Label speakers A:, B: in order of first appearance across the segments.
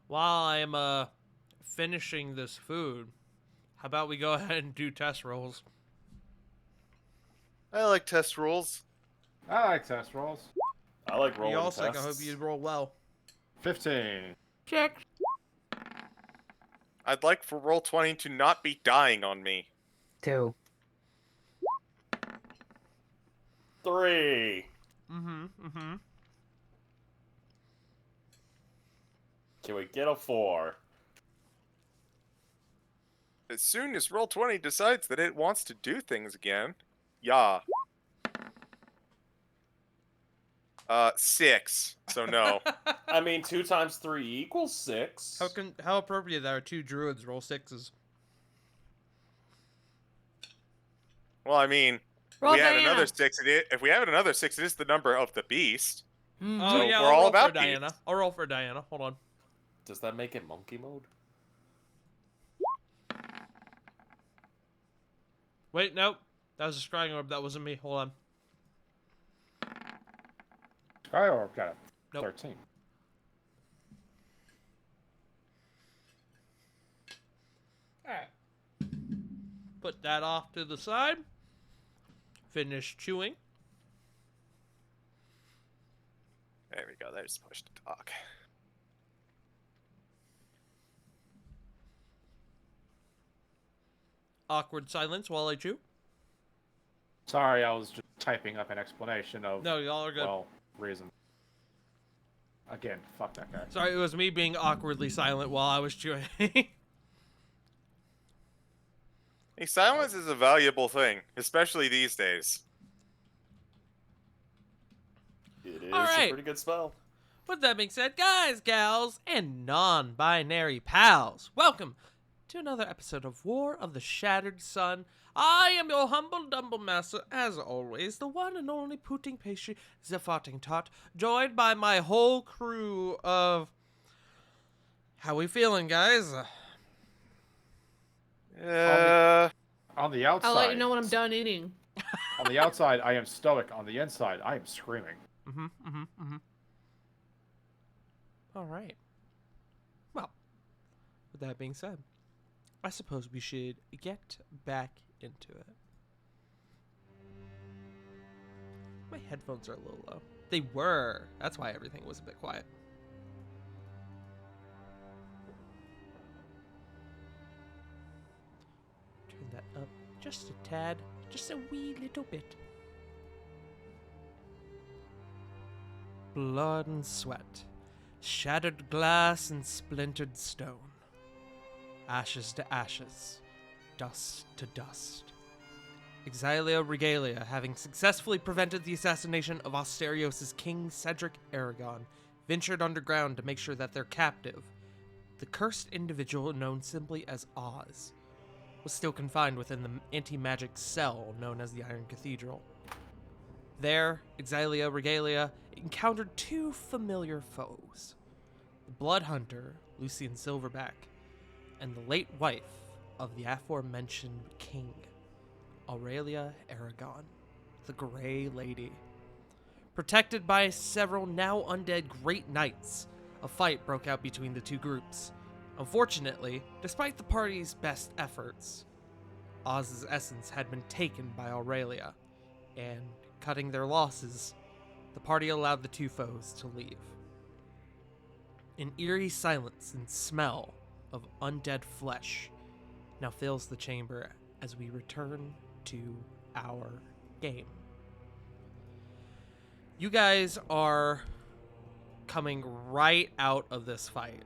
A: while I'm finishing this food, how about we go ahead and do test rolls?
B: I like test rolls.
C: I like test rolls.
D: I like rolling
A: Also, I hope
D: tests.
A: you roll well.
C: 15.
A: Check.
B: I'd like for Roll20 to not be dying on me.
E: 2.
D: 3.
A: Mm-hmm.
D: Can we get a 4?
B: As soon as Roll20 decides that it wants to do things again, yeah. 6. So no.
D: I mean, 2 times 3 equals 6.
A: How appropriate that our 2 druids roll 6s.
B: Well, I mean,
F: Roll
B: we had
F: Diana.
B: another 6. If we have another 6, it is the number of the beast.
A: Oh
B: So
A: yeah,
B: we're
A: I'll
B: all
A: roll
B: about
A: for Diana.
B: beasts.
A: I'll roll for Diana. Hold on.
D: Does that make it monkey mode?
A: Wait, nope. That was a scrying orb. That wasn't me. Hold on.
C: Skyorb got a
A: Nope.
C: 13.
A: Alright. Put that off to the side. Finish chewing.
B: There we go. There's push to talk.
A: Awkward silence while I chew.
C: Sorry, I was just typing up an explanation of,
A: No, y'all are good.
C: well, reason. Again, fuck that guy.
A: Sorry, it was me being awkwardly silent while I was chewing.
B: Hey, silence is a valuable thing, especially these days.
D: It is
A: Alright.
D: a pretty good spell.
A: With that being said, guys, gals, and non-binary pals, welcome to another episode of War of the Shattered Sun. I am your humble dumble master, as always, the one and only Puting Pastry Zafarting Tot, joined by my whole crew of... How we feeling, guys?
C: On the outside,
F: I'll let you know when I'm done eating.
C: on the outside, I am stoic. On the inside, I am screaming.
A: Alright. Well, with that being said, I suppose we should get back into it. My headphones are a little low. They were. That's why everything was a bit quiet. Turn that up just a tad. Just a wee little bit. Blood and sweat. Shattered glass and splintered stone. Ashes to ashes. Dust to dust. Exilia Regalia, having successfully prevented the assassination of Asterios' king Cedric Aragon, ventured underground to make sure that their captive, the cursed individual known simply as Oz, was still confined within the anti-magic cell known as the Iron Cathedral. There, Exilia Regalia encountered 2 familiar foes, the Blood Hunter, Lucian Silverback, and the late wife of the aforementioned king, Aurelia Aragon, the Grey Lady. Protected by several now undead Great Knights, a fight broke out between the 2 groups. Unfortunately, despite the party's best efforts, Oz's essence had been taken by Aurelia, and cutting their losses, the party allowed the 2 foes to leave. An eerie silence and smell of undead flesh now fills the chamber as we return to our game. You guys are coming right out of this fight.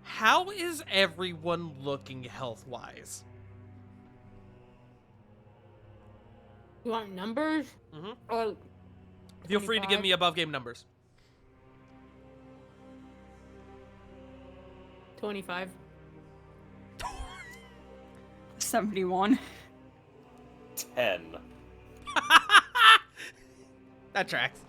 A: How is everyone looking health-wise?
F: You want numbers?
A: Mhm.
F: Or
A: Feel free to give
F: 25?
A: me above game numbers.
F: 25.
E: 71.
D: 10.
A: That tracks.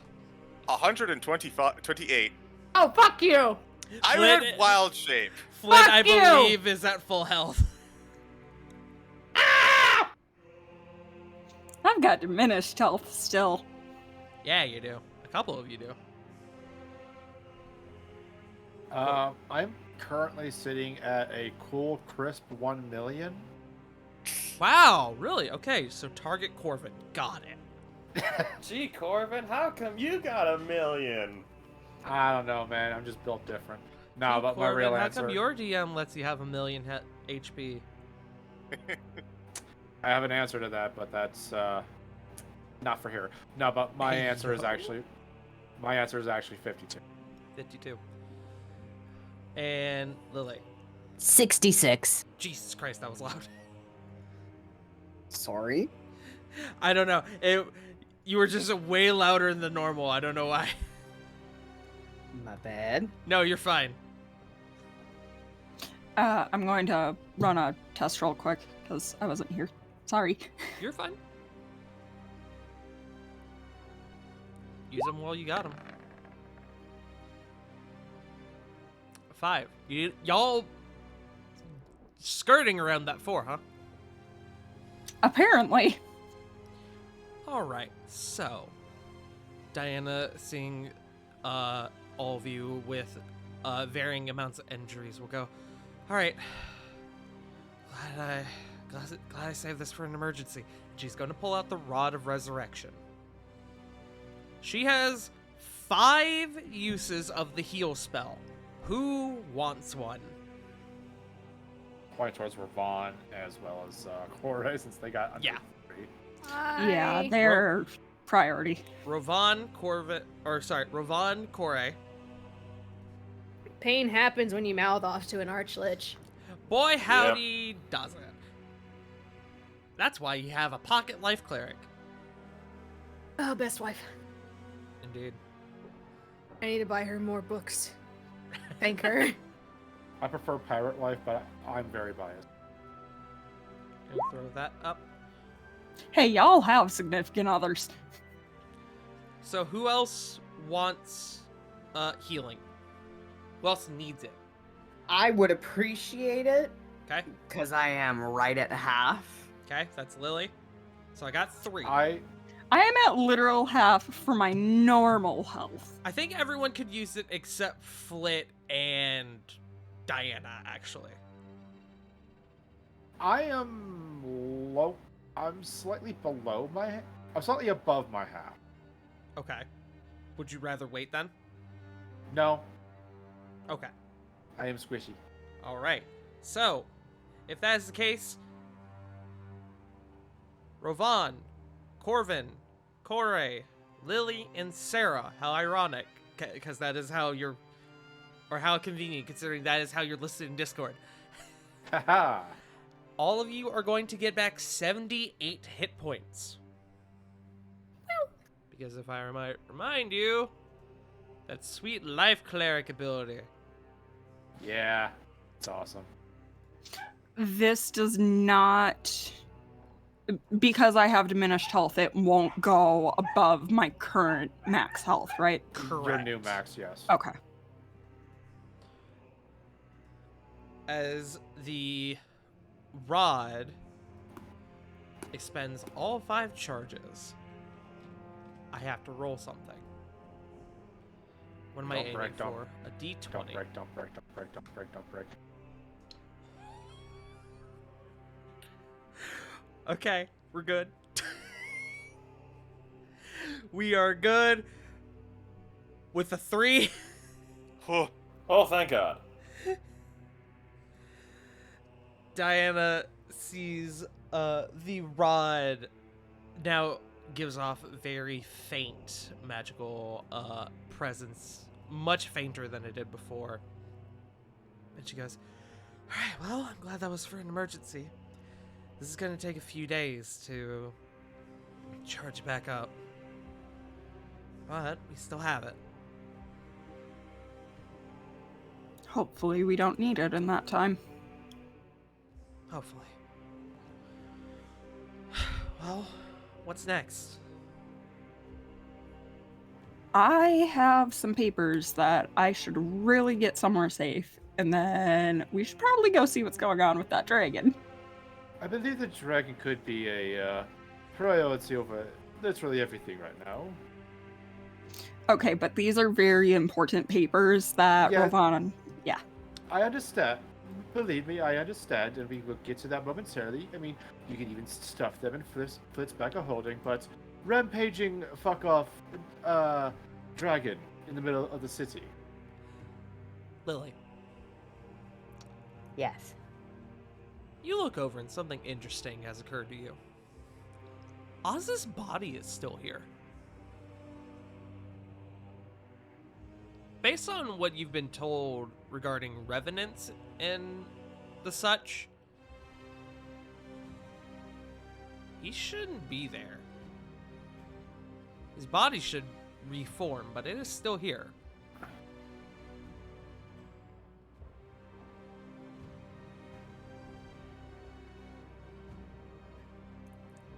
B: 128.
F: Oh, fuck you!
B: I
A: Flint-
B: heard wild shape.
A: Flint,
F: Fuck
A: I
F: you!
A: believe, is at full health.
E: I've got diminished health still.
A: Yeah, you do. A couple of you do.
C: I'm currently sitting at a cool, crisp 1 million.
A: Wow, really? Okay, so target Corvin. Got it.
D: Gee, Corvin, how come you got 1 million?
C: I don't know, man. I'm just built different. No,
A: Hey,
C: but my
A: Corvin,
C: real
A: how
C: answer.
A: come your DM lets you have 1 million HP?
C: I have an answer to that, but that's not for here. No, but my
A: Hey,
C: answer is
A: yo.
C: actually 52.
A: 52. And Lily.
G: 66.
A: Jesus Christ, that was loud.
H: Sorry.
A: I don't know. You were just way louder than normal. I don't know why.
H: My bad.
A: No, you're fine.
E: I'm going to run a test roll quick because I wasn't here. Sorry.
A: You're fine. Use them while you got them. 5. Y'all skirting around that 4, huh?
E: Apparently.
A: All right. So, Diana, seeing all of you with varying amounts of injuries, will go. All right. Glad I saved this for an emergency. She's going to pull out the Rod of Resurrection. She has 5 uses of the heal spell. Who wants one?
C: Point towards Ravon as well as Corey, since they got under
A: Yeah.
C: 3.
E: Yeah, they're priority.
A: Ravon, Corey.
I: Pain happens when you mouth off to an archlich.
A: Boy, howdy does it. That's why you have a pocket life cleric.
I: Oh, best wife.
A: Indeed.
I: I need to buy her more books. Thank her.
C: I prefer Pirate Life, but I'm very biased.
A: Gonna throw that up.
E: Hey, y'all have significant others.
A: So who else wants healing? Who else needs it?
H: I would appreciate it
A: Okay.
H: because I am right at half.
A: Okay, that's Lily. So I got 3.
C: I
E: I am at literal half for my normal health.
A: I think everyone could use it except Flit and Diana, actually.
C: am low. I'm slightly below my. I'm slightly above my half.
A: Okay. Would you rather wait then?
C: No,
A: Okay.
C: I am squishy.
A: All right. So, if that is the case, Rovan, Corvin, Corey, Lily, and Sarah. How ironic, because that is how you're, or how convenient, considering that is how you're listed in Discord.
C: Haha.
A: All of you are going to get back 78 hit points. Because if I might remind you, that sweet life cleric ability.
C: Yeah, it's awesome.
E: This does not, because I have diminished health, it won't go above my current max health, right?
A: Correct.
C: Your new max, yes.
E: Okay.
A: As the rod expends all 5 charges, I have to roll something. What am I
C: Don't
A: aiming
C: break, don't-
A: for? A D20.
C: Don't break, don't break, don't break, don't break, don't break.
A: Okay, we're good. We are good with a 3.
D: Oh, thank God.
A: Diana sees the rod now gives off very faint magical presence, much fainter than it did before. And she goes, "All right, well, I'm glad that was for an emergency. This is going to take a few days to charge back up. But we still have it."
E: Hopefully we don't need it in that time.
A: Hopefully. Well, what's next?
E: I have some papers that I should really get somewhere safe, and then we should probably go see what's going on with that dragon.
C: I believe the dragon could be a priority over literally everything right now.
E: Okay, but these are very important papers that
C: Yeah.
E: Rovan
C: I understand. Believe me, I understand, and we will get to that momentarily. I mean, you can even stuff them in Flit's bag of holding, but rampaging fuck off dragon in the middle of the city.
A: Lily,
G: Yes.
A: you look over and something interesting has occurred to you. Oz's body is still here. Based on what you've been told regarding revenants and the such, he shouldn't be there. His body should reform, but it is still here.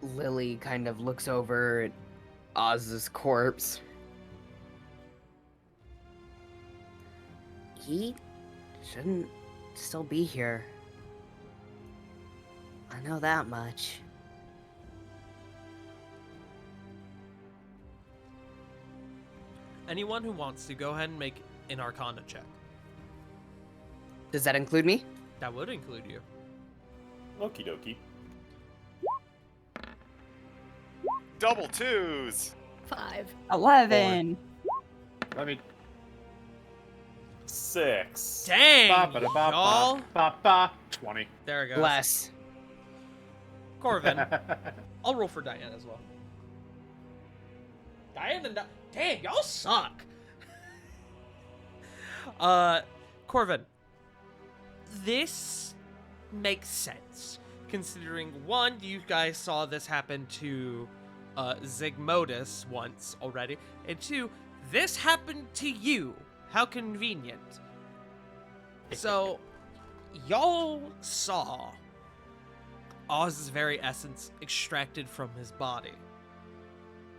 H: Lily kind of looks over at Oz's corpse. He shouldn't still be here. I know that much.
A: Anyone who wants to, go ahead and make an Arcana check.
H: Does that include me?
A: That would include you.
D: Okie dokie.
B: Double twos.
I: 5.
E: 11.
C: I mean,
D: 6.
A: Dang,
C: ba-ba-da-ba-ba,
A: y'all.
C: ba-ba, 20.
A: There it goes.
H: Bless.
A: Corvin, I'll roll for Diane as well. Diane and dang, y'all suck. Corvin, this makes sense considering one, you guys saw this happen to Zygmodus once already, and two, this happened to you. How convenient. So, y'all saw Oz's very essence extracted from his body.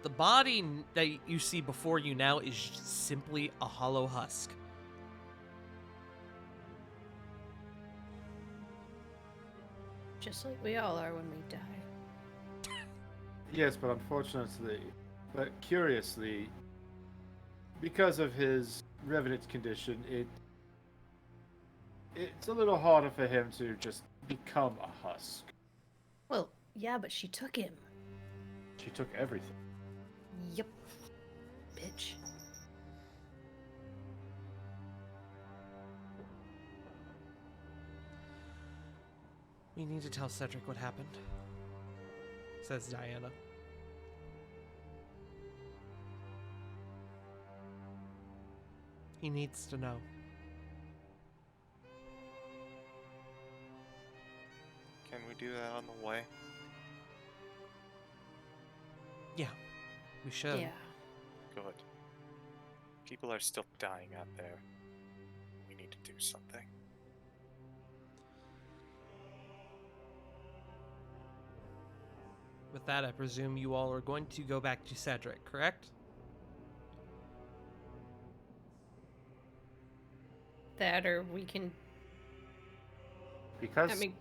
A: The body that you see before you now is simply a hollow husk.
I: Just like we all are when we die.
C: Yes, but curiously, because of his revenant condition, it's a little harder for him to just become a husk.
I: Well, yeah, but she took him.
C: She took everything.
I: Yep. Bitch.
A: We need to tell Cedric what happened, says Diana. He needs to know.
B: Can we do that on the way?
A: Yeah, we should.
I: Yeah.
B: Good. People are still dying out there. We need to do something.
A: With that, I presume you all are going to go back to Cedric, correct?
I: That or we can.
C: Because
I: I mean,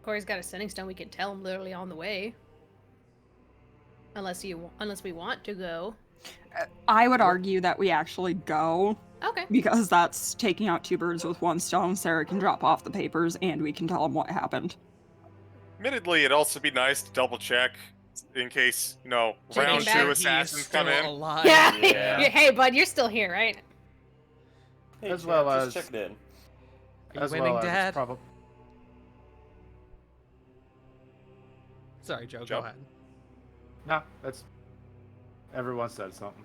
I: Corey's got a sending stone. We can tell him literally on the way. Unless we want to go.
E: I would argue that we actually go,
I: Okay.
E: because that's taking out 2 birds with 1 stone. Sarah can drop off the papers, and we can tell him what happened.
B: Admittedly, it'd also be nice to double check in case,
I: Check
B: round
I: him back.
B: 2
A: He's
B: assassins
A: still
B: come in.
A: alive.
I: Yeah.
D: Yeah.
I: Hey, bud, you're still here, right?
D: Hey,
C: As
D: Chad,
C: well
D: just
C: as-
D: checked in.
A: Are you
C: as
A: winning,
C: well as
A: Dad?
C: it's probably
A: Sorry, Joe,
B: Joe?
A: go ahead.
C: nah. That's everyone said something.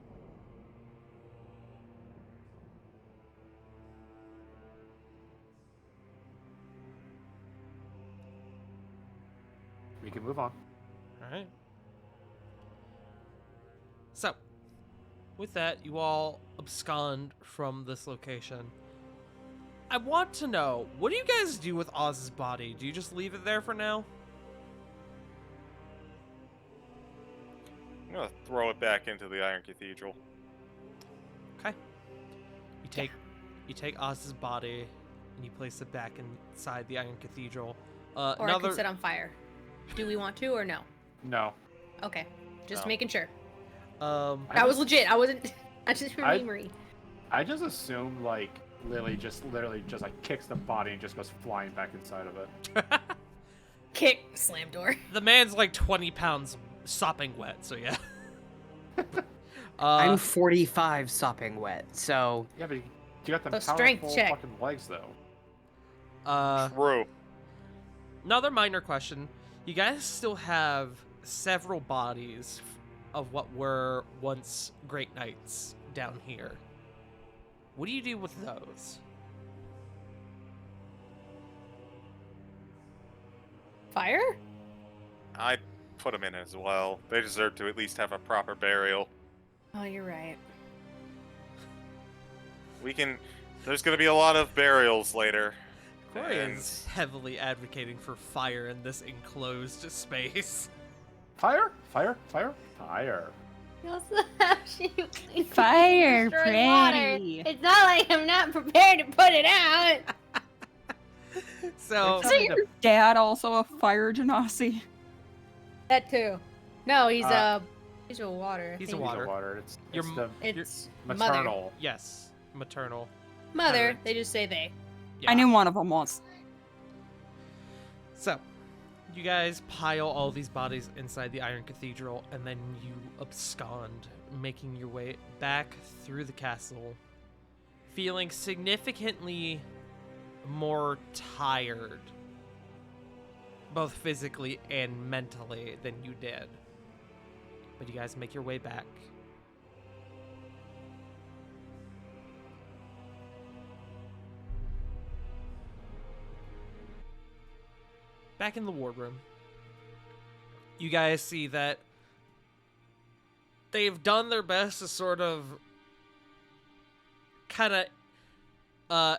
C: We can move on.
A: Alright. So, with that, you all abscond from this location. I want to know, what do you guys do with Oz's body? Do you just leave it there for now?
B: I'm gonna throw it back into the Iron Cathedral.
A: Okay. You take Oz's body and you place it back inside the Iron Cathedral.
I: Or it
A: Another
I: can sit on fire. Do we want to or no?
C: No.
I: Okay. Just
B: No.
I: making sure.
A: um
C: I
I: That was
C: just-
I: legit. I wasn't. I just
C: I-
I: remembering.
C: I just assume, like, Lily just literally just like kicks the body and just goes flying back inside of it.
I: Kick, slam door.
A: The man's like 20 pounds sopping wet, so yeah.
H: I'm 45 sopping wet, so
C: Yeah, but you got them
I: So strength
C: powerful
I: check.
C: fucking legs though.
B: True.
A: Another minor question. You guys still have several bodies of what were once Great Knights down here. What do you do with those?
I: Fire?
B: I put them in as well. They deserve to at least have a proper burial.
I: Oh, you're right.
B: We can. There's going to be a lot of burials later.
A: Corian's heavily advocating for fire in this enclosed space.
C: Fire? Fire? Fire? Fire.
I: You also have to
E: Fire,
I: destroy water.
E: pretty.
I: It's not like I'm not prepared to put it out.
A: So,
E: Isn't your dad also a fire genasi?
I: That too. No, he's
C: Uh,
I: he's a water. I
A: he's a
I: think.
A: water.
C: Water. It's
A: Your
C: the
I: It's
C: maternal.
A: yes, maternal.
I: Mother.
A: Parent.
I: They just say they.
A: Yeah.
E: I knew one of them once.
A: So, you guys pile all these bodies inside the Iron Cathedral, and then you abscond, making your way back through the castle, feeling significantly more tired, both physically and mentally, than you did. But you guys make your way back. Back in the wardroom, you guys see that they've done their best to sort of kind of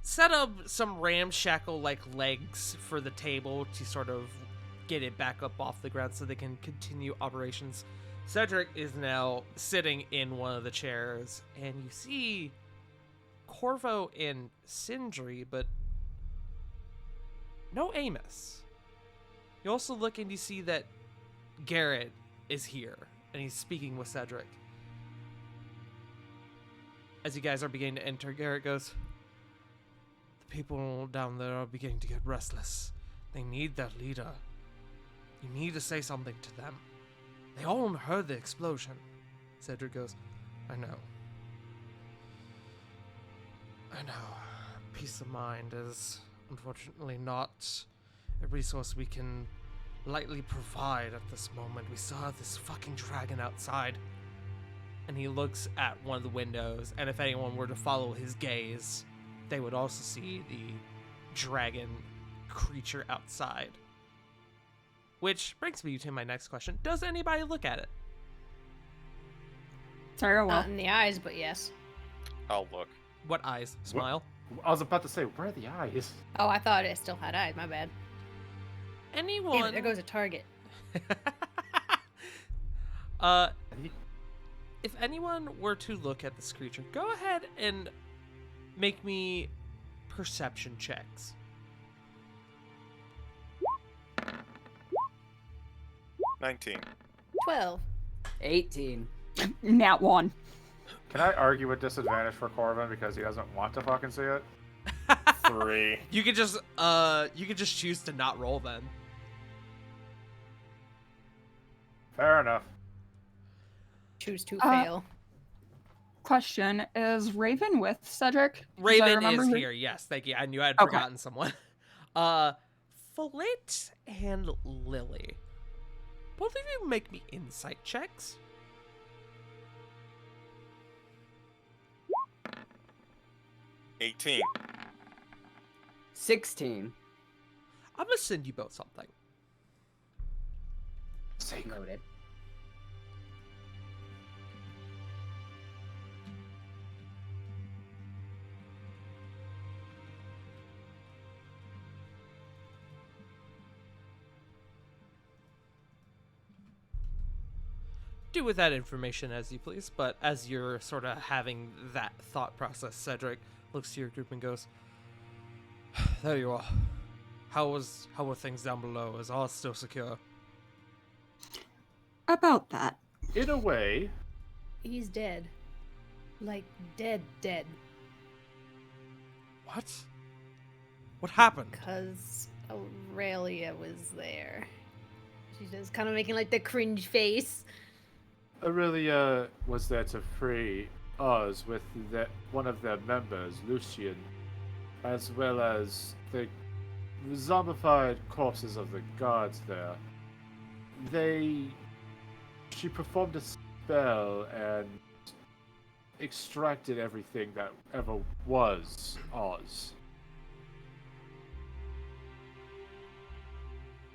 A: set up some ramshackle like legs for the table to sort of get it back up off the ground so they can continue operations. Cedric is now sitting in one of the chairs, and you see Corvo and Sindri, but no Amos. You also look and you see that Garrett is here, and he's speaking with Cedric. As you guys are beginning to enter, Garrett goes, "The people down there are beginning to get restless. They need their leader. You need to say something to them. They all heard the explosion." Cedric goes, "I know. I know. Peace of mind is unfortunately not a resource we can lightly provide at this moment. We saw this fucking dragon outside." And he looks at one of the windows, and if anyone were to follow his gaze, they would also see the dragon creature outside. Which brings me to my next question. Does anybody look at it?
E: Sarah, well,
I: Not in the eyes, but yes.
B: I'll look.
A: What eyes? Smile?
C: I was about to say, where are the eyes?
I: Oh, I thought it still had eyes. My bad. Damn
A: Anyone?
I: it, there goes a target.
A: If anyone were to look at this creature, go ahead and make me perception checks.
B: 19.
I: 12.
H: 18.
E: nat 1.
C: Can I argue with disadvantage for Corvin because he doesn't want to fucking see it?
D: 3.
A: You could just choose to not roll then.
C: Fair enough.
I: Choose to
E: Uh,
I: fail.
E: Question, is Raven with Cedric? 'Cause I
A: Raven
E: remember
A: is
E: her-
A: here. Yes, thank you. I knew I'd
E: Okay.
A: forgotten someone. Follett and Lily. Both of you make me insight checks.
B: 18.
H: 16.
A: I'm gonna send you both something.
H: Noted.
A: Do with that information as you please, but as you're sort of having that thought process, Cedric looks to your group and goes, "There you are. How were things down below? Is all still secure?"
E: About that.
C: In a way,
I: He's dead. Like dead.
A: What? What happened?
I: Because Aurelia was there. She's just kind of making like the cringe face.
C: Aurelia was there to free Oz with one of their members, Lucian, as well as the zombified corpses of the guards there. She performed a spell and extracted everything that ever was Oz.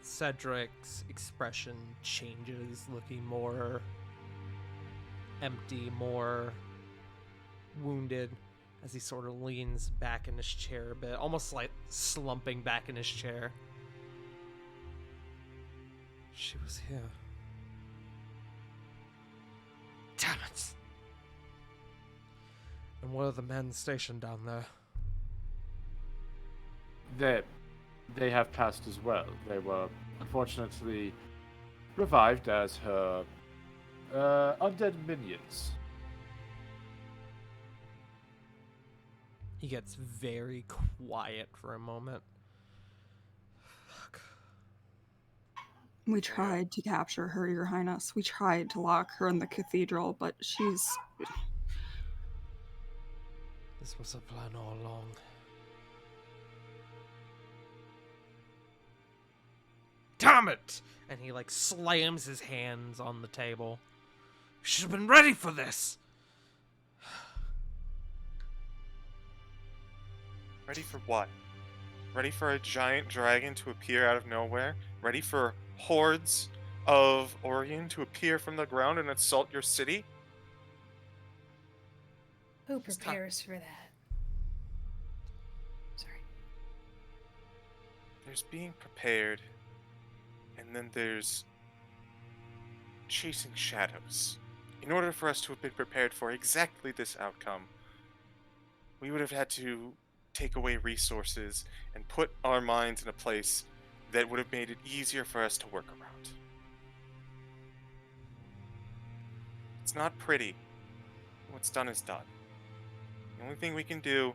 A: Cedric's expression changes, looking more empty, more wounded, as he sort of leans back in his chair a bit, almost like slumping back in his chair. She was here. Damn it! And what are the men stationed down there?
C: They have passed as well. They were unfortunately revived as her undead minions.
A: He gets very quiet for a moment. Fuck.
E: We tried to capture her, Your Highness. We tried to lock her in the cathedral, but she's...
A: This was a plan all along. Damn it! And he like slams his hands on the table. Should have been ready for this.
B: Ready for what? Ready for a giant dragon to appear out of nowhere? Ready for hordes of Orion to appear from the ground and assault your city?
I: Who
A: It's
I: prepares for that? Sorry.
B: There's being prepared, and then there's chasing shadows. In order for us to have been prepared for exactly this outcome, we would have had to take away resources and put our minds in a place that would have made it easier for us to work around. It's not pretty. What's done is done. The only thing we can do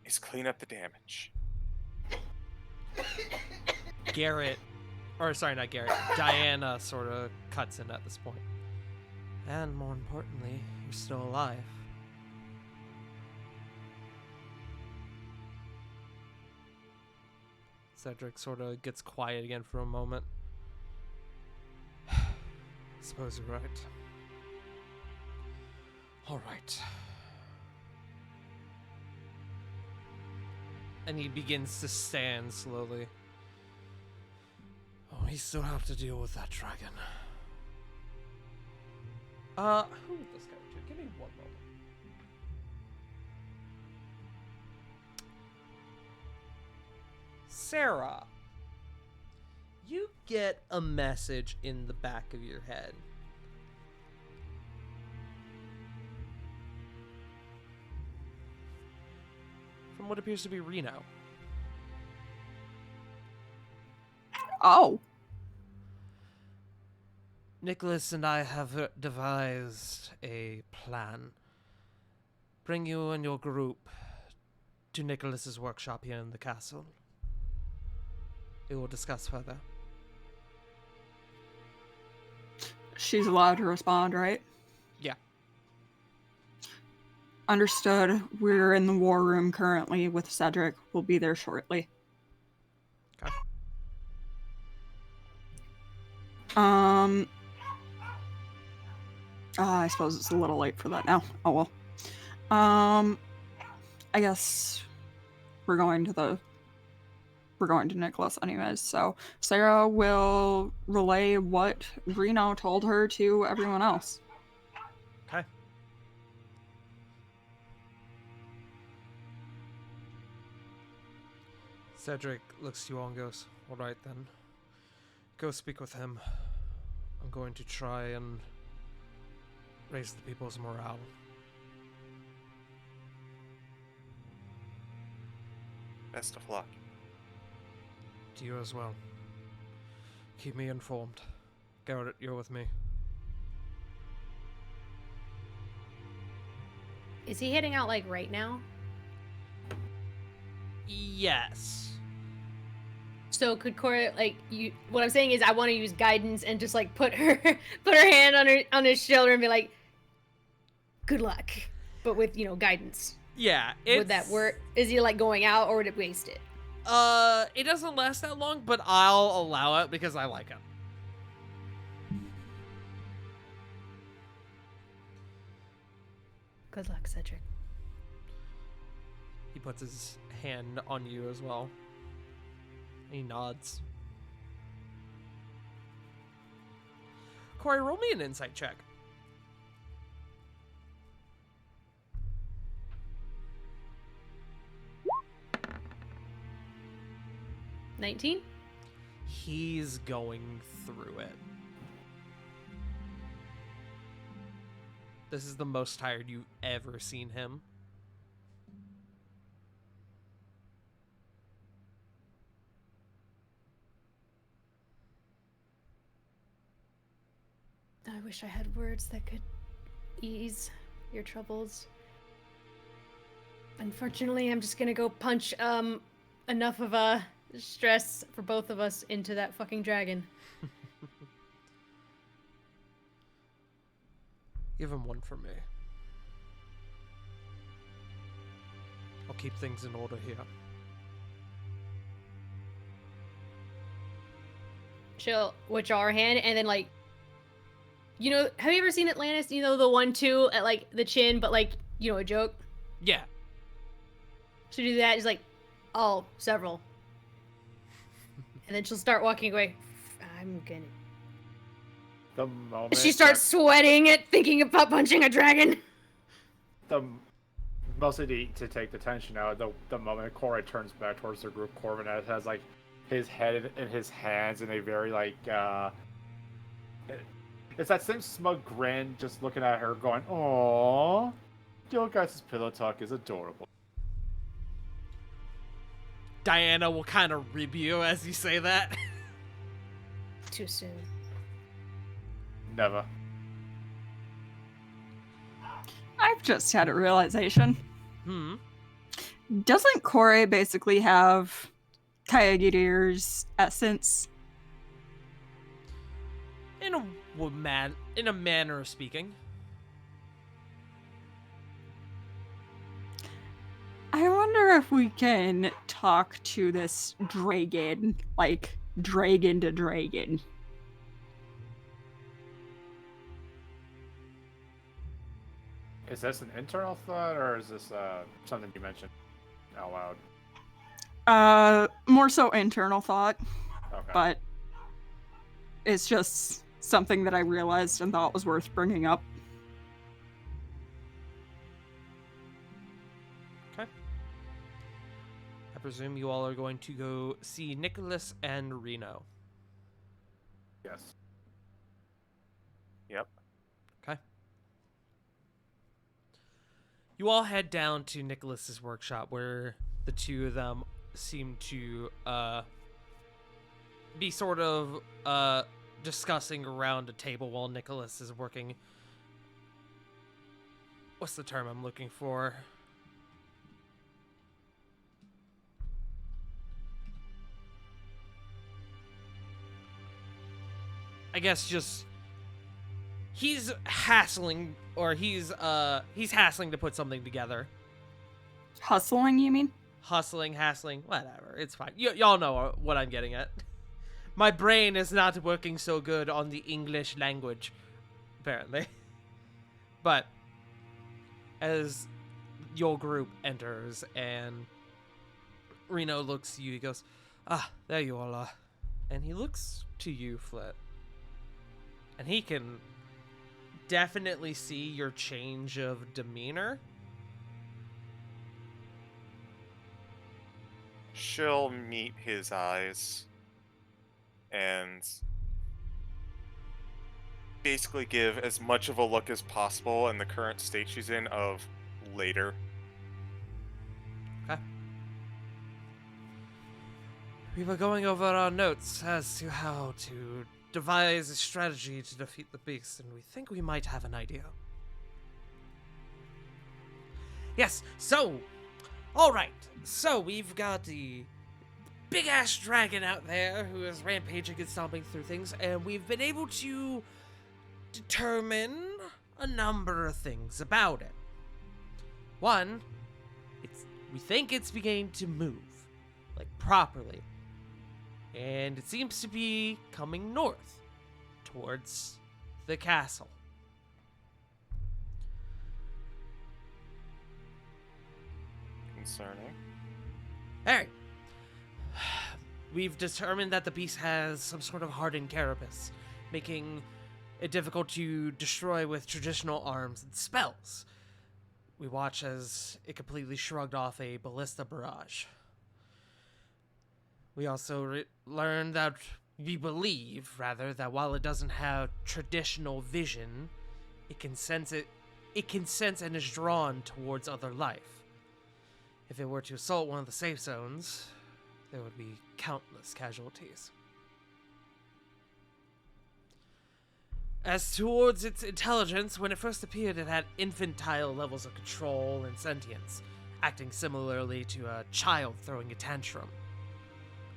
B: is clean up the damage.
A: Garrett, or sorry, not Garrett, Diana sort of cuts in at this point. And more importantly, you're still alive. Cedric sort of gets quiet again for a moment. Suppose you're right. All right. And he begins to stand slowly. Oh, we still have to deal with that dragon. Who would this go to? Give me one moment. Sarah, you get a message in the back of your head. From what appears to be Reno.
E: Oh.
A: Nicholas and I have devised a plan. Bring you and your group to Nicholas's workshop here in the castle. We will discuss further.
E: She's allowed to respond, right?
A: Yeah.
E: Understood. We're in the war room currently with Cedric. We'll be there shortly.
A: Okay.
E: I suppose it's a little late for that now. Oh well. I guess we're going to Nicholas anyways, so Sarah will relay what Reno told her to everyone else.
A: Okay. Cedric looks to you all and goes, all right then. Go speak with him. I'm going to try and raise the people's morale.
B: Best of luck.
A: To you as well. Keep me informed. Garrett, you're with me.
I: Is he heading out like right now?
A: Yes.
I: So could Cora like you? What I'm saying is, I want to use guidance and just like put her hand on his shoulder and be like, "Good luck," but with guidance.
A: Yeah.
I: Would that work? Is he like going out, or would it waste it?
A: It doesn't last that long, but I'll allow it because I like him.
I: Good luck, Cedric.
A: He puts his hand on you as well. He nods. Corey, roll me an insight check.
I: $19?
A: He's going through it. This is the most tired you've ever seen him.
I: I wish I had words that could ease your troubles. Unfortunately, I'm just gonna go punch enough of a stress for both of us into that fucking dragon.
A: Give him one for me. I'll keep things in order here.
I: She'll withdraw her hand and then like, have you ever seen Atlantis? The 1-2 at like the chin, but like, a joke?
A: Yeah.
I: She'll do that. She's like, oh, several. And then she'll start walking away. I'm gonna.
C: The moment
I: She starts sweating at thinking about punching a dragon.
C: Mostly to take the tension out. The moment Cora turns back towards the group, Corbin has like his head in his hands in a very like it's that same smug grin, just looking at her, going, "Aww, your guys' pillow talk is adorable."
A: Diana will kind of rib you as you say that.
I: Too soon.
C: Never.
E: I've just had a realization. Doesn't Corey basically have Kayagirir's essence?
A: In a manner of speaking.
E: I wonder if we can talk to this dragon, like dragon to dragon.
C: Is this an internal thought, or is this something you mentioned out loud?
E: More so internal thought,
C: Okay.
E: but it's just something that I realized and thought was worth bringing up.
A: Okay. I presume you all are going to go see Nicholas and Reno.
C: Yes.
B: Yep.
A: Okay. You all head down to Nicholas's workshop where the two of them seem to be sort of discussing around a table while Nicholas is working. What's the term I'm looking for? I guess just he's hassling, or he's hassling to put something together.
E: Hustling, you mean?
A: Hustling, hassling, whatever. It's fine. Y'all know what I'm getting at. My brain is not working so good on the English language, apparently. But as your group enters and Reno looks at you, he goes, "Ah, there you all are." And he looks to you, Flit. And he can definitely see your change of demeanor.
B: She'll meet his eyes and basically give as much of a look as possible in the current state she's in of later.
A: Okay. We were going over our notes as to how to devise a strategy to defeat the beast, and we think we might have an idea. Yes, so, alright. So, we've got the big ass dragon out there who is rampaging and stomping through things, and we've been able to determine a number of things about it. One, we think it's beginning to move, like properly. And it seems to be coming north, towards the castle.
B: Concerning.
A: Alright. We've determined that the beast has some sort of hardened carapace, making it difficult to destroy with traditional arms and spells. We watch as it completely shrugged off a ballista barrage. We also learned that we believe, rather, that while it doesn't have traditional vision, it can sense and is drawn towards other life. If it were to assault one of the safe zones, there would be countless casualties. As towards its intelligence, when it first appeared, it had infantile levels of control and sentience, acting similarly to a child throwing a tantrum.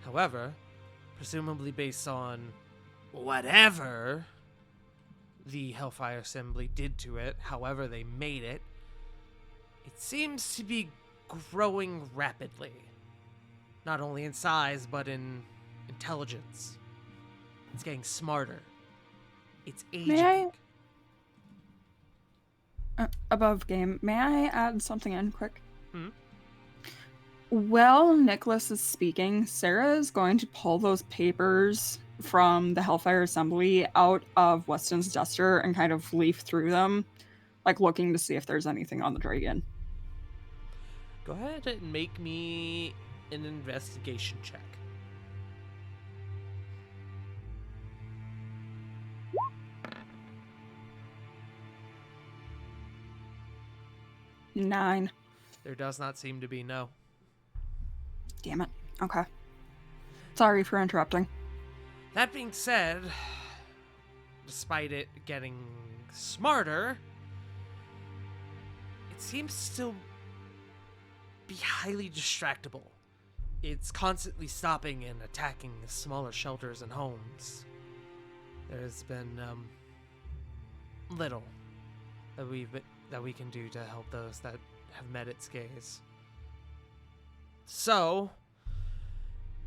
A: However, presumably based on whatever the Hellfire Assembly did to it, however they made it, it seems to be growing rapidly. Not only in size, but in intelligence. It's getting smarter. It's aging.
E: May above game, may I add something in quick? While Nicholas is speaking, Sarah is going to pull those papers from the Hellfire Assembly out of Weston's duster and kind of leaf through them, like looking to see if there's anything on the dragon.
A: Go ahead and make me an investigation check.
E: Nine.
A: There does not seem to be, no.
E: Damn it. Okay. Sorry for interrupting.
A: That being said, despite it getting smarter, it seems to still be highly distractible. It's constantly stopping and attacking the smaller shelters and homes. There's been little that we can do to help those that have met its gaze. So,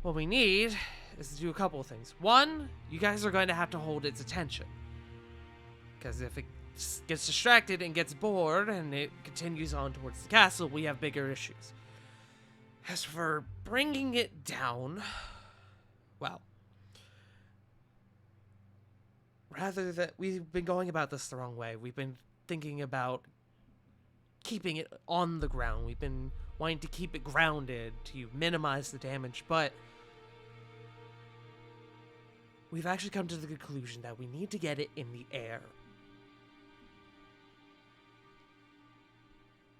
A: what we need is to do a couple of things. One, you guys are going to have to hold its attention. Because if it gets distracted and gets bored and it continues on towards the castle, we have bigger issues. As for bringing it down, well, rather than we've been going about this the wrong way. We've been thinking about keeping it on the ground. We've been wanting to keep it grounded to minimize the damage, but we've actually come to the conclusion that we need to get it in the air.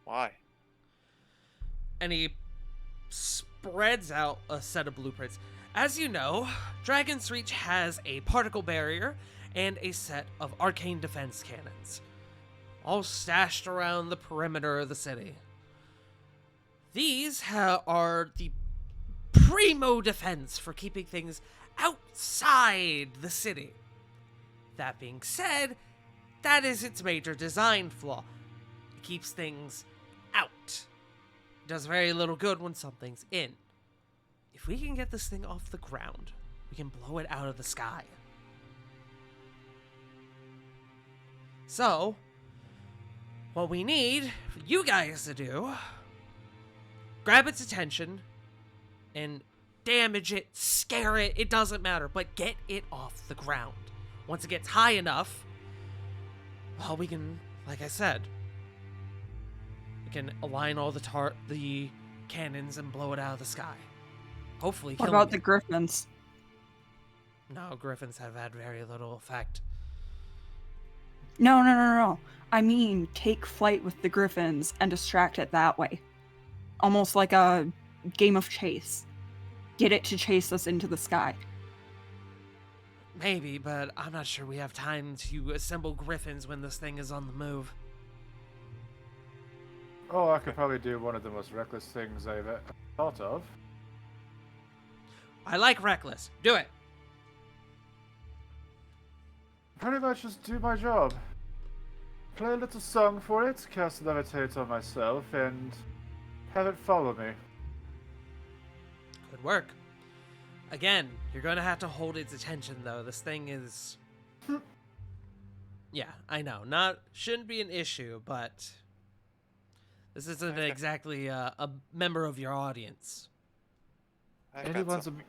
B: Why?
A: And he spreads out a set of blueprints. As you know, Dragon's Reach has a particle barrier and a set of arcane defense cannons, all stashed around the perimeter of the city. These are the primo defense for keeping things outside the city. That being said, that is its major design flaw. It keeps things out. It does very little good when something's in. If we can get this thing off the ground, we can blow it out of the sky. So, what we need for you guys to do, grab its attention and damage it, scare it, it doesn't matter, but get it off the ground. Once it gets high enough, well, we can, like I said, we can align all the cannons and blow it out of the sky. Hopefully
E: What
A: killing
E: about the
A: it.
E: griffins?
A: No, griffins have had very little effect.
E: No. I mean, take flight with the griffins and distract it that way. Almost like a game of chase. Get it to chase us into the sky.
A: Maybe, but I'm not sure we have time to assemble griffins when this thing is on the move.
C: Oh, I could probably do one of the most reckless things I've thought of.
A: I like reckless. Do it.
C: Pretty much just do my job. Play a little song for it, cast levitate on myself, and have it follow me.
A: Good work. Again, you're going to have to hold its attention, though. This thing is... Yeah, I know. Shouldn't be an issue, but... This isn't exactly a member of your audience.
B: I've got some-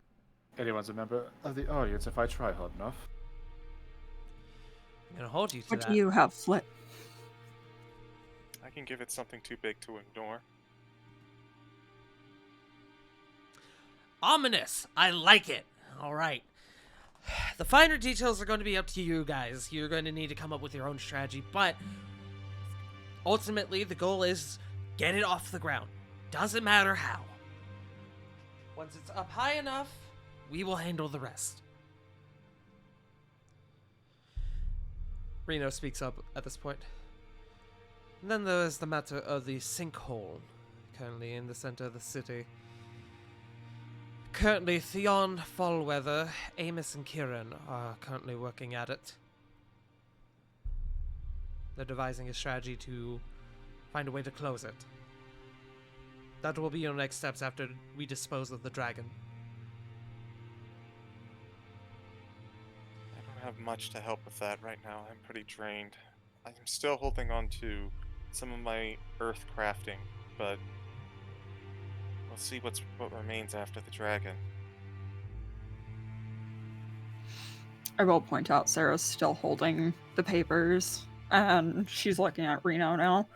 C: Anyone's a member of the audience if I try hard enough.
A: I'm going to hold you to
E: What
A: that.
E: do you have, Flit?
B: I can give it something too big to ignore.
A: Ominous! I like it! Alright. The finer details are going to be up to you guys. You're going to need to come up with your own strategy, but ultimately the goal is get it off the ground. Doesn't matter how. Once it's up high enough, we will handle the rest. Reno speaks up at this point. And then there is the matter of the sinkhole, currently in the center of the city. Currently, Theon, Fallweather, Amos, and Kieran are currently working at it. They're devising a strategy to find a way to close it. That will be your next steps after we dispose of the dragon.
B: I don't have much to help with that right now. I'm pretty drained. I'm still holding on to some of my earth crafting, but we'll see what remains after the dragon.
E: I will point out Sarah's still holding the papers, and she's looking at Reno now.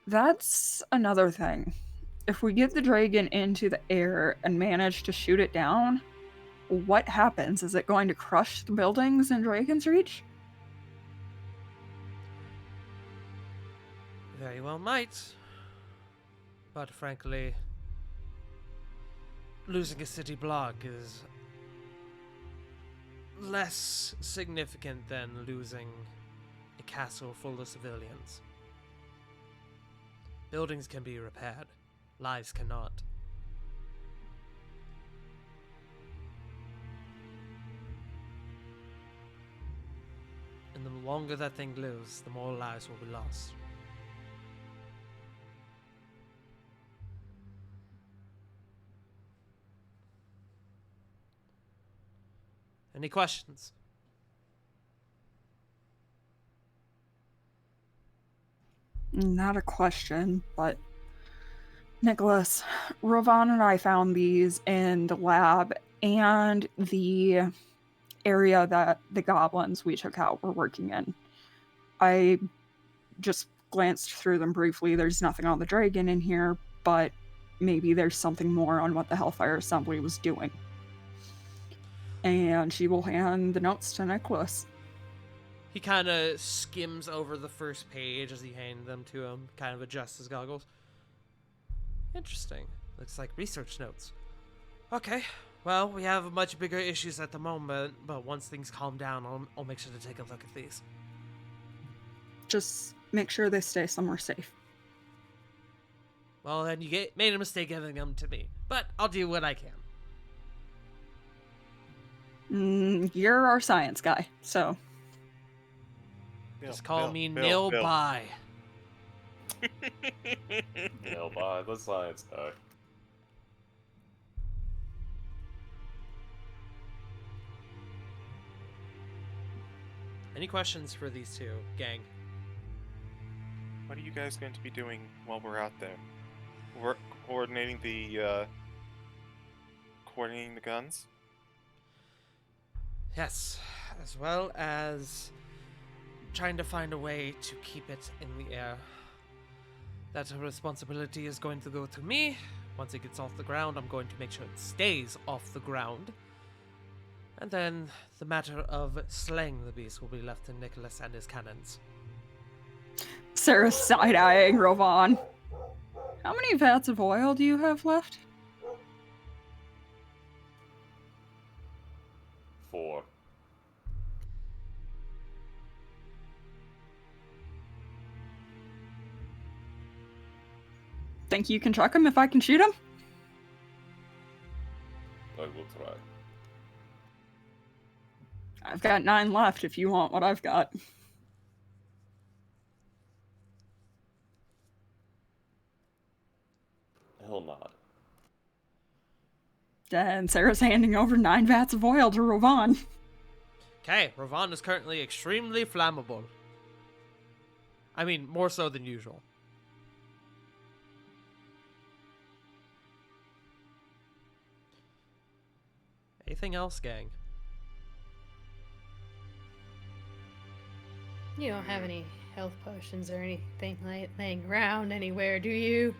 E: That's another thing. If we get the dragon into the air and manage to shoot it down, what happens? Is it going to crush the buildings in Dragon's Reach?
A: Very well might. But frankly, losing a city block is less significant than losing a castle full of civilians. Buildings can be repaired. Lives cannot. And the longer that thing lives, the more lives will be lost. Any questions?
E: Not a question, but Nicholas, Rovan and I found these in the lab and the area that the goblins we took out were working in. I just glanced through them briefly. There's nothing on the dragon in here, but maybe there's something more on what the Hellfire Assembly was doing. And she will hand the notes to Nicholas.
A: He kind of skims over the first page as he hands them to him, kind of adjusts his goggles. Interesting. Looks like research notes. Okay, well, we have much bigger issues at the moment, but once things calm down, I'll make sure to take a look at these.
E: Just make sure they stay somewhere safe.
A: Well, then you made a mistake giving them to me, but I'll do what I can.
E: You're our science guy, so...
A: Just call me Nil Bai.
D: Nail by the science guy.
A: Any questions for these two, gang?
B: What are you guys going to be doing while we're out there? We're coordinating the guns?
A: Yes, as well as trying to find a way to keep it in the air. That responsibility is going to go to me. Once it gets off the ground, I'm going to make sure it stays off the ground. And then the matter of slaying the beast will be left to Nicholas and his cannons.
E: Sarah's side-eyeing Rovan. How many vats of oil do you have left?
D: 4.
E: think you can chuck him if I can shoot him?
D: I will try.
E: I've got 9 left if you want what I've got.
D: He'll nod.
E: And Sarah's handing over 9 vats of oil to Rovan.
A: Okay, Rovan is currently extremely flammable. I mean, more so than usual. Anything else, gang?
I: You don't have any health potions or anything laying around anywhere, do you?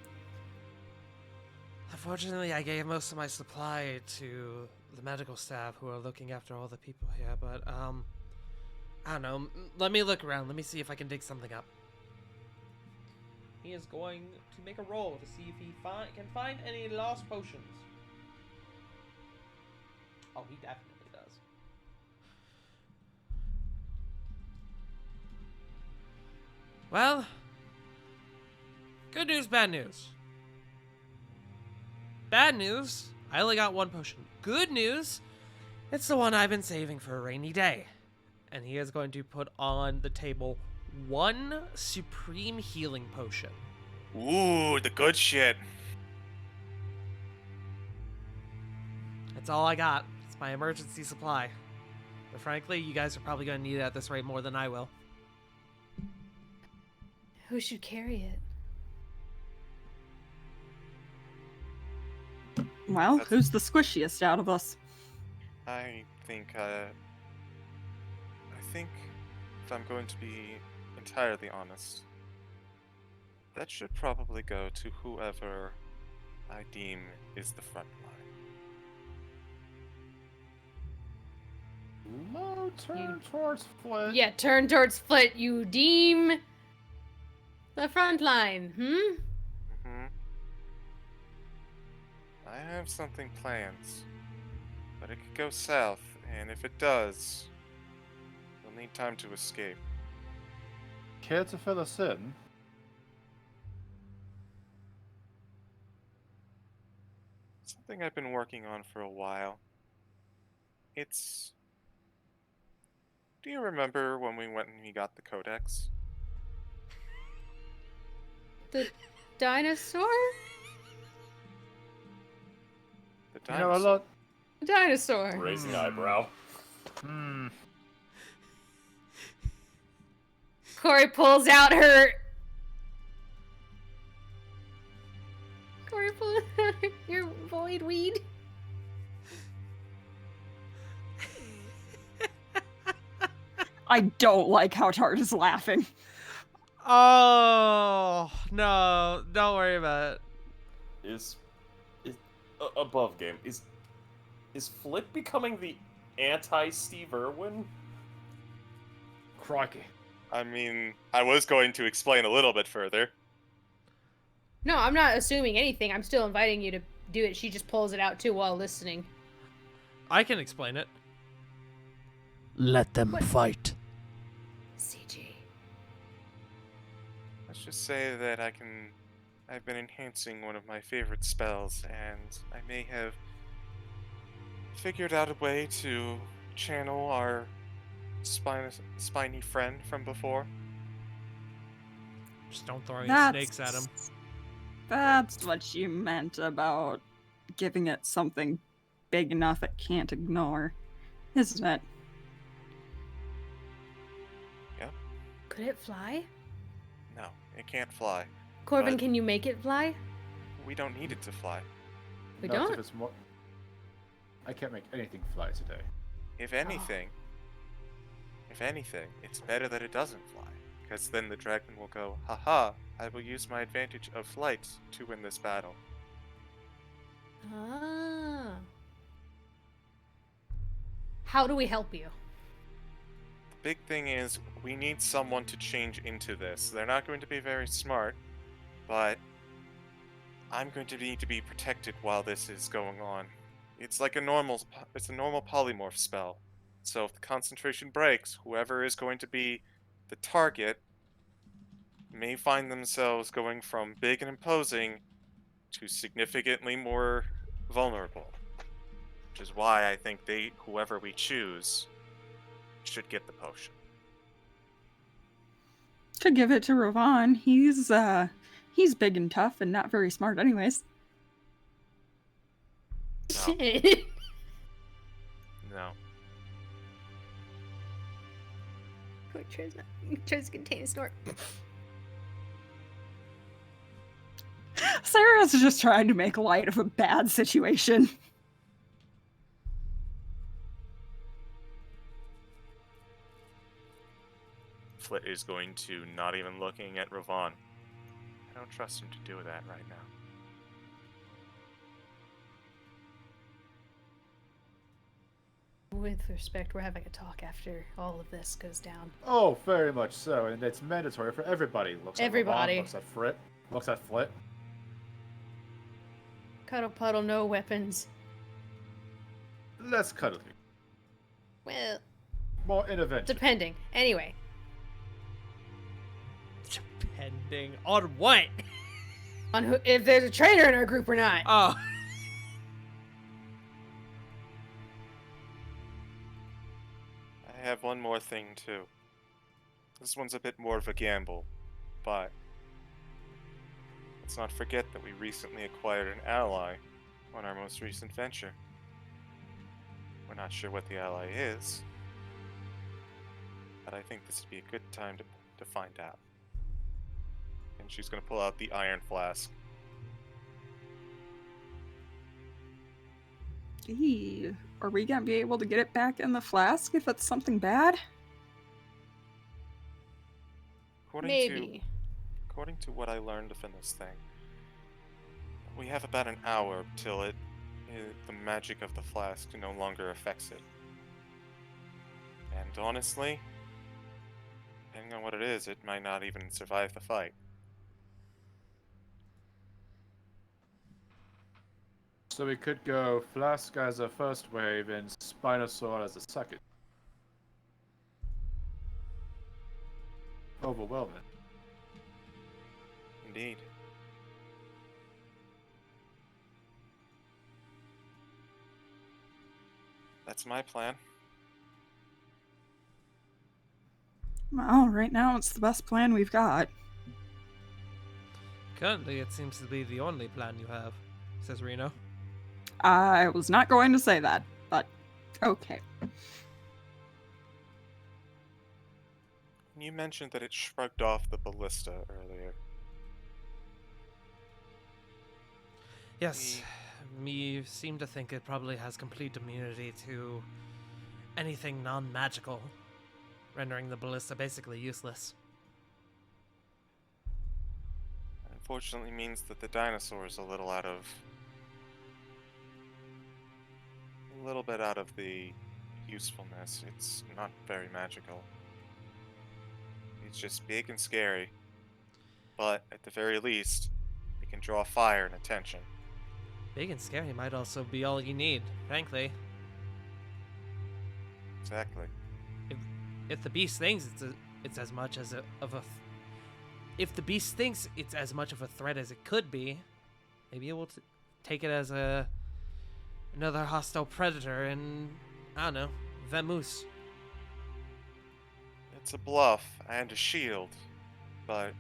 A: Unfortunately, I gave most of my supply to the medical staff who are looking after all the people here, but, I don't know. Let me look around. Let me see if I can dig something up. He is going to make a roll to see if he can find any lost potions. Oh, he definitely does. Well, good news, bad news. Bad news, I only got 1 potion. Good news, it's the one I've been saving for a rainy day. And he is going to put on the table 1 supreme healing potion.
B: Ooh, the good shit.
A: That's all I got. It's my emergency supply. But frankly, you guys are probably going to need it at this rate more than I will.
I: Who should carry it?
E: Well,
B: That's-
E: who's the squishiest out of us?
B: I think if I'm going to be entirely honest, that should probably go to whoever I deem is the front line.
C: No, turn towards Flit.
I: Yeah, turn towards Flit. You deem the front line,
B: Mm-hmm. I have something planned, but it could go south, and if it does, we'll need time to escape.
C: Care to fill us in?
B: Something I've been working on for a while. It's... Do you remember when we went and we got the codex?
I: The dinosaur?
B: The
C: You know, a
B: dinosaur.
C: lot.
I: The dinosaur.
D: Raising eyebrow.
C: Hmm.
I: Corey pulls out her. Corey pulls out your void weed.
E: I don't like how Tart is laughing.
A: Oh, no. Don't worry about it.
D: Is above game. Is Flick becoming the anti-Steve Irwin?
C: Crikey.
B: I mean, I was going to explain a little bit further.
I: No, I'm not assuming anything. I'm still inviting you to do it. She just pulls it out too while listening.
A: I can explain it.
J: Let them
I: What?
J: fight.
I: CG.
B: Let's just say that I've been enhancing one of my favorite spells, and I may have figured out a way to channel our spiny friend from before.
A: Just don't throw any
E: That's,
A: snakes at him.
E: That's what you meant about giving it something big enough it can't ignore, isn't it?
I: Could it fly?
B: No, it can't fly.
I: Corbin,
B: But-
I: can you make it fly?
B: We don't need it to fly.
I: We
C: Not if
I: don't?
C: it's more... I can't make anything fly today.
B: If anything, it's better that it doesn't fly. Because then the dragon will go, haha, I will use my advantage of flight to win this battle.
I: Ah. How do we help you?
B: The big thing is, we need someone to change into this. They're not going to be very smart, but I'm going to need to be protected while this is going on. It's like a normal polymorph spell. So if the concentration breaks, whoever is going to be the target may find themselves going from big and imposing to significantly more vulnerable. Which is why I think whoever we choose, should get the potion.
E: Could give it to Ravon. He's big and tough and not very smart anyways.
B: No. No.
I: Quick tries to contain a snort.
E: Sarah's just trying to make light of a bad situation.
B: Flit is going to not even looking at Ravon. I don't trust him to do that right now.
I: With respect, we're having a talk after all of this goes down.
C: Oh, very much so, and it's mandatory for everybody. Looks at
I: Everybody.
C: Ravon, looks at Frit, looks at Flit.
I: Cuddle puddle, no weapons.
C: Less cuddly,
I: Well,
C: more intervention.
I: depending. Anyway,
A: Depending on what?
I: on who, if there's a traitor in our group or not.
A: Oh.
B: I have one more thing, too. This one's a bit more of a gamble, but let's not forget that we recently acquired an ally on our most recent venture. We're not sure what the ally is, but I think this would be a good time to find out. And she's going to pull out the iron flask.
E: Eee, are we gonna be able to get it back in the flask if it's something bad?
I: Maybe.
B: According to what I learned from this thing, we have about an hour till the magic of the flask no longer affects it. And honestly, depending on what it is, it might not even survive the fight.
C: So we could go Flask as a first wave and Spinosaur as a second. Overwhelming.
B: Indeed. That's my plan.
E: Well, right now it's the best plan we've got.
A: Currently, it seems to be the only plan you have, says Reno.
E: I was not going to say that, but okay.
B: You mentioned that it shrugged off the ballista earlier.
A: Yes, we seem to think it probably has complete immunity to anything non-magical, rendering the ballista basically useless.
B: Unfortunately means that the dinosaur is a little bit out of the usefulness. It's not very magical. It's just big and scary. But at the very least, it can draw fire and attention.
A: Big and scary might also be all you need, frankly.
B: Exactly.
A: If the beast thinks it's as much as if the beast thinks it's as much of a threat as it could be, maybe it will take it as another hostile predator and, I don't know, vamoose.
B: It's a bluff and a shield, but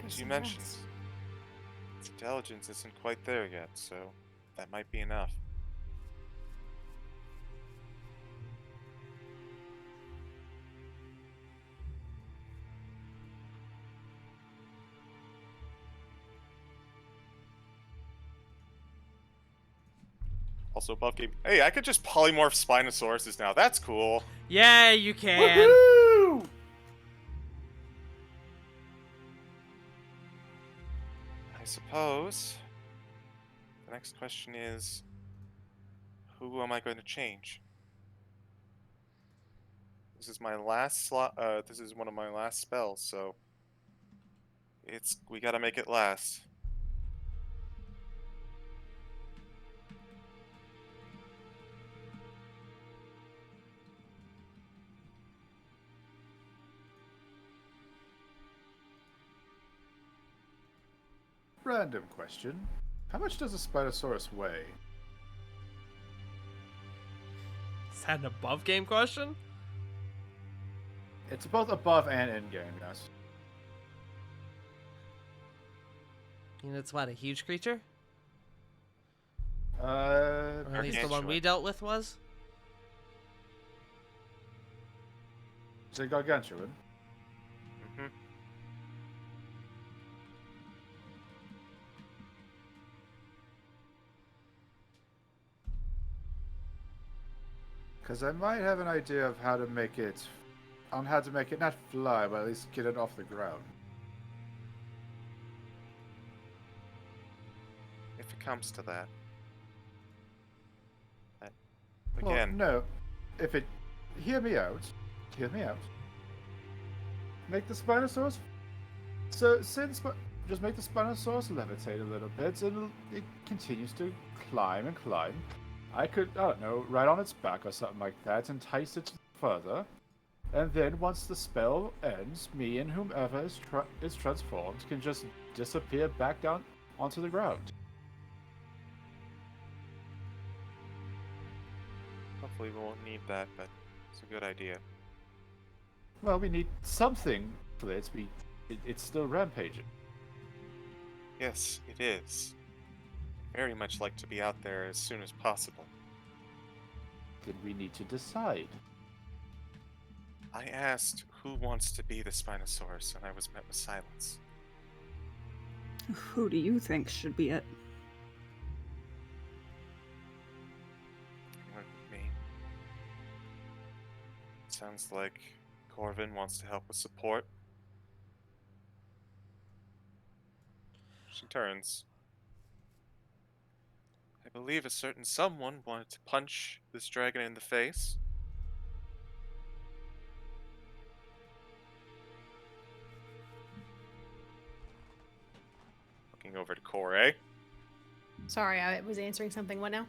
B: as you mentioned, its intelligence isn't quite there yet, so that might be enough. Also, Buff Game. Hey, I could just polymorph Spinosauruses now. That's cool.
A: Yeah, you can.
C: Woohoo!
B: I suppose the next question is, who am I going to change? This is my last slot. This is one of my last spells, so we gotta make it last.
C: Random question. How much does a Spinosaurus weigh?
A: Is that an above game question?
C: It's both above and in game, yes.
A: You know, it's what, a huge creature?
C: Uh,
A: Or at least the one we
B: Gargantuan.
A: dealt with was?
C: it's a gargantuan.
B: Hmm.
C: Because I might have an idea of how to make it, on how to make it not fly, but at least get it off the ground.
B: If it comes to that.
C: Well,
B: Again,
C: no. If it, hear me out. Hear me out. Make the Spinosaurus. So just make the Spinosaurus levitate a little bit, and it continues to climb and climb. I could, I don't know, ride on its back or something like that, entice it further, and then once the spell ends, me and whomever is transformed can just disappear back down onto the ground.
B: hopefully we won't need that, but it's a good idea.
C: Well, we need something for it to be. It's still rampaging.
B: Yes, it is. Very much like to be out there as soon as possible.
C: Then we need to decide.
B: I asked who wants to be the Spinosaurus, and I was met with silence.
E: Who do you think should be it?
B: Anyone but me. Sounds like Corvin wants to help with support. She turns. I believe a certain someone wanted to punch this dragon in the face. Looking over to Kore.
I: Sorry, I was answering something. What now?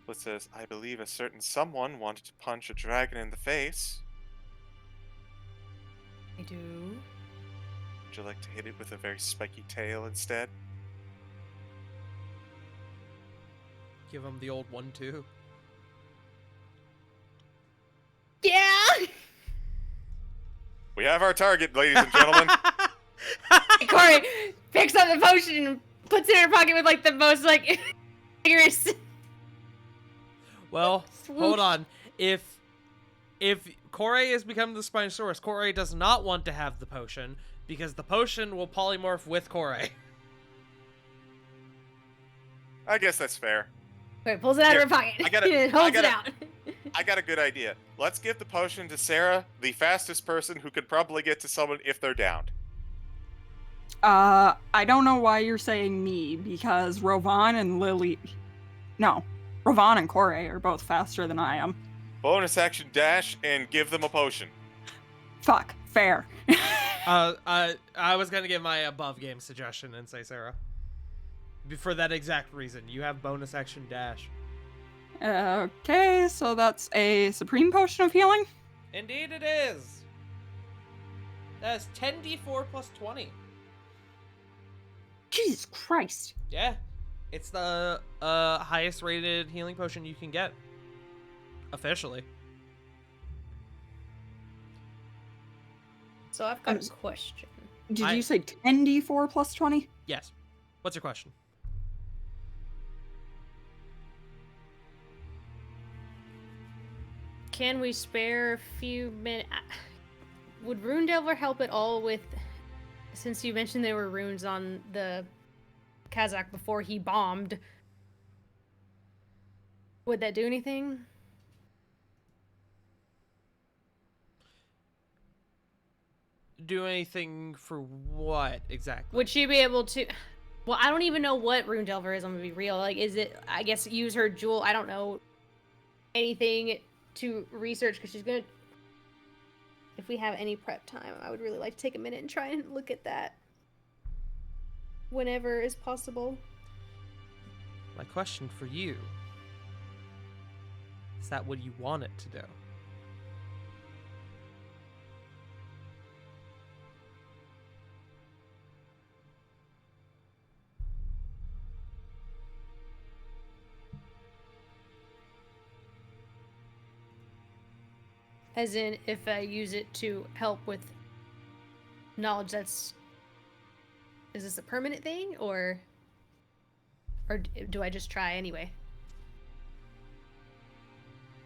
B: It says, I believe a certain someone wanted to punch a dragon in the face.
I: I do.
B: Would you like to hit it with a very spiky tail instead?
A: Give him the old 1-2.
I: Yeah!
B: We have our target, ladies and gentlemen.
I: Corey picks up the potion and puts it in her pocket with like the most like vigorous.
A: Well,
I: Swoosh.
A: hold on. If Kore has become the Spinosaurus, Kore does not want to have the potion because the potion will polymorph with Kore.
B: I guess that's fair.
I: Corey pulls it out of her pocket
B: I gotta-
I: and holds
B: I gotta-
I: it out.
B: I got a good idea. Let's give the potion to Sarah, the fastest person who could probably get to someone if they're downed.
E: I don't know why you're saying me, because Rovan and Lily... No. Rovan and Kore are both faster than I am.
B: Bonus action dash and give them a potion.
E: Fuck. Fair.
A: I was gonna give my above game suggestion and say Sarah. For that exact reason. You have bonus action dash.
E: Okay, so that's a Supreme Potion of Healing?
A: Indeed it is. That's 10d4 plus 20.
I: Jesus Christ.
A: Yeah. It's the highest rated healing potion you can get. Officially.
I: So I've got a question.
E: Did you say 10d4 plus 20?
A: Yes. What's your question?
I: Can we spare a few minutes? Would Rune Delver help at all with, since you mentioned there were runes on the Kazakh before he bombed, would that do anything?
A: Do anything for what exactly?
I: Would she be able to? Well, I don't even know what Rune Delver is. I'm gonna be real. Like, is it? I guess use her jewel. I don't know anything to research because she's gonna. If we have any prep time, I would really like to take a minute and try and look at that. Whenever is possible.
A: My question for you is that what you want it to do?
I: As in, if I use it to help with knowledge that's... Is this a permanent thing, or do I just try anyway?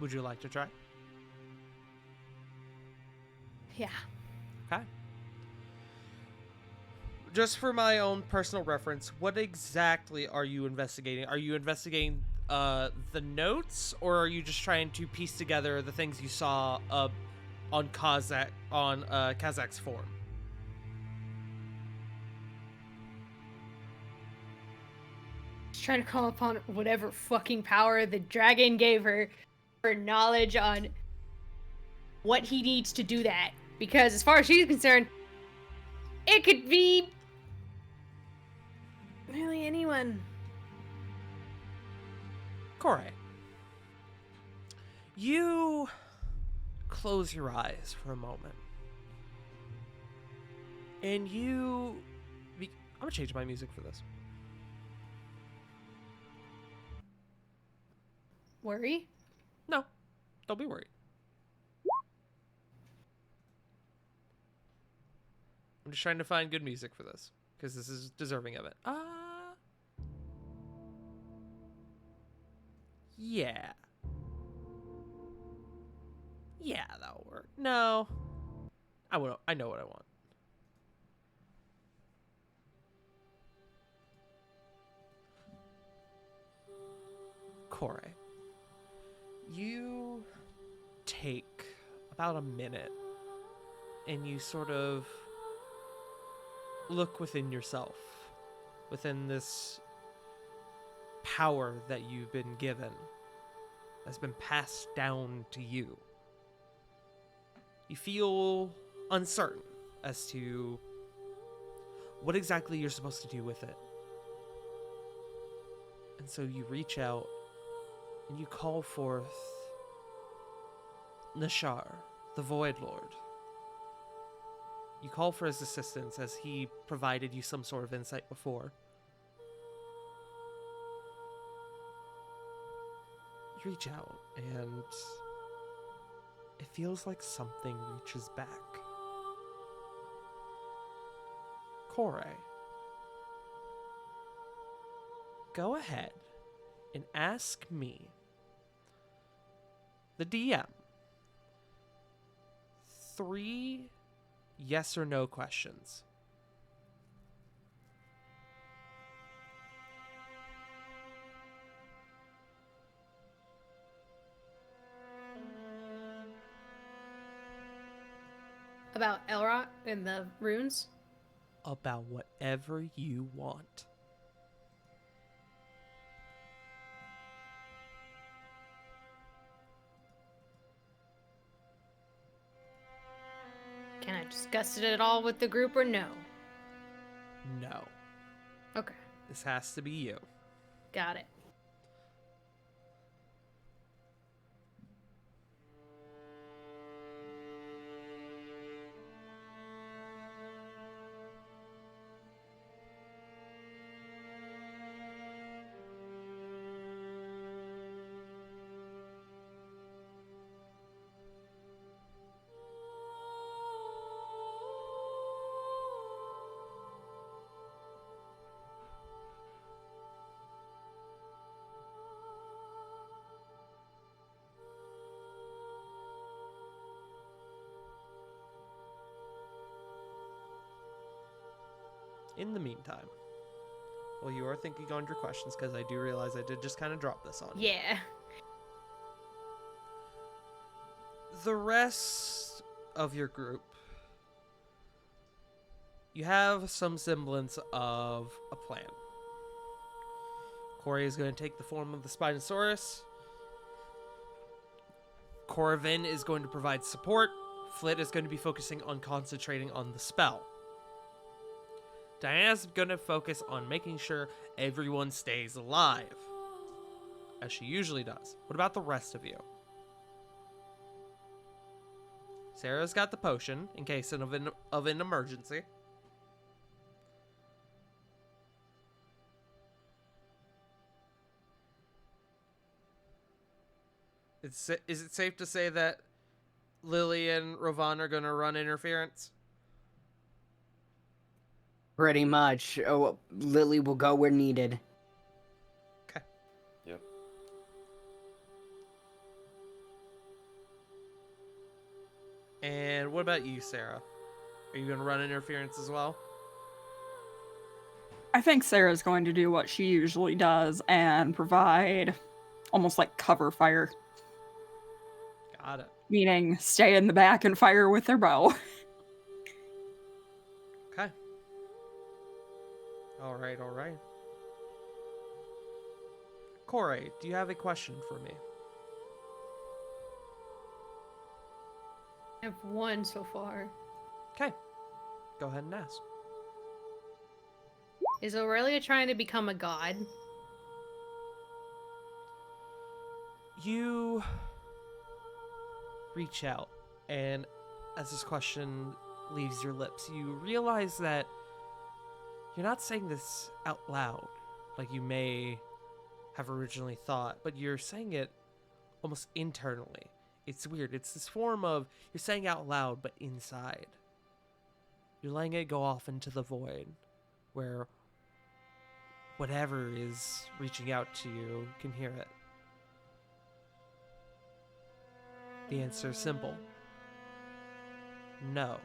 A: Would you like to try?
I: Yeah.
A: Okay. Just for my own personal reference, what exactly are you investigating? Are you investigating the notes, or are you just trying to piece together the things you saw on Kazak's form?
I: Just trying to call upon whatever fucking power the dragon gave her for knowledge on what he needs to do that. Because as far as she's concerned, it could be really anyone.
A: Corey, you close your eyes for a moment, and I'm gonna change my music for this.
I: Worry?
A: No, don't be worried. I'm just trying to find good music for this, because this is deserving of it. Yeah. Yeah, that'll work. No. I know what I want. Corey, you take about a minute and you sort of look within yourself, within this power that you've been given, that's been passed down to you. You feel uncertain as to what exactly you're supposed to do with it. And so you reach out and you call forth Nashar, the Void Lord. You call for his assistance as he provided you some sort of insight before. You reach out and it feels like something reaches back. Corey, go ahead and ask me, the DM, 3 yes or no questions.
I: About Elrond and the runes?
A: About whatever you want.
I: Can I discuss it at all with the group or no?
A: No.
I: Okay,
A: This has to be you.
I: got it.
A: In the meantime, while you are thinking on your questions, because I do realize I did just kind of drop this on you.
I: Yeah.
A: The rest of your group, you have some semblance of a plan. Corey is going to take the form of the Spinosaurus. Corvin is going to provide support. Flit is going to be focusing on concentrating on the spell. Diana's going to focus on making sure everyone stays alive, as she usually does. What about the rest of you? Sarah's got the potion in case of an emergency. Is it safe to say that Lily and Rovan are gonna run interference?
H: Pretty much. Oh, Lily will go where needed.
A: Okay.
B: Yep.
A: And what about you, Sarah? Are you gonna run interference as well?
E: I think Sarah's going to do what she usually does and provide almost like cover fire,
A: Got it.
E: meaning stay in the back and fire with their bow.
A: Okay. All right, all right. Corey, do you have a question for me?
I: I have one so far.
A: Okay. Go ahead and ask.
I: Is Aurelia trying to become a god?
A: You reach out, and as this question leaves your lips, you realize that you're not saying this out loud, like you may have originally thought, but you're saying it almost internally. It's weird. It's this form of you're saying out loud, but inside. You're letting it go off into the void, where whatever is reaching out to you can hear it. The answer is simple. No.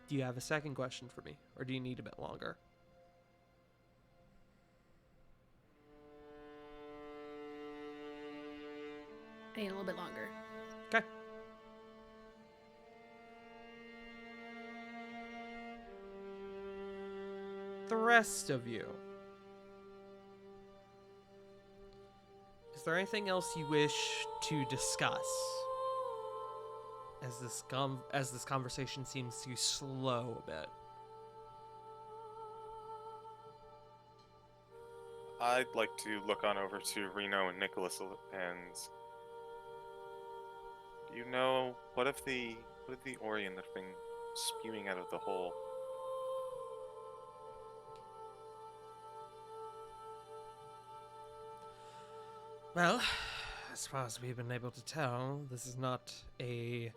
A: Do you have a second question for me, or do you need a bit longer?
I: I need a little bit longer.
A: Okay. The rest of you. Is there anything else you wish to discuss? As this conversation seems to slow a bit.
B: I'd like to look on over to Reno and Nicholas and you know, what if the Orion that have been spewing out of the hole?
A: Well, as far as we've been able to tell, this is not a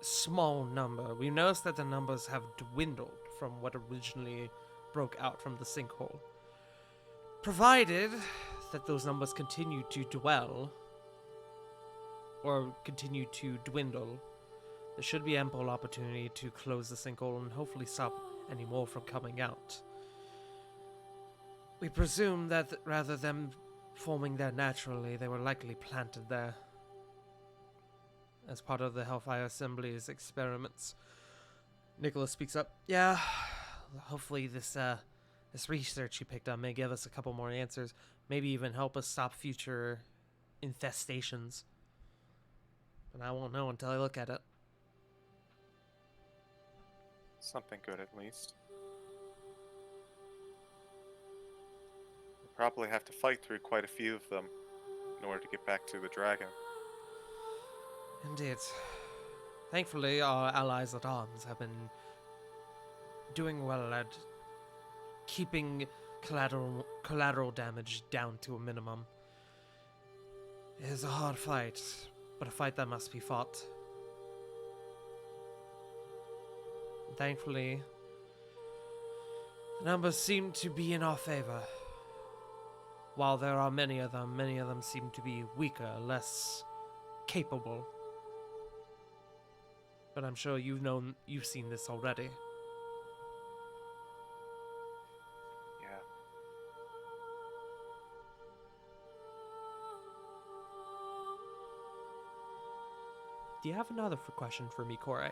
A: small number. We noticed that the numbers have dwindled from what originally broke out from the sinkhole. Provided that those numbers continue to dwell, or continue to dwindle, there should be ample opportunity to close the sinkhole and hopefully stop any more from coming out. We presume that rather than forming there naturally, they were likely planted there as part of the Hellfire Assembly's experiments. Nicholas speaks up. Yeah, hopefully this research you picked up may give us a couple more answers, maybe even help us stop future infestations. But I won't know until I look at it.
B: Something good, at least. We'll probably have to fight through quite a few of them in order to get back to the dragon.
A: Indeed. Thankfully, our allies at arms have been doing well at keeping collateral damage down to a minimum. It is a hard fight, but a fight that must be fought. Thankfully, the numbers seem to be in our favor. While there are many of them seem to be weaker, less capable. But I'm sure you've seen this already.
B: Yeah.
A: Do you have another question for me, Corey?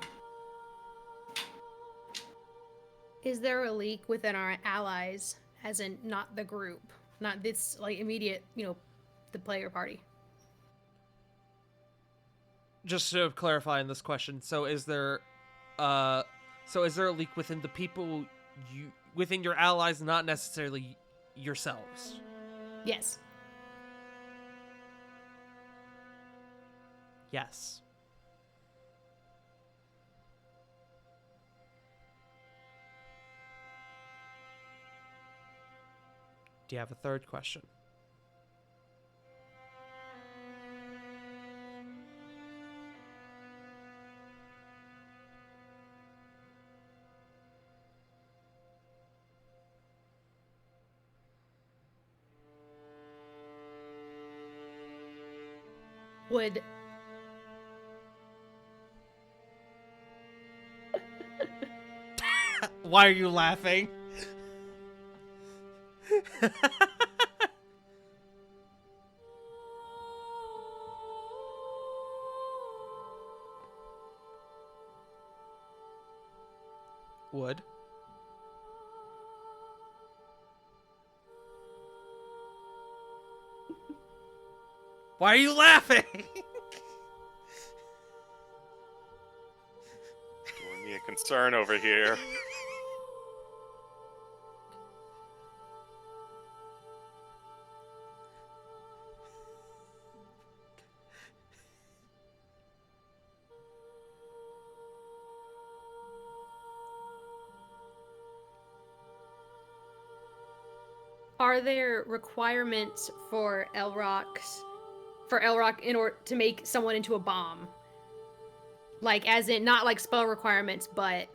I: Is there a leak within our allies, as in not the group, not this like immediate, the player party?
A: Just to clarify in this question, so is there a leak within the people within your allies, not necessarily yourselves?
I: Yes.
A: Yes. Do you have a third question?
I: Would
A: Why are you laughing? Would. Why are you laughing?
B: Giving me a concern over here.
I: Are there requirements for Elrock in order to make someone into a bomb? Like, as in, not like spell requirements, but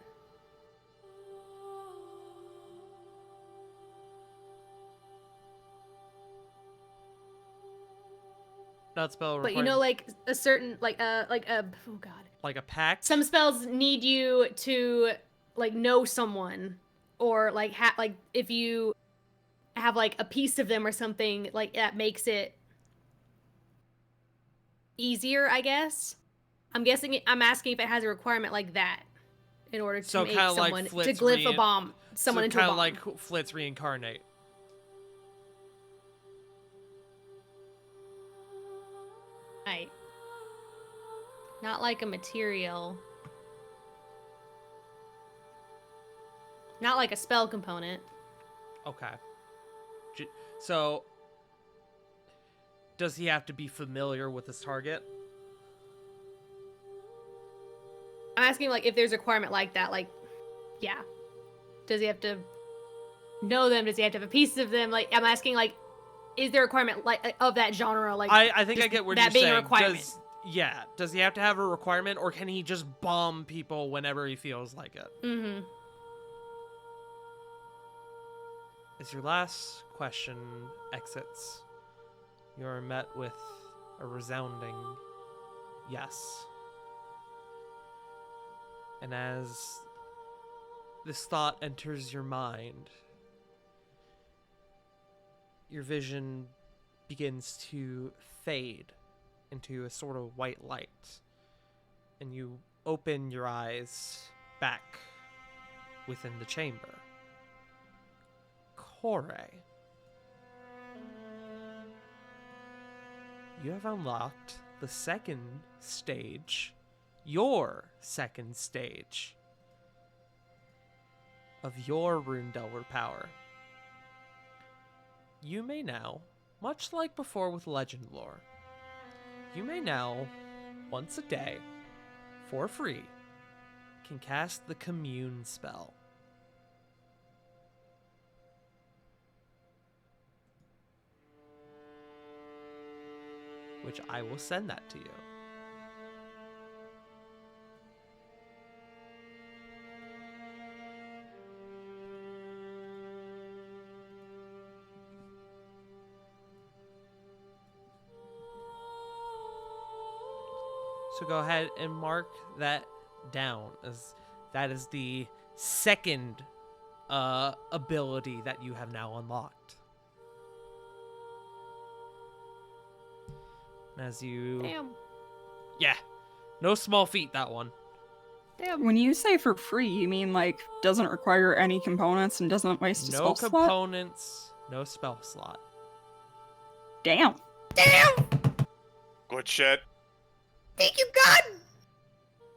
A: Not spell
I: but you know, like a certain like a oh god.
A: like a pact.
I: Some spells need you to like know someone, or like like if you have like a piece of them or something, like that makes it easier, I guess. I'm asking if it has a requirement like that in order to
A: So
I: make
A: kinda like
I: someone to
A: Flit's
I: glyph a bomb, someone
A: so
I: into a
A: kind
I: bomb.
A: of like Flit's reincarnate.
I: Right. Not like a material. Not like a spell component.
A: Okay. So, does he have to be familiar with his target?
I: I'm asking like if there's a requirement like that, like, yeah. Does he have to know them? Does he have to have a piece of them? Like, I'm asking like, is there a requirement like of that genre? Like,
A: I think I
I: just
A: get what
I: that
A: you're
I: being
A: saying.
I: a requirement.
A: Does he have to have a requirement, or can he just bomb people whenever he feels like it?
I: Mm-hmm.
A: As your last question exits, you are met with a resounding yes. And as this thought enters your mind, your vision begins to fade into a sort of white light, and you open your eyes back within the chamber. Kore, you have unlocked the second stage, your second stage of your Rune Delver power. You may now, much like before with Legend Lore, you may now, once a day, for free, can cast the Commune spell. Which I will send that to you. So go ahead and mark that down, as that is the second ability that you have now unlocked. As you...
I: Damn.
A: Yeah. No small feat, that one.
I: Damn.
E: When you say for free, you mean like doesn't require any components and doesn't waste a
A: No
E: spell slot?
A: components, no spell slot.
E: Damn.
B: Good shit.
I: Thank you, God.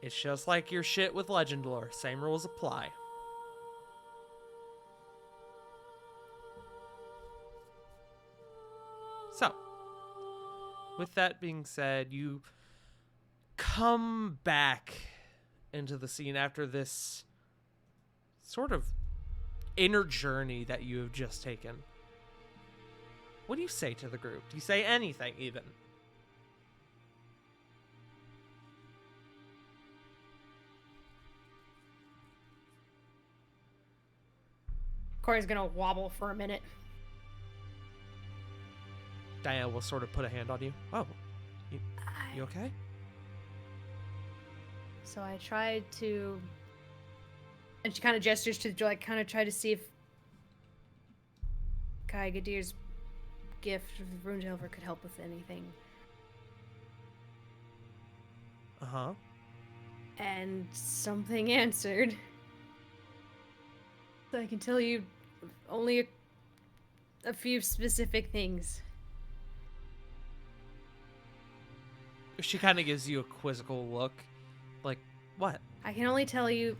A: It's just like your shit with Legend Lore. Same rules apply. So, with that being said, you come back into the scene after this sort of inner journey that you have just taken. What do you say to the group? Do you say anything, even?
I: Corey's gonna wobble for a minute.
A: Diana will sort of put a hand on you. Oh, you okay?
I: So I tried to, and she kind of gestures to like kind of try to see if Kai Gadir's gift of the Runedelver could help with anything.
A: Uh-huh.
I: And something answered. So I can tell you only a few specific things.
A: She kind of gives you a quizzical look. Like, what?
I: I can only tell you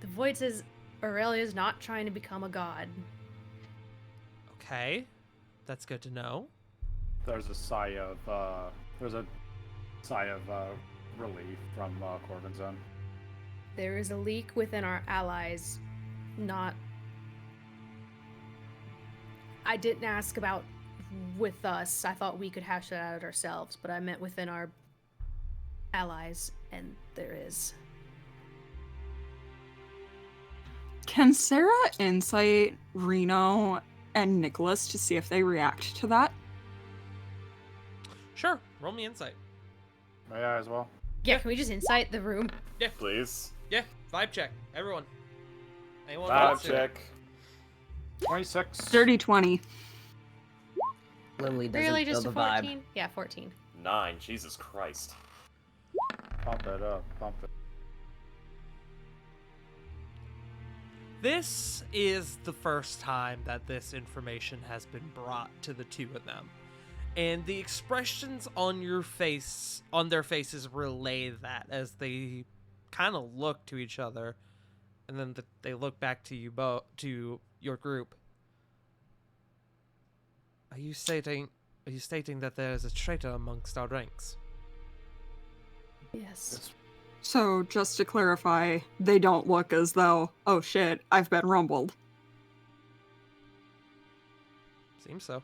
I: the void says Aurelia's not trying to become a god.
A: Okay. That's good to know.
C: There's a sigh of relief from Corbin's end.
I: There is a leak within our allies. Not. I didn't ask about with us. I thought we could hash that out ourselves, but I meant within our allies, and there is.
E: Can Sarah insight Reno and Nicholas to see if they react to that?
A: Sure. Roll me insight.
C: May I as well?
I: Yeah, can we just insight the room?
A: Yeah.
D: Please.
A: Yeah. Vibe check. Everyone. Anyone
D: Vibe
A: wants to?
D: check.
C: 26.
E: Dirty 20.
H: Lily doesn't
I: Really,
H: feel
I: just
H: the
I: a
H: vibe.
I: 14? Yeah, 14.
D: 9. Jesus Christ.
C: Pump it up. Pump it.
A: This is the first time that this information has been brought to the two of them. And the expressions on their faces relay that as they kind of look to each other, and then they look back to you both, to your group. Are you stating that there is a traitor amongst our ranks?
I: Yes.
E: So, just to clarify, they don't look as though, oh shit, I've been rumbled.
A: Seems so.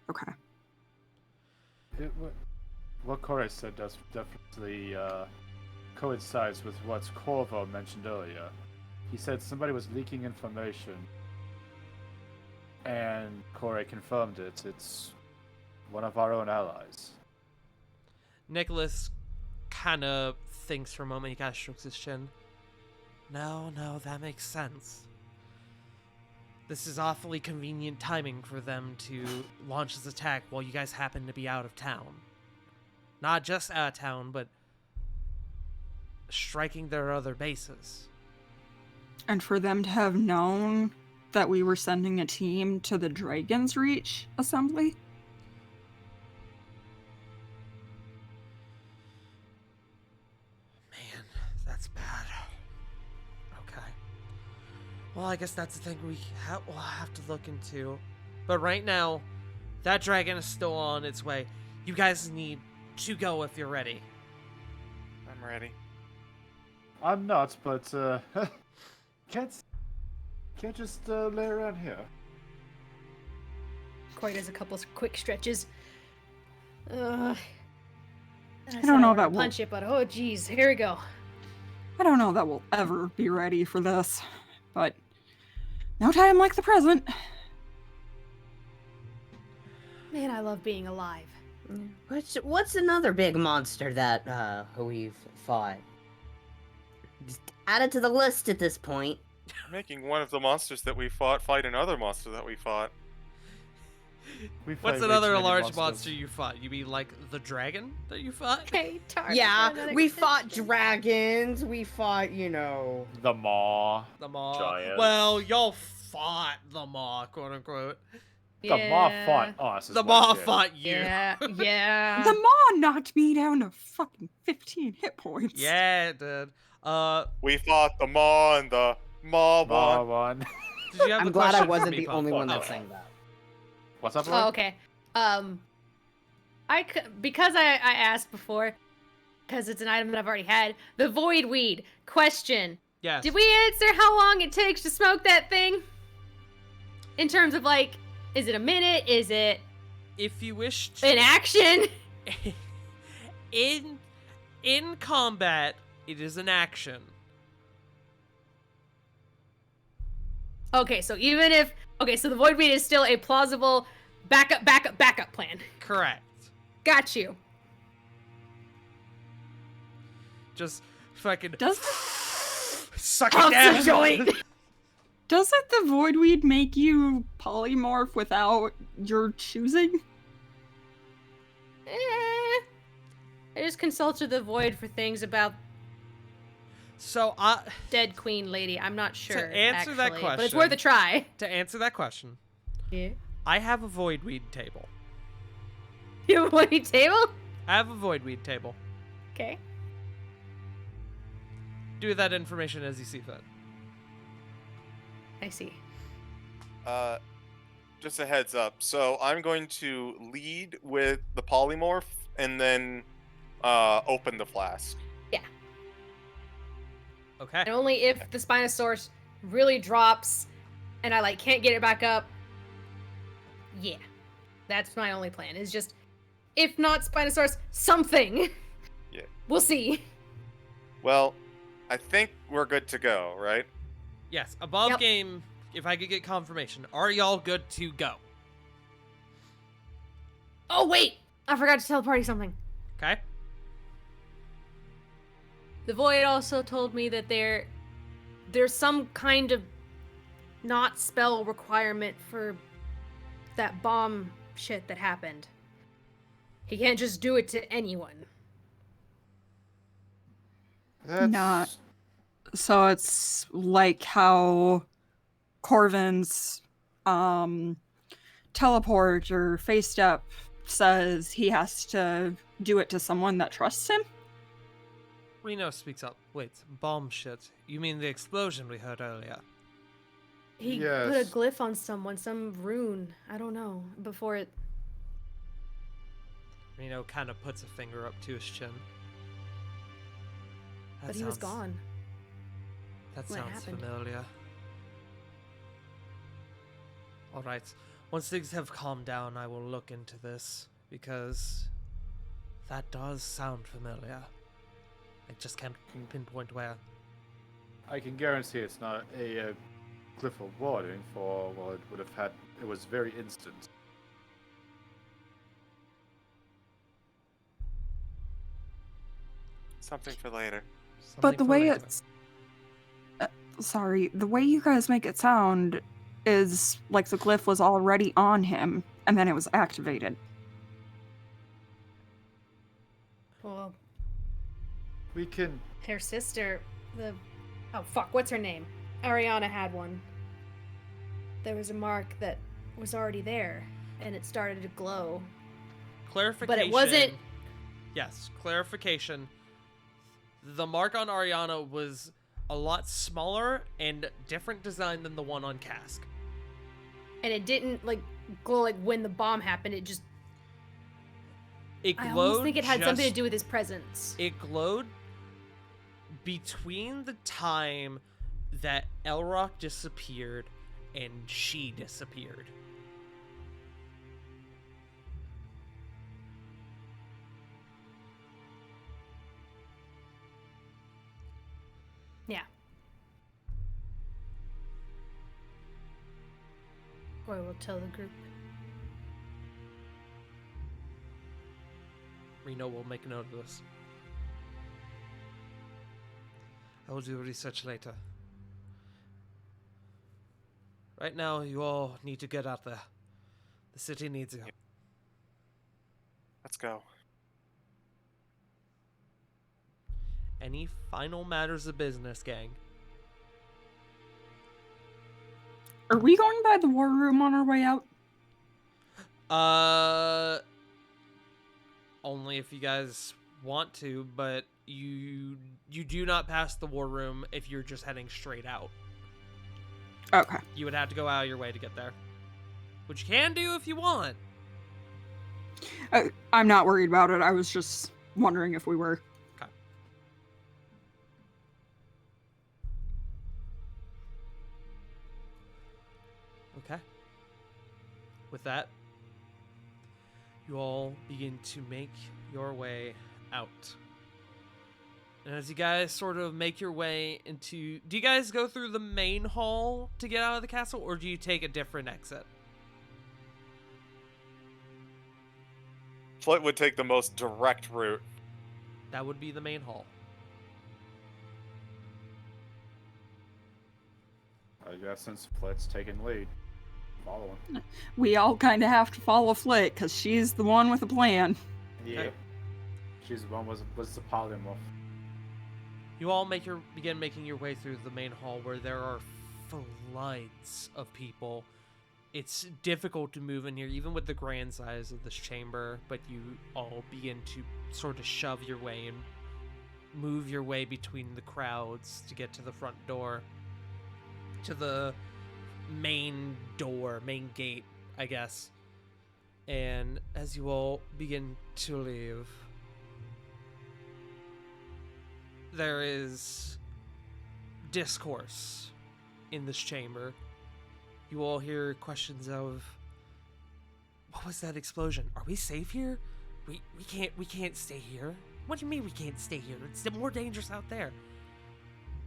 E: Okay.
C: What Corey said does definitely coincides with what Corvo mentioned earlier. He said somebody was leaking information, and Corey confirmed it. It's one of our own allies.
A: Nicholas kind of thinks for a moment. He kind of strokes his chin. No, that makes sense. This is awfully convenient timing for them to launch this attack while you guys happen to be out of town. Not just out of town, but striking their other bases.
E: And for them to have known that we were sending a team to the Dragon's Reach assembly?
A: Man, that's bad. Okay. Well, I guess that's the thing we'll have to look into. But right now, that dragon is still on its way. You guys need to go if you're ready.
B: I'm ready.
C: I'm not, but can't just lay around here.
I: Corey does a couple of quick stretches. I
E: don't know that we'll-
I: punch it, but oh geez, here we go.
E: I don't know that we'll ever be ready for this, but no time like the present.
I: Man, I love being alive.
H: What's another big monster that we've fought? Just add it to the list at this point.
B: Making one of the monsters that we fought fight another monster that we fought.
C: We
A: What's
C: fight way
A: another
C: too many
A: large
C: monsters.
A: monster you fought? You mean like the dragon that you fought?
I: Okay, tar.
H: Yeah, we fought dragons. We fought,
C: The maw.
A: The maw.
D: Giants.
A: Well, y'all fought the maw, quote unquote.
C: The maw fought us. is
A: The
C: what
A: maw
C: it did.
A: fought you.
I: Yeah, yeah.
E: The maw knocked me down to fucking 15 hit points.
A: Yeah, it did.
B: We fought the maw and the maw
C: Maw
B: won.
C: one.
A: Did you have
H: I'm
A: a
H: glad I
A: question for
H: wasn't
A: me,
H: the
A: Puff?
H: only one
A: Oh.
H: that's saying that.
C: What's up,
I: Oh,
C: Lloyd?
I: okay. Because I asked before, because it's an item that I've already had. The void weed question.
A: Yes.
I: Did we answer how long it takes to smoke that thing? In terms of like, is it a minute? Is it
A: If you wish to...
I: an action?
A: In combat, it is an action.
I: Okay, so even if so the void weed is still a plausible backup plan.
A: Correct.
I: Got you.
A: Just fucking
E: Does
A: suck it
I: Pump some
A: down.
I: joint.
E: doesn't the void weed make you polymorph without your choosing?
I: I just consulted the void for things about
A: So,
I: dead queen lady. I'm not sure.
A: answer that
I: actually, but it's
A: question-
I: worth a try.
A: to answer that question,
I: Yeah.
A: I have a void weed table.
I: You have a void table?
A: I have a void weed table.
I: Okay.
A: Do with that information as you see fit.
I: I see.
B: Just a heads up. So I'm going to lead with the polymorph and then open the flask.
A: Okay.
I: And only if the Spinosaurus really drops and I like can't get it back up. Yeah. That's my only plan. Is just if not Spinosaurus, something.
B: Yeah.
I: We'll see.
B: Well, I think we're good to go, right?
A: Yes, above
I: Yep.
A: game, if I could get confirmation, are y'all good to go?
I: Oh wait! I forgot to tell the party something.
A: Okay?
I: The Void also told me that there's some kind of not spell requirement for that bomb shit that happened. He can't just do it to anyone.
E: Not. So it's like how Corvin's teleport or face step says he has to do it to someone that trusts him.
A: Reno speaks up. Wait, bomb shit. You mean the explosion we heard earlier?
I: He
C: Yes.
I: put a glyph on someone, some rune. I don't know. Before it.
A: Reno kind of puts a finger up to his chin. That
I: But he was
A: sounds-
I: gone.
A: That
I: when it
A: sounds
I: happened.
A: familiar. Alright. Once things have calmed down, I will look into this, because that does sound familiar. I just can't pinpoint where.
C: I can guarantee it's not a glyph of warding for, well, it would have had, it was very instant.
B: Something for later.
E: But the
A: Something for
E: way
A: later.
E: it's. Sorry, the way you guys make it sound is like the glyph was already on him and then it was activated.
I: Well,
C: We can.
I: her sister, oh fuck, what's her name? Ariana had one. There was a mark that was already there, and it started to glow.
A: Clarification.
I: wasn't-
A: Yes, clarification. The mark on Ariana was a lot smaller and different design than the one on Cask.
I: And it didn't like glow like when the bomb happened. It just.
A: It
I: I
A: glowed.
I: almost think it had something to
A: just-
I: do with his presence.
A: It glowed between the time that Elrock disappeared and she disappeared.
I: Yeah. Or we'll tell the group.
A: Reno will make a note of this. I will do research later. Right now, you all need to get out there. The city needs you.
B: Let's go.
A: Any final matters of business, gang?
E: Are we going by the war room on our way out?
A: Only if you guys want to, but you do not pass the war room if you're just heading straight out.
E: Okay.
A: You would have to go out of your way to get there. Which you can do if you want.
E: I'm not worried about it. I was just wondering if we were.
A: Okay. Okay. With that, you all begin to make your way out. And as you guys sort of make your way into... Do you guys go through the main hall to get out of the castle, or do you take a different exit?
B: Flint would take the most direct route.
A: That would be the main hall.
C: I guess since Flit's taking lead, follow him.
E: We all kind of have to follow Flit because she's the one with a plan.
C: Yeah.
A: Okay.
C: She's the one was the polymorph.
A: You all begin making your way through the main hall where there are floods of people. It's difficult to move in here, even with the grand size of this chamber, but you all begin to sort of shove your way and move your way between the crowds to get to the front door. To the main door, main gate, I guess. And as you all begin to leave, there is discourse in this chamber. You all hear questions of, what was that explosion? Are we safe here? We can't stay here. What do you mean we can't stay here? It's more dangerous out there.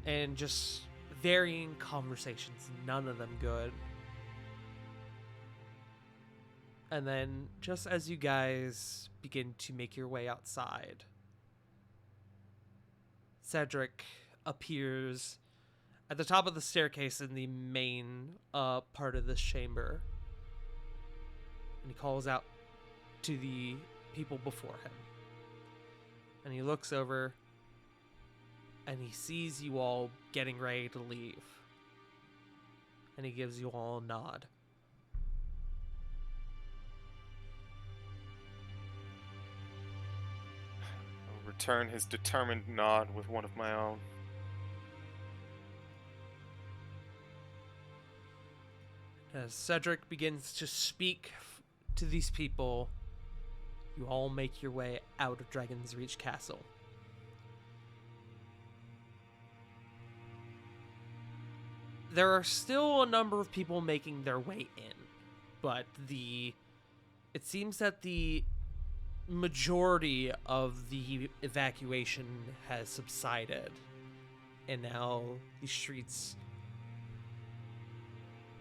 A: And just varying conversations, none of them good. And then just as you guys begin to make your way outside, Cedric appears at the top of the staircase in the main part of this chamber. And he calls out to the people before him. And he looks over and he sees you all getting ready to leave. And he gives you all a nod.
B: I'll return his determined nod with one of my own.
A: As Cedric begins to speak to these people, you all make your way out of Dragon's Reach Castle. There are still a number of people making their way in, but it seems that the majority of the evacuation has subsided, and now the streets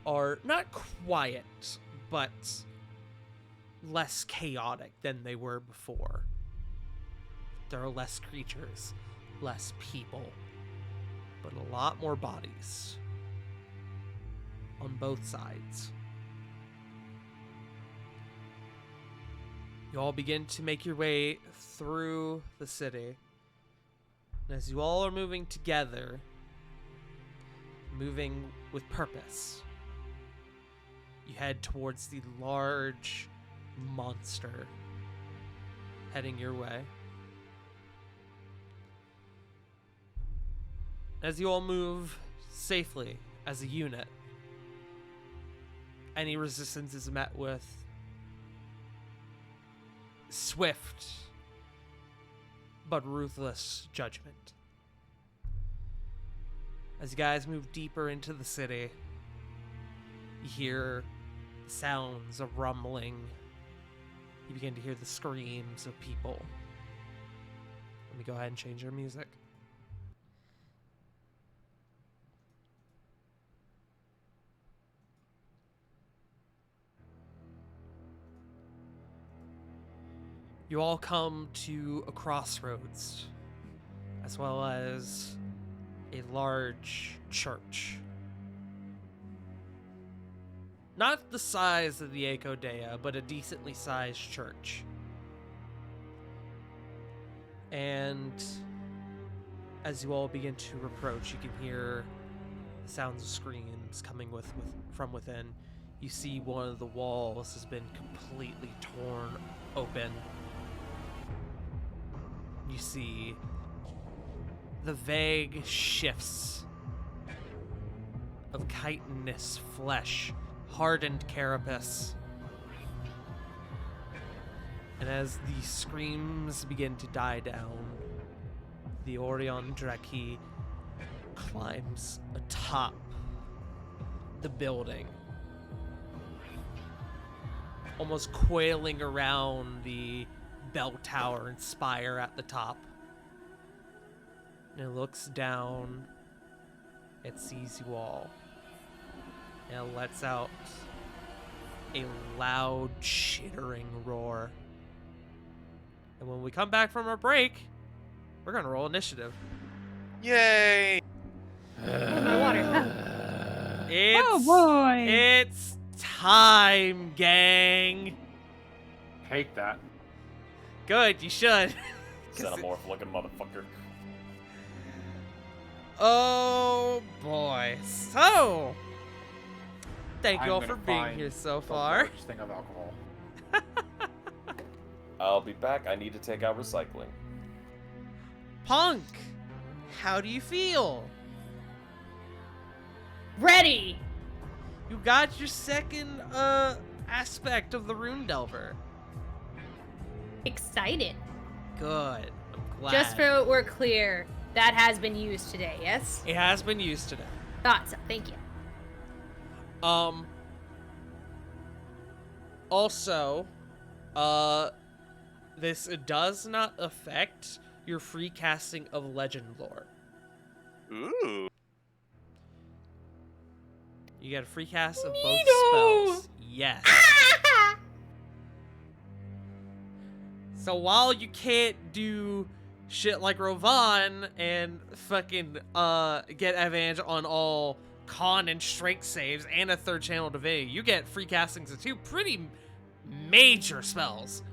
A: are not quiet, but less chaotic than they were before. There are less creatures, less people, but a lot more bodies on both sides. You all begin to make your way through the city. And as you all are moving together, moving with purpose, you head towards the large monster heading your way. As you all move safely as a unit, any resistance is met with swift but ruthless judgment. As you guys move deeper into the city, you hear the sounds of rumbling. You begin to hear the screams of people. Let me go ahead and change your music. You all come to a crossroads, as well as a large church. Not the size of the Echo Dea, but a decently sized church. And as you all begin to approach, you can hear the sounds of screams coming from within. You see one of the walls has been completely torn open. You see the vague shifts of chitinous flesh, hardened carapace, And as the screams begin to die down, the Orion Draki climbs atop the building, almost coiling around the bell tower and spire at the top. And it looks down, it sees you all, and it lets out a loud, chittering roar. And when we come back from our break, we're gonna roll initiative.
B: Yay!
I: My water.
A: It's,
E: Oh boy!
A: It's time, gang!
C: Hate that.
A: Good, you should. 'Cause
D: Xenomorph looking motherfucker.
A: Oh boy. So, thank you all
C: I'm
A: for
C: gonna
A: being
C: find
A: here so
C: the
A: far.
C: largest thing of alcohol.
D: I'll be back. I need to take out recycling.
A: Punk, how do you feel?
I: Ready.
A: You got your second aspect of the Rune Delver.
I: Excited.
A: Good. I'm glad.
I: Just so we're clear, that has been used today, yes?
A: It has been used today.
I: Thought so. Thank you.
A: Also, this does not affect your free casting of legend lore.
B: Ooh.
A: You get a free cast of both
I: Neato!
A: spells. Yes. So while you can't do shit like Rovan and fucking get advantage on all con and strength saves and a third channel divinity, you get free castings of two pretty major spells.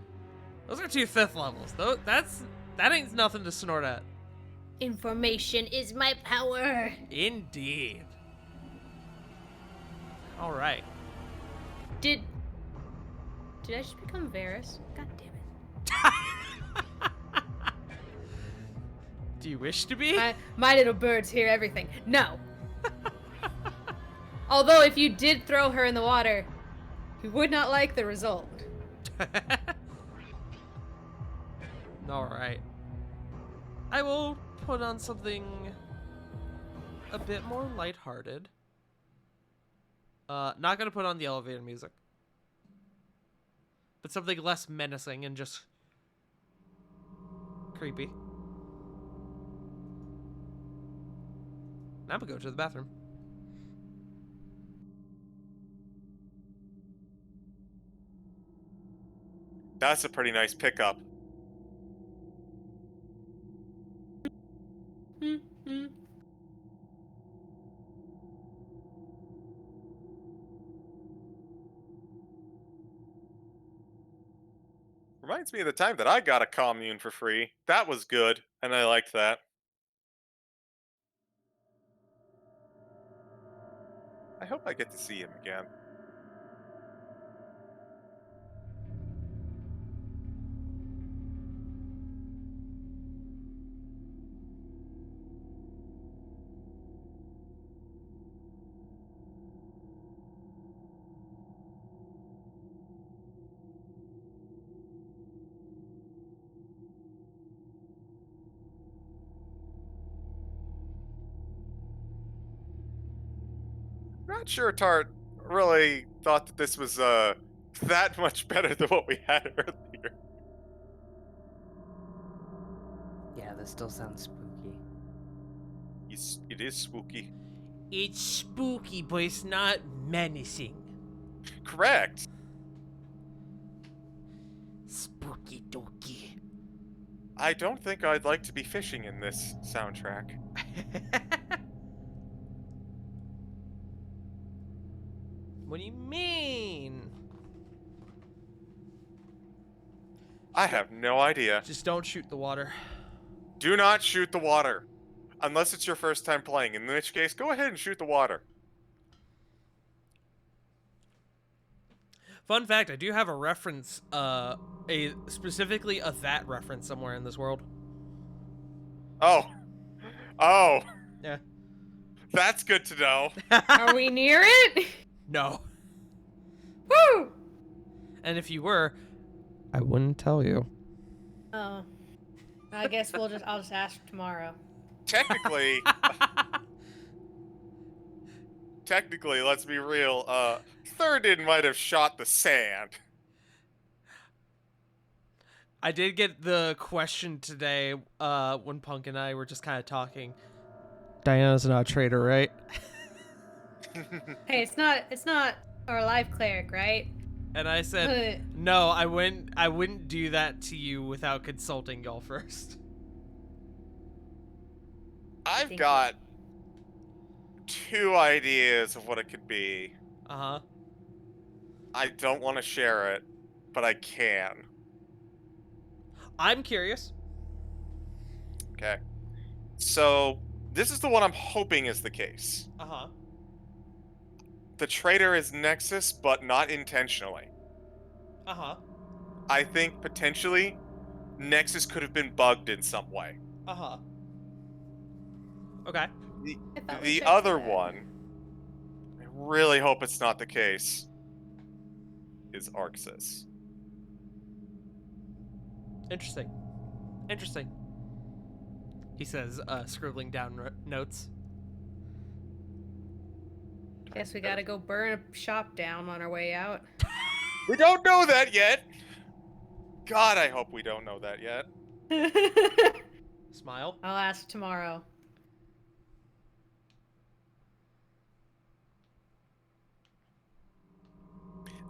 A: Those are 2 5th levels. That ain't nothing to snort at.
I: Information is my power.
A: Indeed. All right.
I: Did I just become Varys? God damn it.
A: Do you wish to be?
I: My little birds hear everything. No. Although if you did throw her in the water, you would not like the result.
A: All right. I will put on something a bit more lighthearted. Not gonna put on the elevator music, but something less menacing and just creepy. Now I'm gonna go to the bathroom.
B: That's a pretty nice pickup. Reminds me of the time that I got a commune for free. That was good, and I liked that. I hope I get to see him again. Not sure Tart really thought that this was that much better than what we had earlier.
H: Yeah, this still sounds spooky.
B: It is spooky.
A: It's spooky, but it's not menacing.
B: Correct.
A: Spooky dooky.
B: I don't think I'd like to be fishing in this soundtrack.
A: What do you mean?
B: I have no idea.
A: Just don't shoot the water.
B: Do not shoot the water. Unless it's your first time playing, in which case, go ahead and shoot the water.
A: Fun fact, I do have a reference, specifically a that reference somewhere in this world.
B: Oh. Oh.
A: Yeah.
B: That's good to know.
I: Are we near it?
A: No.
I: Woo!
A: And if you were, I wouldn't tell you.
I: Oh. I guess I'll just ask tomorrow.
B: Technically, let's be real. Thirdin might have shot the sand.
A: I did get the question today when Punk and I were just kind of talking. Diana's not a traitor, right?
I: Hey, it's not our life cleric, right?
A: And I said, no, I wouldn't do that to you without consulting y'all first.
B: I've got 2 ideas of what it could be.
A: Uh-huh.
B: I don't want to share it, but I can.
A: I'm curious.
B: Okay. So, this is the one I'm hoping is the case.
A: Uh-huh.
B: The traitor is Nexus, but not intentionally.
A: Uh-huh.
B: I think potentially Nexus could have been bugged in some way.
A: Uh-huh. Okay.
B: The other one, I really hope it's not the case, is Arxis.
A: Interesting. Interesting. He says, scribbling down notes.
I: Guess we gotta go burn a shop down on our way out.
B: We don't know that yet! God, I hope we don't know that yet.
A: Smile.
I: I'll ask tomorrow.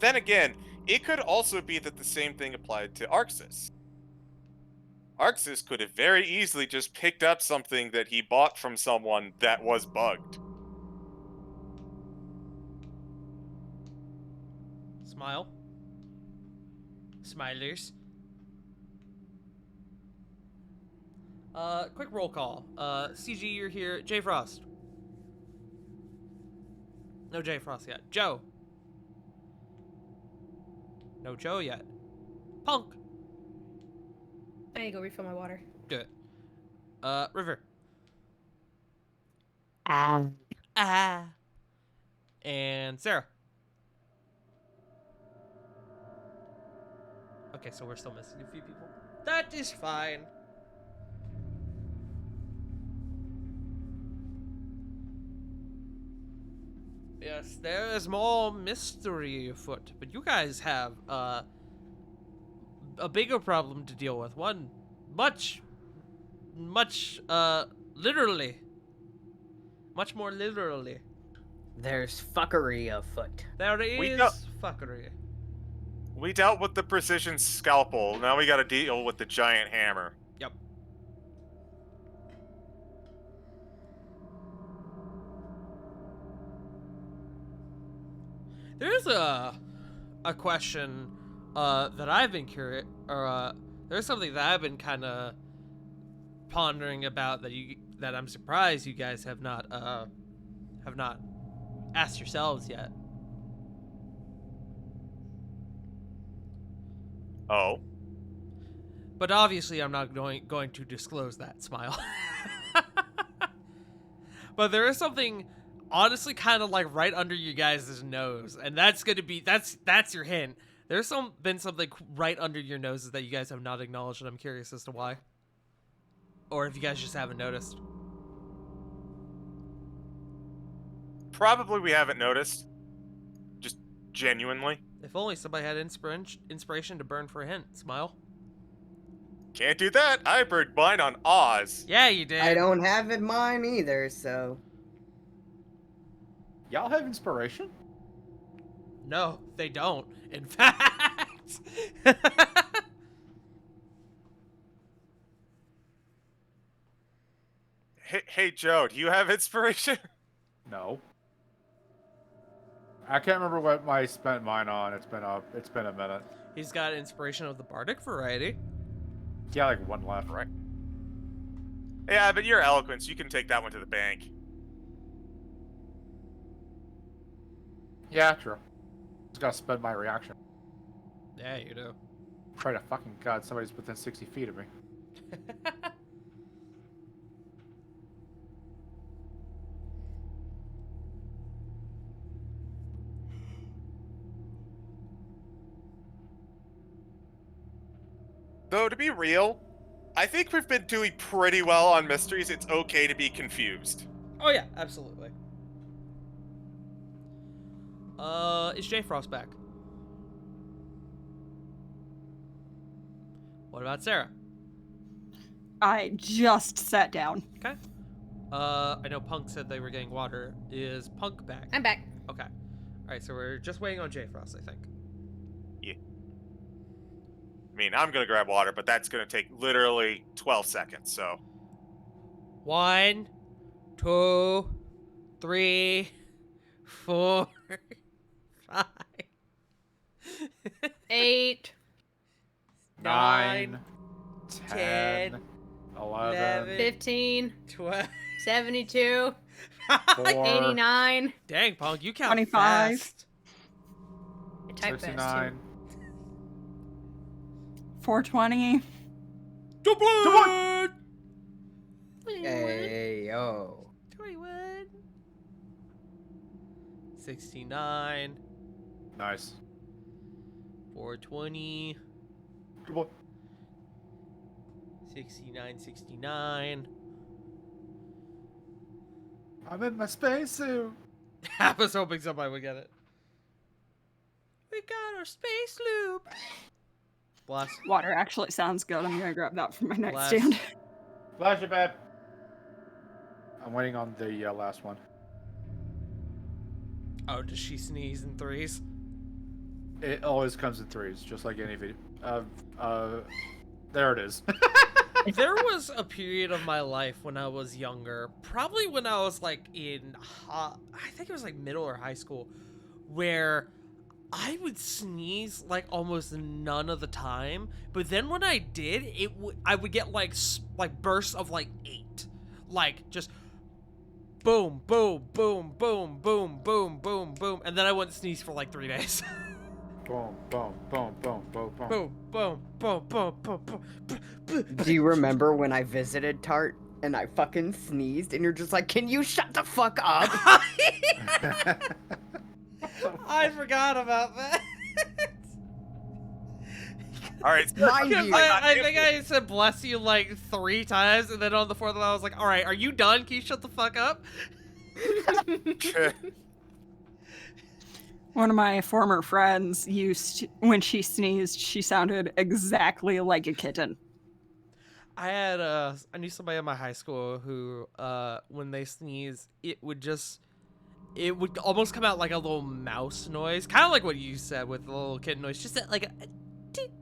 B: Then again, it could also be that the same thing applied to Arxis. Arxis could have very easily just picked up something that he bought from someone that was bugged.
A: Smile. Smilers. Quick roll call. CG, you're here. J Frost. No J Frost yet. Joe. No Joe yet. Punk.
I: I need to go refill my water.
A: Good. River.
G: Ah.
A: And Sarah. Okay, so we're still missing a few people. That is fine. Yes, there is more mystery afoot, but you guys have a bigger problem to deal with. One much literally. Much more literally.
H: There's fuckery afoot.
A: There is
B: know-
A: fuckery.
B: We dealt with the precision scalpel, now we gotta deal with the giant hammer.
A: Yep. There's a question that I've been curious, or there's something that I've been kind of pondering about that I'm surprised you guys have not asked yourselves yet.
B: Oh?
A: But obviously, I'm not going to disclose that. Smile. But there is something, honestly, kind of like right under you guys' nose, and that's gonna be that's your hint. There's been something right under your noses that you guys have not acknowledged, and I'm curious as to why, or if you guys just haven't noticed.
B: Probably we haven't noticed. Just genuinely.
A: If only somebody had inspiration to burn for a hint. Smile.
B: Can't do that. I burned mine on Oz.
A: Yeah, you did.
H: I don't have it mine either, so.
C: Y'all have inspiration?
A: No, they don't. In fact.
B: Hey, Joe, do you have inspiration?
C: No. I can't remember what I spent mine on. It's been a minute.
A: He's got inspiration of the bardic variety.
C: Yeah, like one left.
B: Right. Yeah, but your eloquence, you can take that one to the bank.
C: Yeah, true. Just gotta spend my reaction.
A: Yeah, you do.
C: Pray to fucking God somebody's within 60 feet of me.
B: Though, to be real, I think we've been doing pretty well on mysteries. It's okay to be confused.
A: Oh yeah, absolutely. Is J Frost back? What about Sarah?
E: I just sat down.
A: Okay. I know Punk said they were getting water. Is Punk back?
I: I'm back.
A: Okay. All right, so we're just waiting on J Frost, I think.
B: I mean, I'm gonna grab water, but that's gonna take literally 12 seconds, so.
A: 1, 2, 3, 4, 5,
I: 8.
C: 9,
A: 10,
C: 10, 11,
I: 15.
A: 12.
I: 72.
C: 4,
I: 89.
A: Dang, Punk, you count
E: 25.
A: fast.
I: I type fast
C: 69.
I: too.
E: 420.
A: Double!
H: Hey, yo.
A: 21. 69.
C: Nice.
A: 420.
C: Good boy.
A: 69, 69.
C: I'm in my spacesuit.
A: I was hoping somebody would get it. We got our space loop. Bless.
E: Water actually sounds good. I'm gonna grab that from my
A: Bless.
E: nightstand.
C: Flash it, babe. I'm waiting on the last one.
A: Oh, does she sneeze in threes?
C: It always comes in threes, just like any video. There it is.
A: There was a period of my life when I was younger, probably when I was like I think it was like middle or high school, where I would sneeze like almost none of the time, but then when I did, I would get like bursts of like 8, like just boom, boom, boom, boom, boom, boom, boom, boom, and then I wouldn't sneeze for like 3 days.
C: Boom, boom, boom, boom, boom, boom.
A: Boom, boom, boom, boom, boom, boom.
K: Do you remember when I visited Tart and I fucking sneezed and you're just like, can you shut the fuck up?
A: I forgot about that.
B: All right.
K: Mind you.
A: I think I said bless you like 3 times, and then on the 4th one I was like, all right, are you done? Can you shut the fuck up?
E: One of my former friends when she sneezed, she sounded exactly like a kitten.
A: I knew somebody in my high school who, when they sneeze, it would almost come out like a little mouse noise, kind of like what you said with the little kitten noise, just like a tick.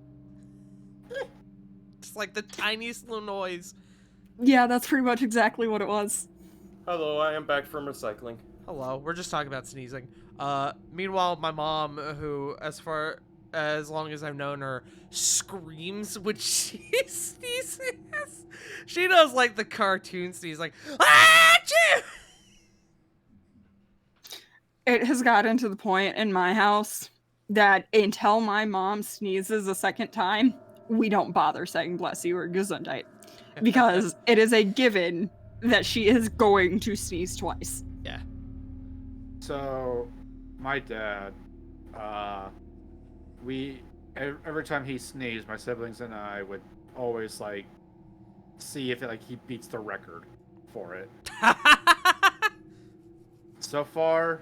A: Just like the tiniest little noise.
E: Yeah, that's pretty much exactly what it was.
D: Hello, I am back from recycling.
A: Hello, we're just talking about sneezing. Meanwhile, my mom, who, as long as I've known her, screams when she sneezes. She does like the cartoon sneeze, like, achoo!
E: It has gotten to the point in my house that until my mom sneezes a second time, we don't bother saying bless you or gesundheit. Because it is a given that she is going to sneeze twice.
A: Yeah.
C: So, my dad, every time he sneezed, my siblings and I would always like see if he beats the record for it. So far,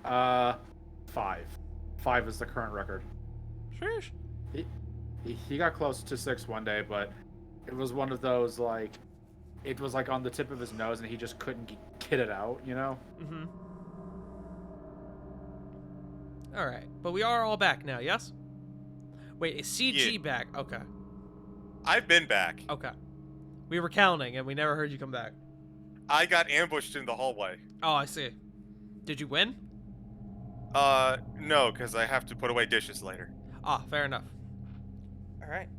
C: 5. 5 is the current record.
A: Sure.
C: He got close to 6 one day, but it was one of those it was like on the tip of his nose and he just couldn't get it out, you know?
A: Mm-hmm. All right, but we are all back now, yes? Wait, is CG back? Okay.
B: I've been back.
A: Okay. We were counting and we never heard you come back.
B: I got ambushed in the hallway.
A: Oh, I see. Did you win?
B: No, because I have to put away dishes later.
A: Ah, fair enough. All right.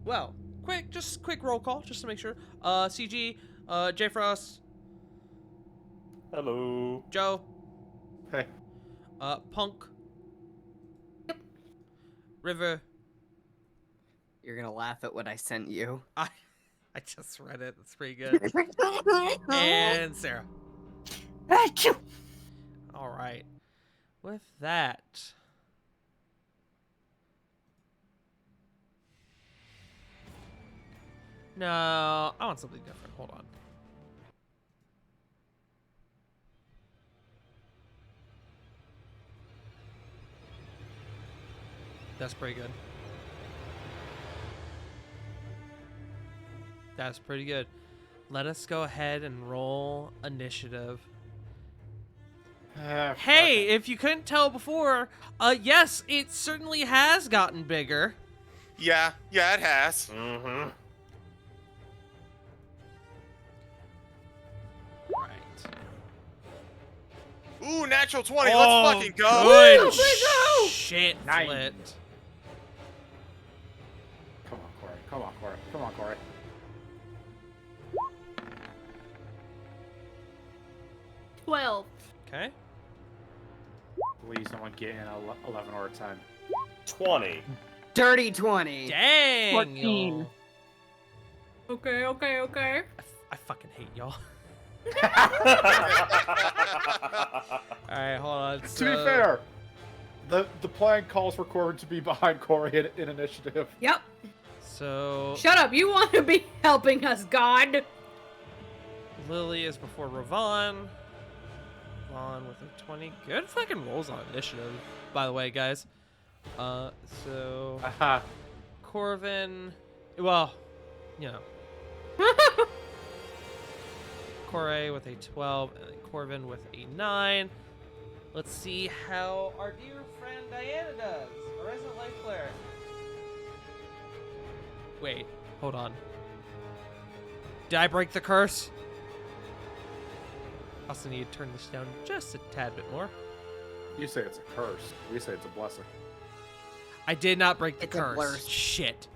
A: Well, quick roll call, just to make sure. CG, J Frost,
D: Hello.
A: Joe,
C: Hey.
A: Punk, River.
K: You're gonna laugh at what I sent you.
A: I just read it. That's pretty good. And Sarah.
E: Achoo!
A: All right. With that, No, I want something different. Hold on. That's pretty good. That's pretty good. Let us go ahead and roll initiative. Hey, if you couldn't tell before, yes, it certainly has gotten bigger.
B: Yeah, it has.
D: Mm-hmm.
A: Right.
B: Ooh, natural 20.
A: Oh,
B: Let's fucking go.
A: Good
F: Go!
A: shit,
C: Nice.
A: Flit.
C: Come on, Corey. Come on, Corey. Come on, Corey.
F: $12.
A: Okay.
C: Please, someone get in 11 or a 10.
D: 20.
K: Dirty 20.
A: Dang.
E: 14.
A: y'all.
F: Okay.
A: I fucking hate y'all. All right, hold on.
C: To be
A: so-
C: fair, the plan calls for Corey to be behind Corey in initiative.
F: Yep.
A: So
F: Shut up. You want to be helping us, God.
A: Lily is before Ravon. Ravon with a 20. Good fucking rolls on initiative, by the way, guys. So
C: Aha.
A: Corvin, well, you know, Corey with a 12 and Corvin with a 9. Let's see how our dear friend Diana does. Our resident life cleric. Wait, hold on. Did I break the curse? Also need to turn this down just a tad bit more.
C: You say it's a curse. We say it's a blessing.
A: I did not break the
K: It's a
A: curse.
K: blurse.
A: Shit.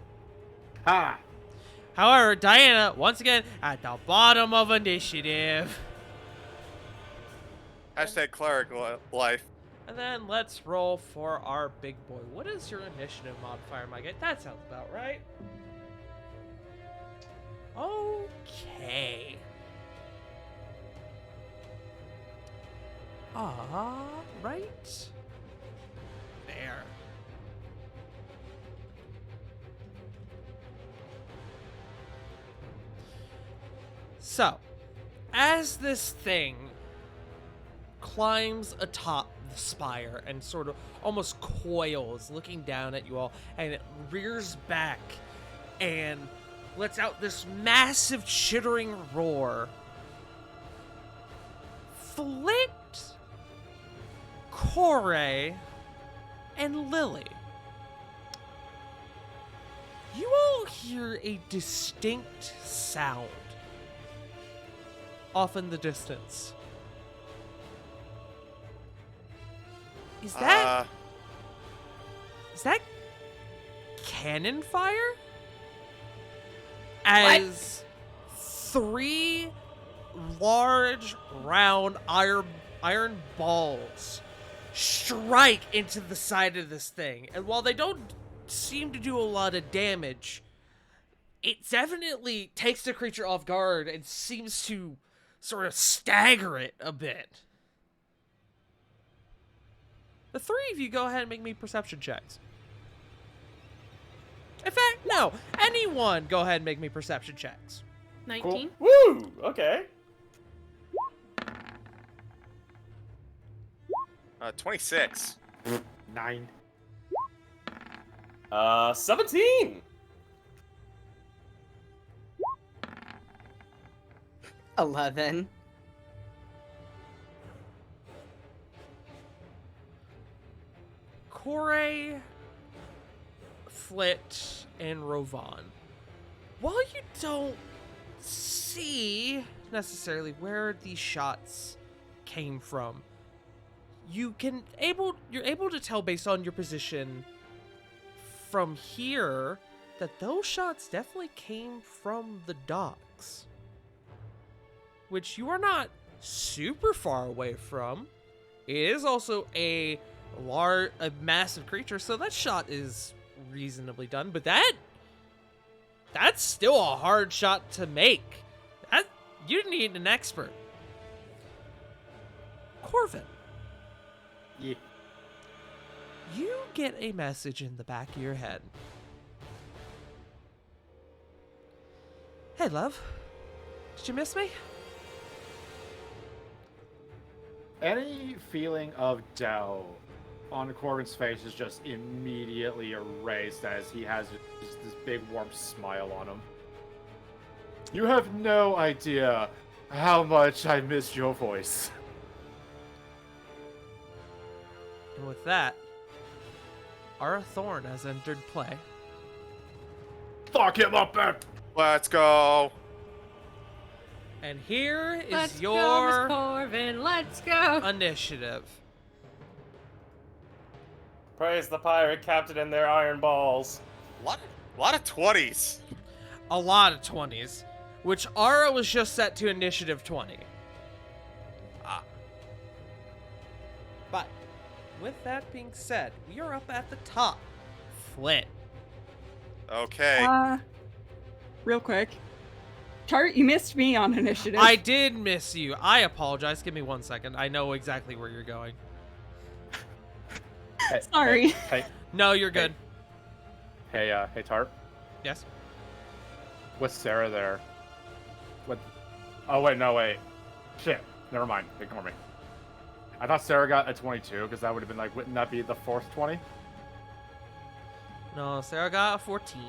C: Ha!
A: However, Diana, once again, at the bottom of initiative.
B: Hashtag cleric life.
A: And then let's roll for our big boy. What is your initiative modifier, my guy? That sounds about right. Okay. Right. There. So, as this thing climbs atop the spire and sort of almost coils, looking down at you all, and it rears back and lets out this massive chittering roar. Flit, Corey, and Lily. You all hear a distinct sound off in the distance. Is that cannon fire? As 3 large round iron balls strike into the side of this thing. And while they don't seem to do a lot of damage, it definitely takes the creature off guard and seems to sort of stagger it a bit. The 3 of you go ahead and make me perception checks. In fact, no. Anyone go ahead and make me perception checks.
F: 19.
D: Woo! Okay.
B: 26.
C: 9.
D: 17.
K: 11.
A: Corey, Flit, and Rovon. While you don't see necessarily where these shots came from, you're able to tell based on your position from here that those shots definitely came from the docks, which you are not super far away from. It is also a massive creature, so that shot is reasonably done, but that's still a hard shot to make. You need an expert. Corvin.
C: Yeah.
A: You get a message in the back of your head. Hey, love. Did you miss me?
C: Any feeling of doubt on Corbin's face is just immediately erased as he has just this big warm smile on him. You have no idea how much I miss your voice.
A: And with that, Ara Thorn has entered play.
C: Fuck him up, man!
B: Let's go.
A: And here is
I: Let's go,
A: your
I: Miss Corvin. Let's go.
A: initiative.
D: Praise the pirate captain and their iron balls.
B: Lot of 20s.
A: A lot of 20s, which Ara was just set to initiative 20. But with that being said, we are up at the top. Flit.
B: Okay.
E: Real quick. Tart, you missed me on initiative.
A: I did miss you. I apologize. Give me 1 second. I know exactly where you're going.
C: Hey,
E: Sorry.
C: Hey,
A: No, you're good.
C: hey, Tart.
A: Yes.
C: Was Sarah there? What? Oh, wait, no, wait. Shit. Never mind. Ignore me. I thought Sarah got a 22, because that would have been like, wouldn't that be the fourth 20?
A: No, Sarah got a 14.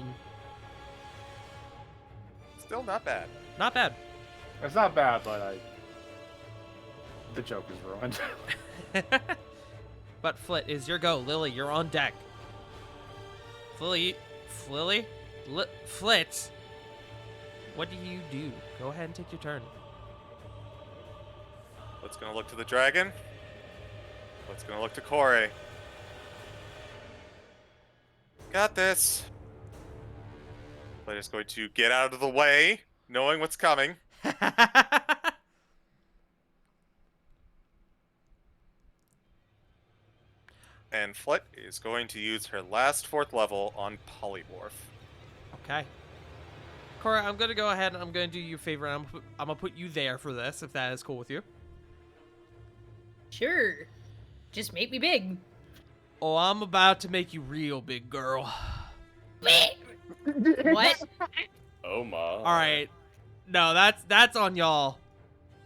B: Still not bad.
A: Not bad.
C: It's not bad, but the joke is ruined.
A: But Flit is your go. Lily, you're on deck. Flit. What do you do? Go ahead and take your turn.
B: Let's gonna look to the dragon. Let's gonna look to Corey. Got this. Flit is going to get out of the way, knowing what's coming. And Flit is going to use her last 4th level on Polymorph.
A: Okay. Cora, I'm going to go ahead and I'm going to do you a favor. And I'm going to put you there for this, if that is cool with you.
I: Sure. Just make me big.
A: Oh, I'm about to make you real big, girl.
I: What?
D: Oh my.
A: All right. No, that's on y'all.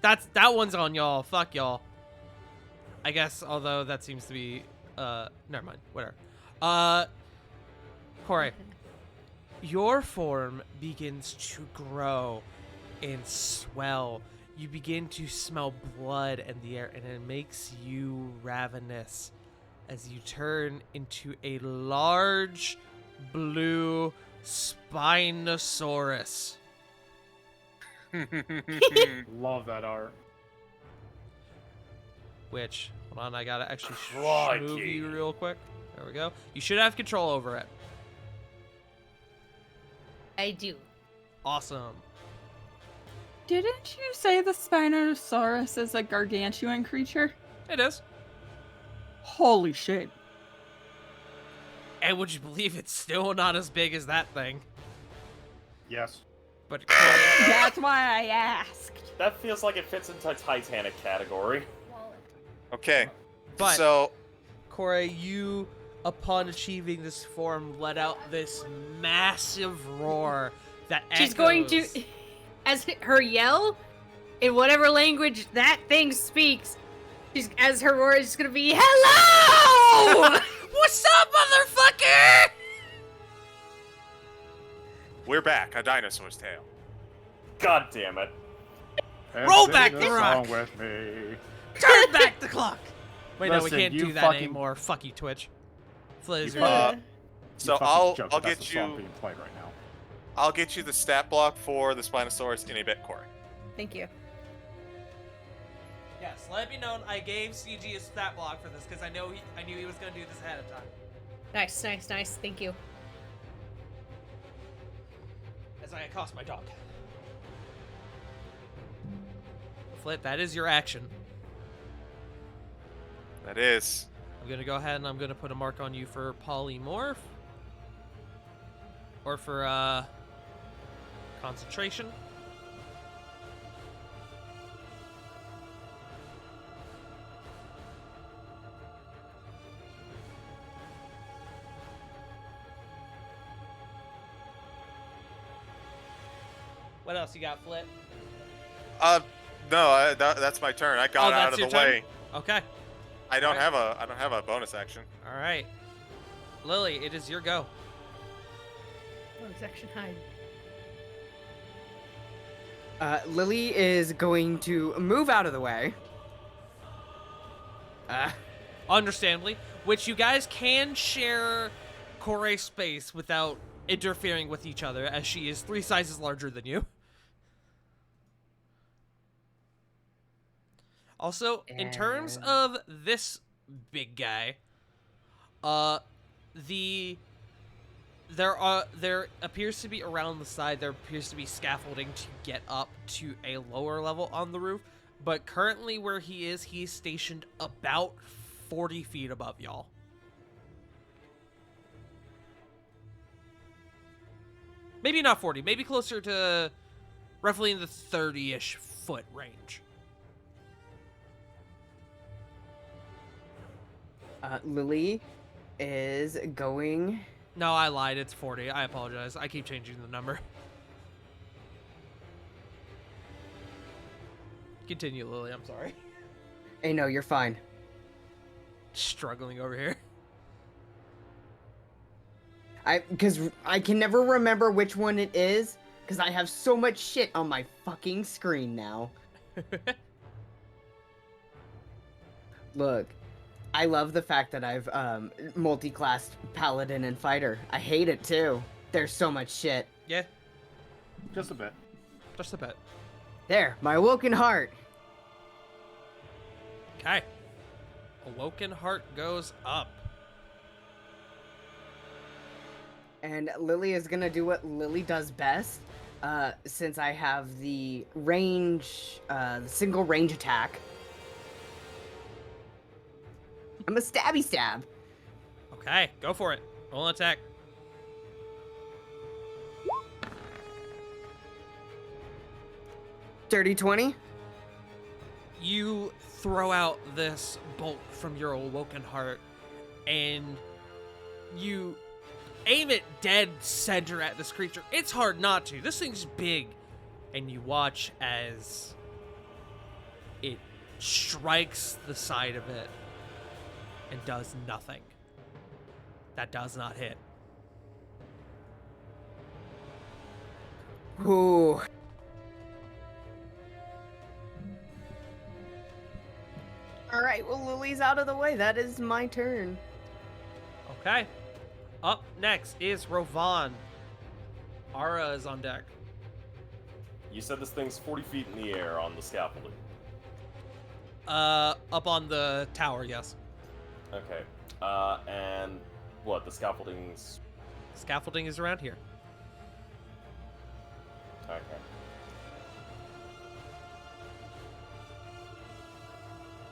A: That one's on y'all. Fuck y'all. I guess, although that seems to be... never mind. Whatever. Corey. Your form begins to grow and swell. You begin to smell blood in the air, and it makes you ravenous as you turn into a large blue Spinosaurus.
C: Love that art.
A: Which, hold on, I gotta actually
D: Crikey.
A: move you real quick. There we go. You should have control over it.
I: I do.
A: Awesome.
E: Didn't you say the Spinosaurus is a gargantuan creature?
A: It is.
E: Holy shit.
A: And would you believe it's still not as big as that thing?
C: Yes.
A: But
E: That's why I asked.
D: That feels like it fits into a Titanic category.
B: Okay.
A: But-
B: So,
A: Corey, you, upon achieving this form, let out this massive roar that
I: She's going to,
A: echoes.
I: as her yell, in whatever language that thing speaks, as her roar is going to be, hello!
A: What's up, motherfucker?
B: we're back. A dinosaur's tail.
D: God damn it.
C: And
A: Roll
C: sing
A: back
C: the
A: the rock.
C: song with me.
A: Turn back the clock. Wait, no, we
C: Listen,
A: can't
C: you
A: do that
C: fucking-
A: anymore. Fuck you, Twitch. Fliz,
C: You
A: you're
B: fuck-
A: up.
B: So
C: You fucking
B: I'll
C: joke,
B: I'll
C: that's
B: get
C: the song
B: you
C: being played right now.
B: I'll get you the stat block for the Spinosaurus in a bit, Corey.
I: Thank you.
A: Yes, let me know. I gave CG a stat block for this because I knew he was gonna do this ahead of time.
I: Nice, nice, nice. Thank you.
A: As I accost my dog. Flit, that is your action.
B: That is.
A: I'm gonna go ahead and I'm gonna put a mark on you for polymorph. Or for concentration. What else you got, Flit?
B: No, that's my turn. I got out
A: that's
B: of
A: your
B: the
A: turn?
B: way.
A: Okay.
B: I don't
A: Alright.
B: have a bonus action.
A: All right. Lily, it is your go.
I: Bonus action hide.
K: Lily is going to move out of the way.
A: Understandably, which you guys can share Kore space without interfering with each other, as she is 3 sizes larger than you. Also, in terms
K: And-
A: of this big guy, there appears to be around the side, there appears to be scaffolding to get up to a lower level on the roof, but currently where he's stationed about 40 feet above y'all. Maybe not 40, maybe closer to roughly in the 30-ish foot range.
K: Lily is going.
A: No, I lied. It's 40. I apologize. I keep changing the number. Continue, Lily. I'm sorry.
K: Hey, no, you're fine.
A: Struggling over here.
K: Because I can never remember which one it is, because I have so much shit on my fucking screen now. Look, I love the fact that I've multi-classed paladin and fighter. I hate it too. There's so much shit.
A: Yeah,
C: Just a bit.
A: just a bit.
K: There, my awoken heart.
A: Okay. Awoken Heart goes up.
K: And Lily is gonna do what Lily does best, since I have the range, the single range attack. I'm a stabby stab.
A: Okay, go for it. Roll an attack.
K: Dirty 20.
A: You throw out this bolt from your Awoken Heart, and you aim it dead center at this creature. It's hard not to. This thing's big. And you watch as it strikes the side of it and does nothing. That does not hit.
K: Ooh. Alright, well, Lily's out of the way. That is my turn.
A: Okay. Up next is Rovan. Ara is on deck.
D: You said this thing's 40 feet in the air on the scaffolding.
A: Up on the tower, yes.
D: Okay. And what? The scaffolding's.
A: Scaffolding is around here.
D: Okay.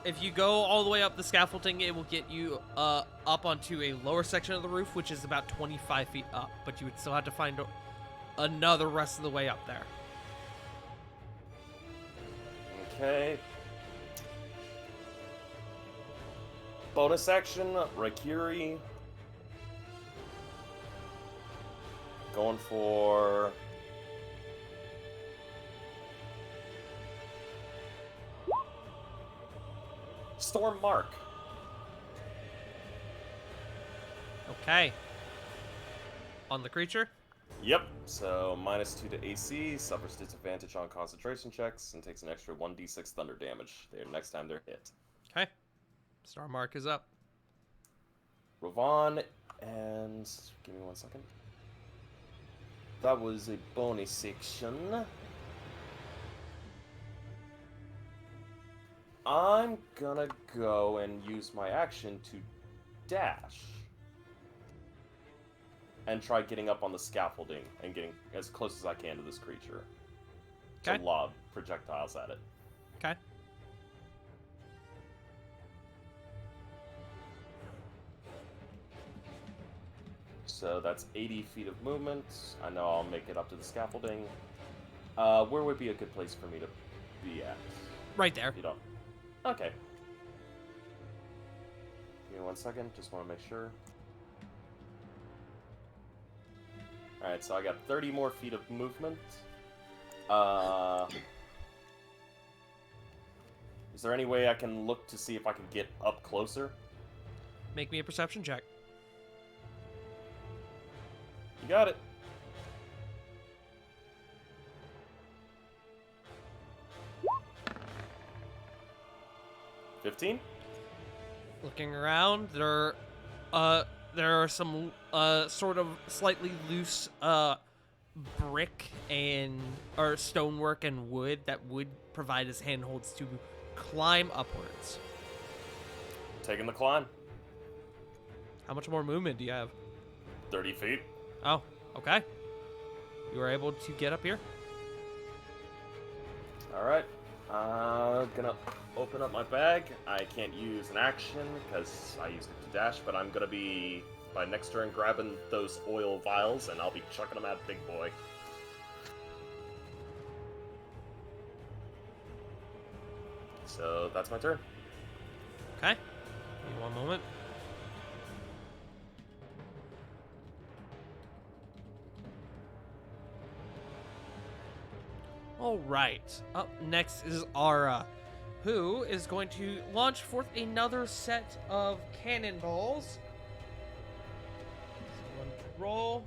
A: If you go all the way up the scaffolding, it will get you up onto a lower section of the roof, which is about 25 feet up. But you would still have to find another rest of the way up there.
D: Okay. Bonus action, Raikiri. Going for... Storm Mark.
A: Okay. On the creature?
D: Yep. So -2 to AC, suffers disadvantage on concentration checks, and takes an extra 1d6 thunder damage next time they're hit.
A: Okay. Star Mark is up.
D: Rovan, and give me 1 second. That was a bonus section. I'm gonna go and use my action to dash. And try getting up on the scaffolding and getting as close as I can to this creature.
A: Okay.
D: To lob projectiles at it.
A: Okay.
D: So that's 80 feet of movement. I know I'll make it up to the scaffolding. Where would be a good place for me to be at?
A: Right there.
D: You don't. Okay. Give me 1 second. Just want to make sure. Alright, so I got 30 more feet of movement. Is there any way I can look to see if I can get up closer?
A: Make me a perception check.
D: You got it. $15?
A: Looking around, there are some sort of slightly loose brick and or stonework and wood that would provide as handholds to climb upwards.
D: Taking the climb.
A: How much more movement do you have?
D: 30 feet.
A: Oh, okay. You were able to get up here.
D: Alright. Gonna open up my bag. I can't use an action because I used it to dash, but I'm gonna be, by next turn, grabbing those oil vials and I'll be chucking them at Big Boy. So that's my turn.
A: Okay. Give me one moment. All right. Up next is Ara, who is going to launch forth another set of cannonballs. So one to roll.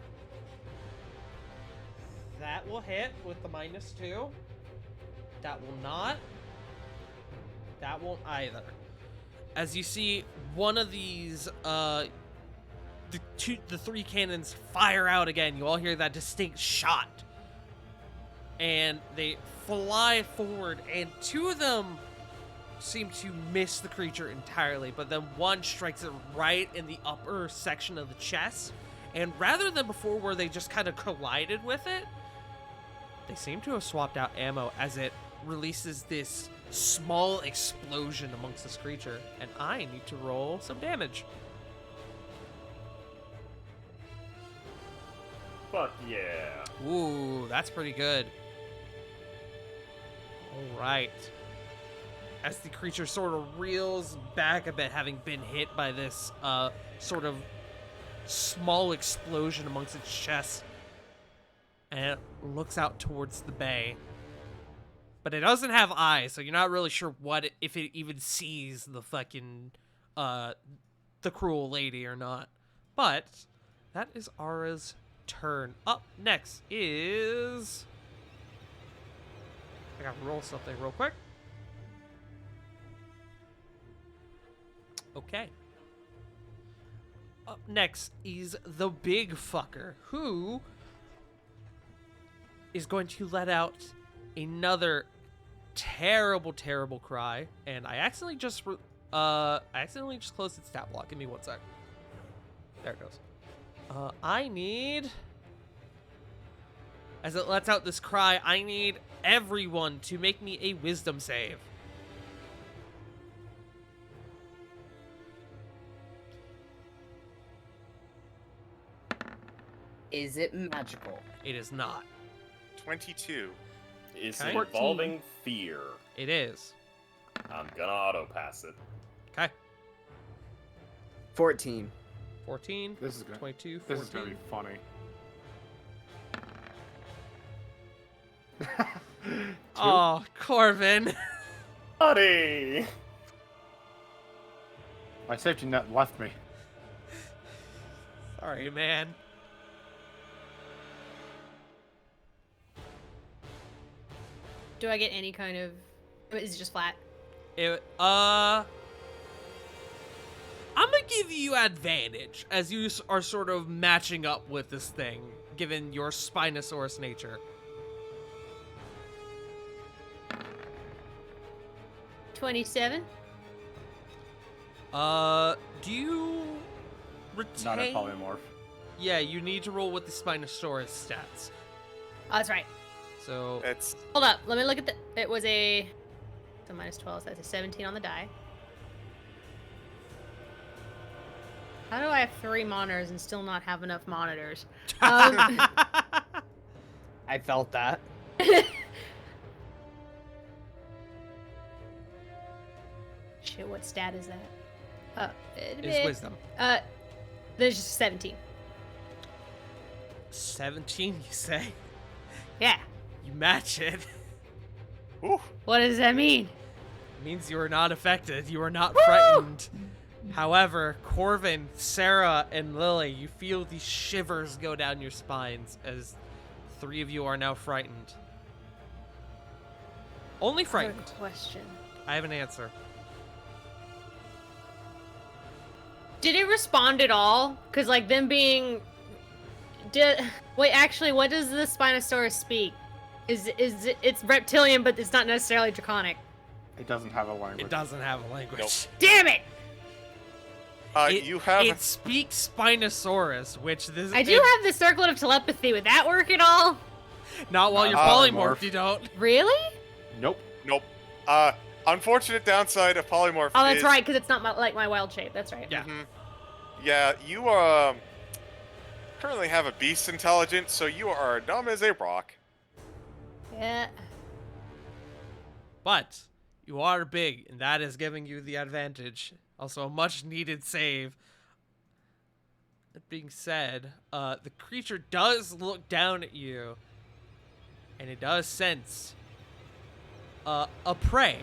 A: That will hit with the -2. That will not. That won't either. As you see, one of these, the three cannons fire out again. You all hear that distinct shot. And they fly forward, and two of them seem to miss the creature entirely, but then one strikes it right in the upper section of the chest. And rather than before where they just kind of collided with it, they seem to have swapped out ammo as it releases this small explosion amongst this creature, and I need to roll some damage.
D: Fuck yeah.
A: Ooh, that's pretty good. All right. As the creature sort of reels back a bit, having been hit by this sort of small explosion amongst its chest, and it looks out towards the bay. But it doesn't have eyes, so you're not really sure if it even sees the fucking the cruel lady or not. But that is Ara's turn. Up next is, I gotta roll something real quick. Okay. Up next is the big fucker, who is going to let out another terrible, terrible cry. And I accidentally just closed its stat block. Give me one sec. There it goes. I need, as it lets out this cry, I need everyone to make me a wisdom save.
K: Is it magical?
A: It is not.
B: 22.
D: It's
A: Okay.
D: involving fear.
A: It is.
D: I'm gonna auto pass it.
A: Okay.
K: 14.
A: 14.
C: This is gonna
A: 22. 14.
C: This is gonna be funny.
A: Oh, Corvin.
D: Buddy!
C: My safety net left me.
A: Sorry, man.
I: Do I get any kind of? Is it just flat?
A: I'm gonna give you advantage as you are sort of matching up with this thing, given your Spinosaurus nature.
I: 27.
A: Do you retain?
C: Not a polymorph.
A: Yeah, you need to roll with the Spinosaurus stats.
I: Oh, that's right.
A: So
B: That's
I: Hold up. Let me look at the. It was a. So -12, so that's a 17 on the die. How do I have 3 monitors and still not have enough monitors?
K: I felt that.
I: Shit, what stat is that?
A: is wisdom.
I: There's just 17.
A: 17, you say?
I: Yeah.
A: You match it.
B: Ooh.
I: What does that mean?
A: It means you are not affected. You are not frightened. However, Corvin, Sarah, and Lily, you feel these shivers go down your spines as 3 of you are now frightened. Only frightened.
I: Good question.
A: I have an answer.
I: Did it respond at all? Because, like, them being... Wait, actually, what does the Spinosaurus speak? It's reptilian, but it's not necessarily draconic.
C: It doesn't have a language.
A: It doesn't have a language.
B: Nope.
I: Damn it!
B: You have.
A: It speaks Spinosaurus, which this
I: I do have the circlet of telepathy. Would that work at all?
A: Not while you're
C: polymorph.
A: polymorphed, you don't.
I: Really?
C: Nope.
B: Nope. Unfortunate downside of polymorph.
I: Oh, that's
B: is,
I: right, because it's not like my wild shape. That's right.
A: Yeah.
B: Yeah, you currently have a beast intelligence, so you are dumb as a rock.
I: Yeah.
A: But you are big, and that is giving you the advantage. Also, a much-needed save. That being said, the creature does look down at you, and it does sense a prey.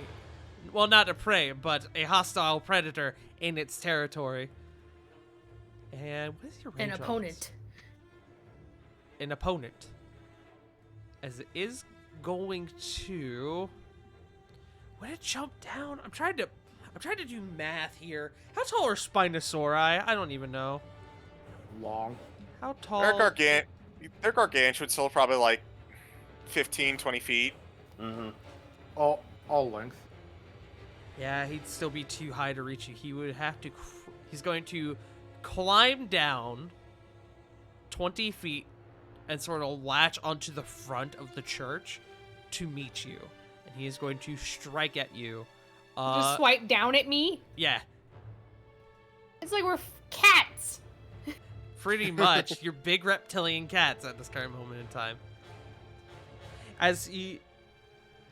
A: Well, not a prey, but a hostile predator in its territory. And what is your range
I: An
A: on this?
I: opponent.
A: An opponent. As it is going to... Would it jump down? I'm trying to do math here. How tall are Spinosauri? I don't even know.
C: Long.
A: How tall?
B: They're gargantuan, so probably like 15, 20 feet.
D: Mm-hmm.
C: All length.
A: Yeah, he'd still be too high to reach you. He would have to... He's going to climb down 20 feet and sort of latch onto the front of the church to meet you. And he is going to strike at you.
I: Just swipe down at me?
A: Yeah,
I: It's like we're cats.
A: pretty much. You're big reptilian cats at this current moment in time. As he...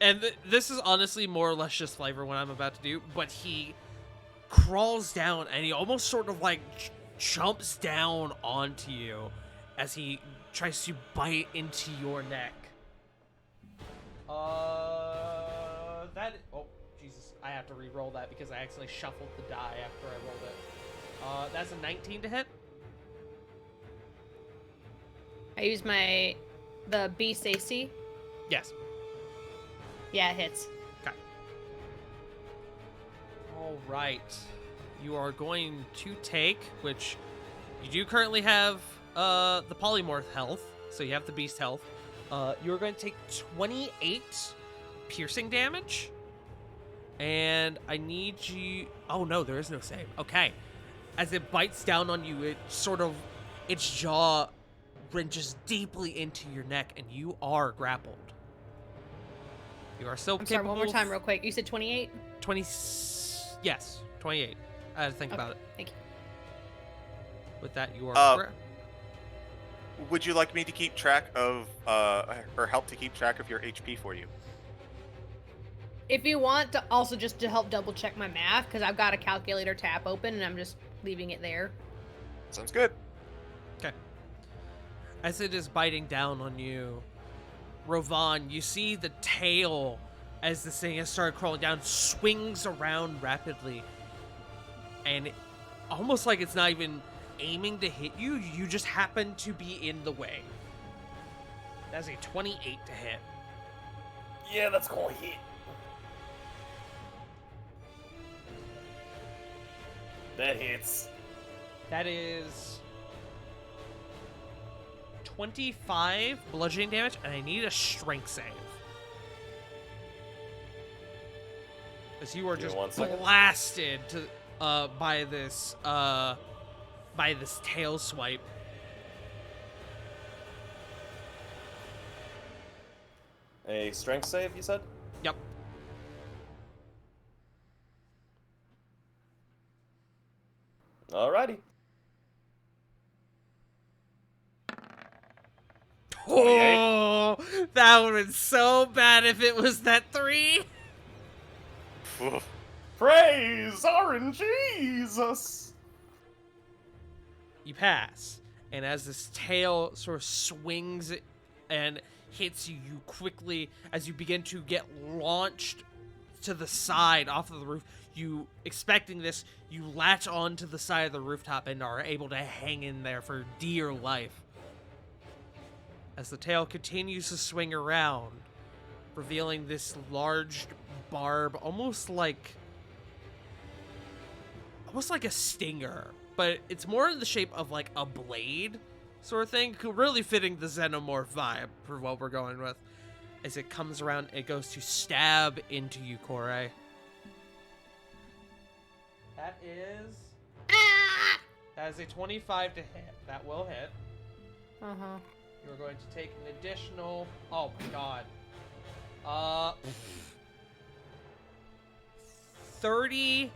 A: And this is honestly more or less just flavor what I'm about to do, but he crawls down and he almost sort of like jumps down onto you as he tries to bite into your neck. Oh, Jesus. I have to re-roll that because I accidentally shuffled the die after I rolled it. That's a 19 to hit.
I: I use the beast AC.
A: Yes.
I: Yeah, it hits.
A: Okay. All right. You are going to take, which you do currently have the polymorph health, so you have the beast health. You're going to take 28 piercing damage. And I need you... Oh, no, there is no save. Okay. As it bites down on you, its jaw wrenches deeply into your neck, and you are grappled. You are still
I: I'm sorry,
A: capable...
I: one more time real quick. You said 28?
A: 20... Yes, 28. I had to think about it.
I: Thank you.
A: With that, you are...
B: Would you like me to keep track of, or help to keep track of your HP for you?
I: If you want to also just to help double check my math, because I've got a calculator tab open and I'm just leaving it there.
B: Sounds good.
A: Okay. As it is biting down on you, Rovan, you see the tail, as this thing has started crawling down, swings around rapidly. And almost like it's not even aiming to hit you, you just happen to be in the way. That's a 28 to hit.
D: Yeah, that's gonna hit. That hits.
A: That is 25 bludgeoning damage, and I need a strength save. As you are
D: Give me
A: just
D: 1 second.
A: blasted to by this tail swipe.
D: A strength save, you said?
A: Yep.
D: Alrighty.
A: Oh, that would have been so bad if it was that 3.
B: Oof.
D: Praise RNGesus!
A: You pass, and as this tail sort of swings and hits you, you quickly, as you begin to get launched to the side off of the roof, you expecting this, you latch onto the side of the rooftop and are able to hang in there for dear life. As the tail continues to swing around, revealing this large barb, almost like a stinger, but it's more in the shape of like a blade sort of thing, really fitting the xenomorph vibe for what we're going with. As it comes around, it goes to stab into you, Kore. That is a 25 to hit. That will hit.
I: Uh-huh.
A: You're going to take an additional, oh my god, 30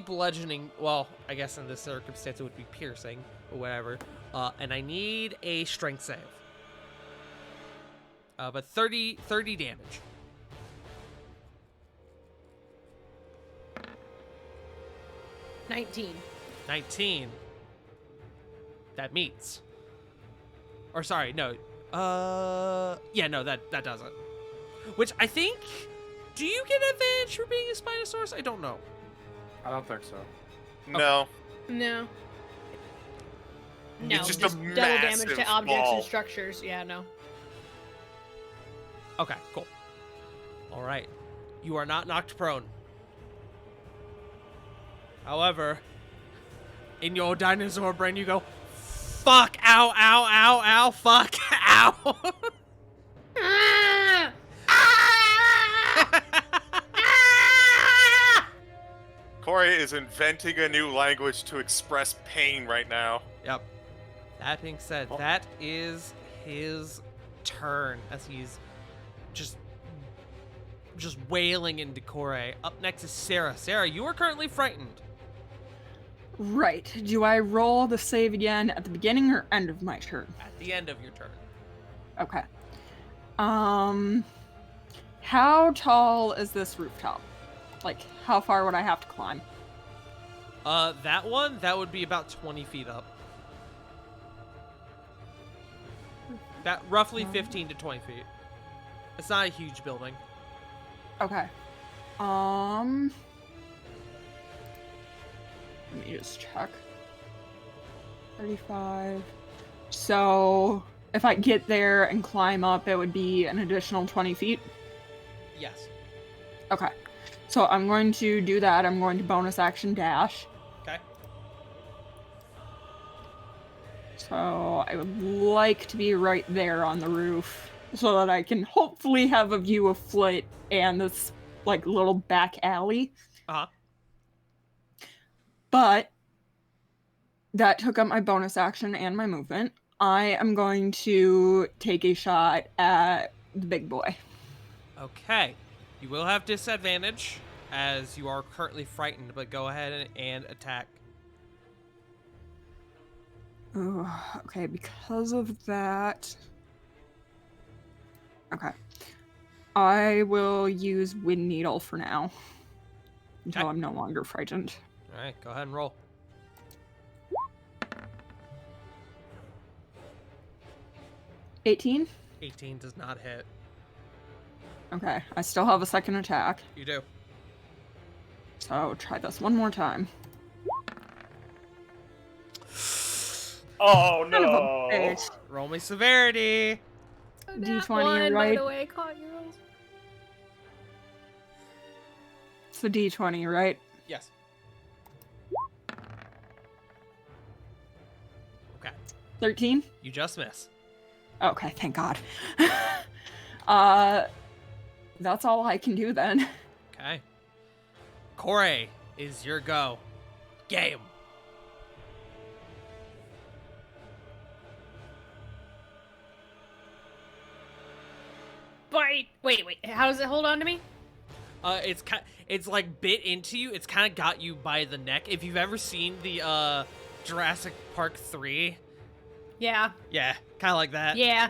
A: bludgeoning. Well, I guess in this circumstance it would be piercing, or whatever. And I need a strength save. But 30 damage.
I: $19.
A: 19. That meets. Or sorry, no. Yeah, no, that doesn't. Which I think, do you get advantage for being a Spinosaurus? I don't know.
C: I don't think so.
B: No.
I: No.
B: It's just a
I: double damage
B: massive
I: to objects
B: ball.
I: and structures. Yeah, no.
A: Okay, cool. All right. You are not knocked prone. However, in your dinosaur brain, you go, fuck, ow, ow, ow, ow, fuck, ow.
I: Ah!
B: Corey is inventing a new language to express pain right now.
A: Yep. That being said, that is his turn as he's just wailing into Kore. Up next is Sarah. Sarah, you are currently frightened.
E: Right. Do I roll the save again at the beginning or end of my turn?
A: At the end of your turn.
E: Okay. How tall is this rooftop? Like, how far would I have to climb?
A: That would be about 20 feet up. That roughly 15 to 20 feet. It's not a huge building.
E: Okay. Let me just check. 35. So, if I get there and climb up, it would be an additional 20 feet?
A: Yes.
E: Okay. So I'm going to do that. I'm going to bonus action dash.
A: Okay.
E: So I would like to be right there on the roof so that I can hopefully have a view of Flit and this like little back alley.
A: Uh-huh.
E: But that took up my bonus action and my movement. I am going to take a shot at the big boy.
A: Okay. You will have disadvantage as you are currently frightened, but go ahead and attack.
E: Oh, okay, because of that. Okay. I will use Wind Needle for now. Until
A: Okay.
E: I'm no longer frightened.
A: Alright, go ahead and roll.
E: $18?
A: 18 does not hit.
E: Okay, I still have a second attack.
A: You do.
E: So try this one more time.
D: Oh
E: Son of a
D: no!
E: bitch.
A: Roll me severity.
E: D20,
I: One, by
E: right?
I: the way, caught your rolls.
E: It's a D20, right?
A: Yes. Okay.
E: 13?
A: You just miss.
E: Okay, thank God. That's all I can do then.
A: Okay. Kore is your go. Game.
I: Bite. Wait. How does it hold on to me?
A: It's like bit into you. It's kind of got you by the neck. If you've ever seen the Jurassic Park 3,
I: Yeah.
A: yeah, kind of like that.
I: Yeah.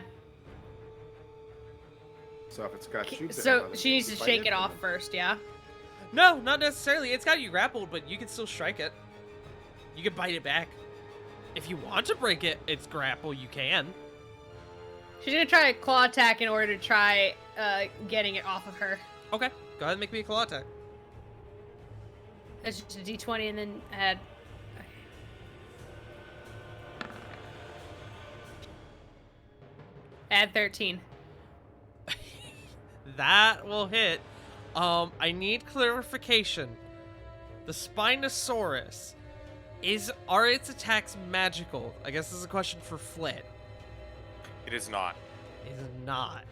C: So if it's got you there,
I: So
C: then
I: she needs
C: you
I: to
C: fight
I: shake it
C: or
I: off
C: not?
I: first, yeah?
A: No, not necessarily. It's got you grappled, but you can still strike it. You can bite it back. If you want to break its grapple, you can.
I: She's gonna try a claw attack in order to try getting it off of her.
A: Okay, go ahead and make me a claw attack.
I: It's just a d20 and then add. Add 13.
A: That will hit. I need clarification. The Spinosaurus, are its attacks magical? I guess this is a question for Flit.
B: It is not.
A: It is not.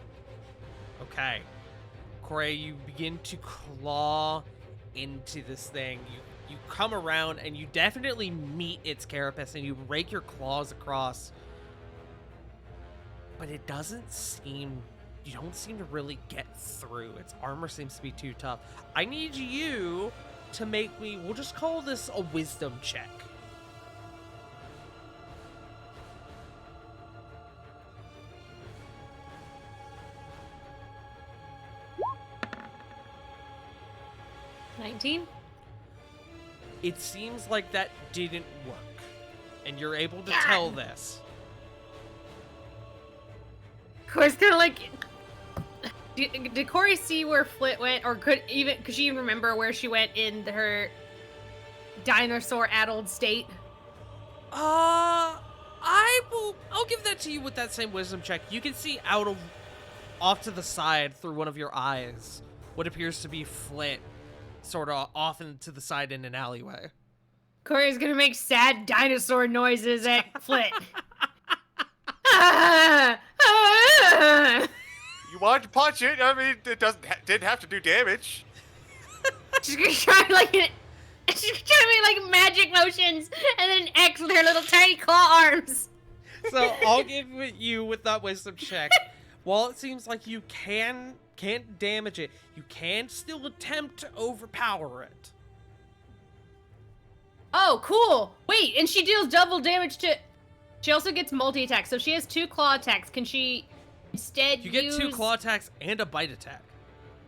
A: Okay. Corey, you begin to claw into this thing. You come around and you definitely meet its carapace and you rake your claws across. But it doesn't seem... You don't seem to really get through. Its armor seems to be too tough. I need you to make me... We'll just call this a wisdom check.
I: $19?
A: It seems like that didn't work. And you're able to tell this.
I: Corey's kind of like... Did Corey see where Flit went? Or could she even remember where she went in her dinosaur-addled state?
A: I'll give that to you with that same wisdom check. You can see off to the side through one of your eyes what appears to be Flit, sort of off into the side in an alleyway.
I: Corey's gonna make sad dinosaur noises at Flit.
B: You wanted to punch it. I mean, it didn't have to do damage.
I: She's gonna try she's trying to make like magic motions and then an X with her little tiny claw arms.
A: So I'll give it you with that wisdom check. While it seems like you can't damage it, you can still attempt to overpower it.
I: Oh, cool. Wait, and she deals double damage to... She also gets multi-attack, so she has 2 claw attacks. Can she instead
A: You get 2 claw attacks and a bite attack.